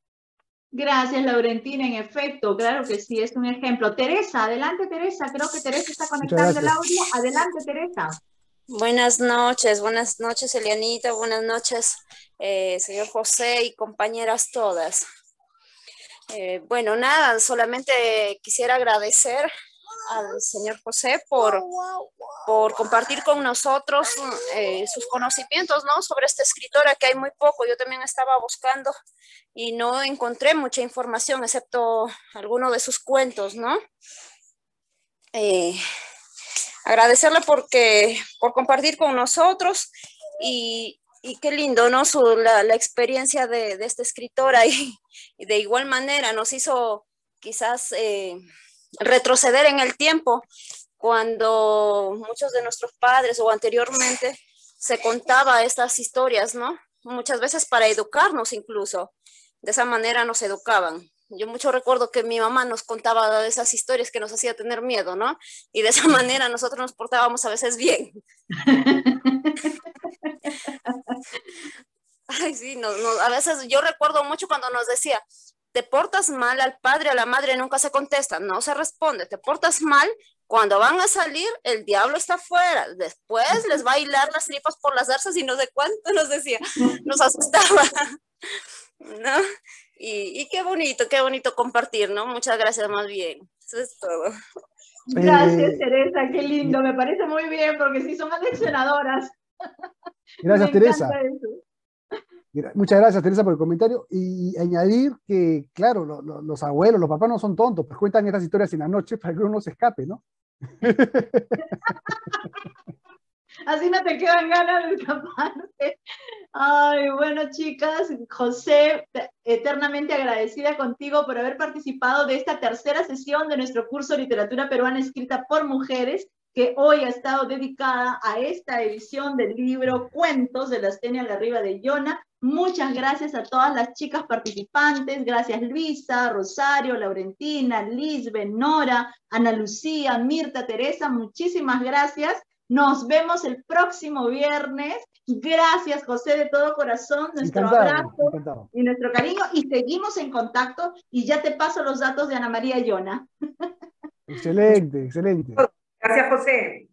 Gracias, Laurentina, en efecto, claro que sí, es un ejemplo. Teresa, adelante, Teresa, creo que Teresa está conectando el audio. Adelante, Teresa. Buenas noches, Elianita, buenas noches, señor José y compañeras todas. Bueno, nada, solamente quisiera agradecer al señor José por compartir con nosotros sus conocimientos, ¿no? Sobre esta escritora, que hay muy poco. Yo también estaba buscando y no encontré mucha información, excepto algunos de sus cuentos, ¿no? Agradecerle por compartir con nosotros y qué lindo, ¿no? La experiencia de esta escritora y de igual manera nos hizo quizás retroceder en el tiempo cuando muchos de nuestros padres o anteriormente se contaba estas historias, ¿no? Muchas veces para educarnos incluso, de esa manera nos educaban. Yo mucho recuerdo que mi mamá nos contaba de esas historias que nos hacía tener miedo, ¿no? Y de esa manera nosotros nos portábamos a veces bien. Ay, sí, a veces yo recuerdo mucho cuando nos decía, te portas mal, al padre, a la madre nunca se contesta, no se responde, te portas mal, cuando van a salir, el diablo está afuera, después les va a hilar las tripas por las zarzas y no sé cuánto nos decía, nos asustaba, ¿no? Y qué bonito compartir, ¿no? Muchas gracias más bien, eso es todo. Gracias, Teresa, qué lindo, me parece muy bien, porque sí son aleccionadoras. Gracias, Teresa. Muchas gracias, Teresa, por el comentario. Y añadir que, claro, los abuelos, los papás no son tontos, pues cuentan estas historias en la noche para que uno se escape, ¿no? Así no te quedan ganas de escaparte. Ay, bueno, chicas, José, eternamente agradecida contigo por haber participado de esta tercera sesión de nuestro curso Literatura Peruana Escrita por Mujeres, que hoy ha estado dedicada a esta edición del libro Cuentos de Lastenia Garriba de Yona. Muchas gracias a todas las chicas participantes. Gracias Luisa, Rosario, Laurentina, Lisbeth, Nora, Ana Lucía, Mirta, Teresa. Muchísimas gracias. Nos vemos el próximo viernes. Gracias, José, de todo corazón. Nuestro abrazo y nuestro cariño. Y seguimos en contacto. Y ya te paso los datos de Ana María Yona. Excelente, excelente. Gracias, José.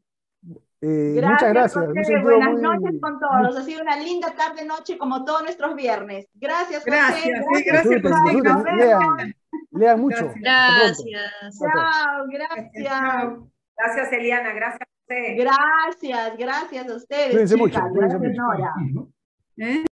Muchas gracias. José. Buenas noches con todos. Ha sido una linda tarde-noche como todos nuestros viernes. Gracias, José. Gracias, José. Lean mucho. Gracias. Chao, gracias. Gracias, Eliana. Gracias, José. Gracias a ustedes. Cuídense chicas. mucho. Gracias, Nora.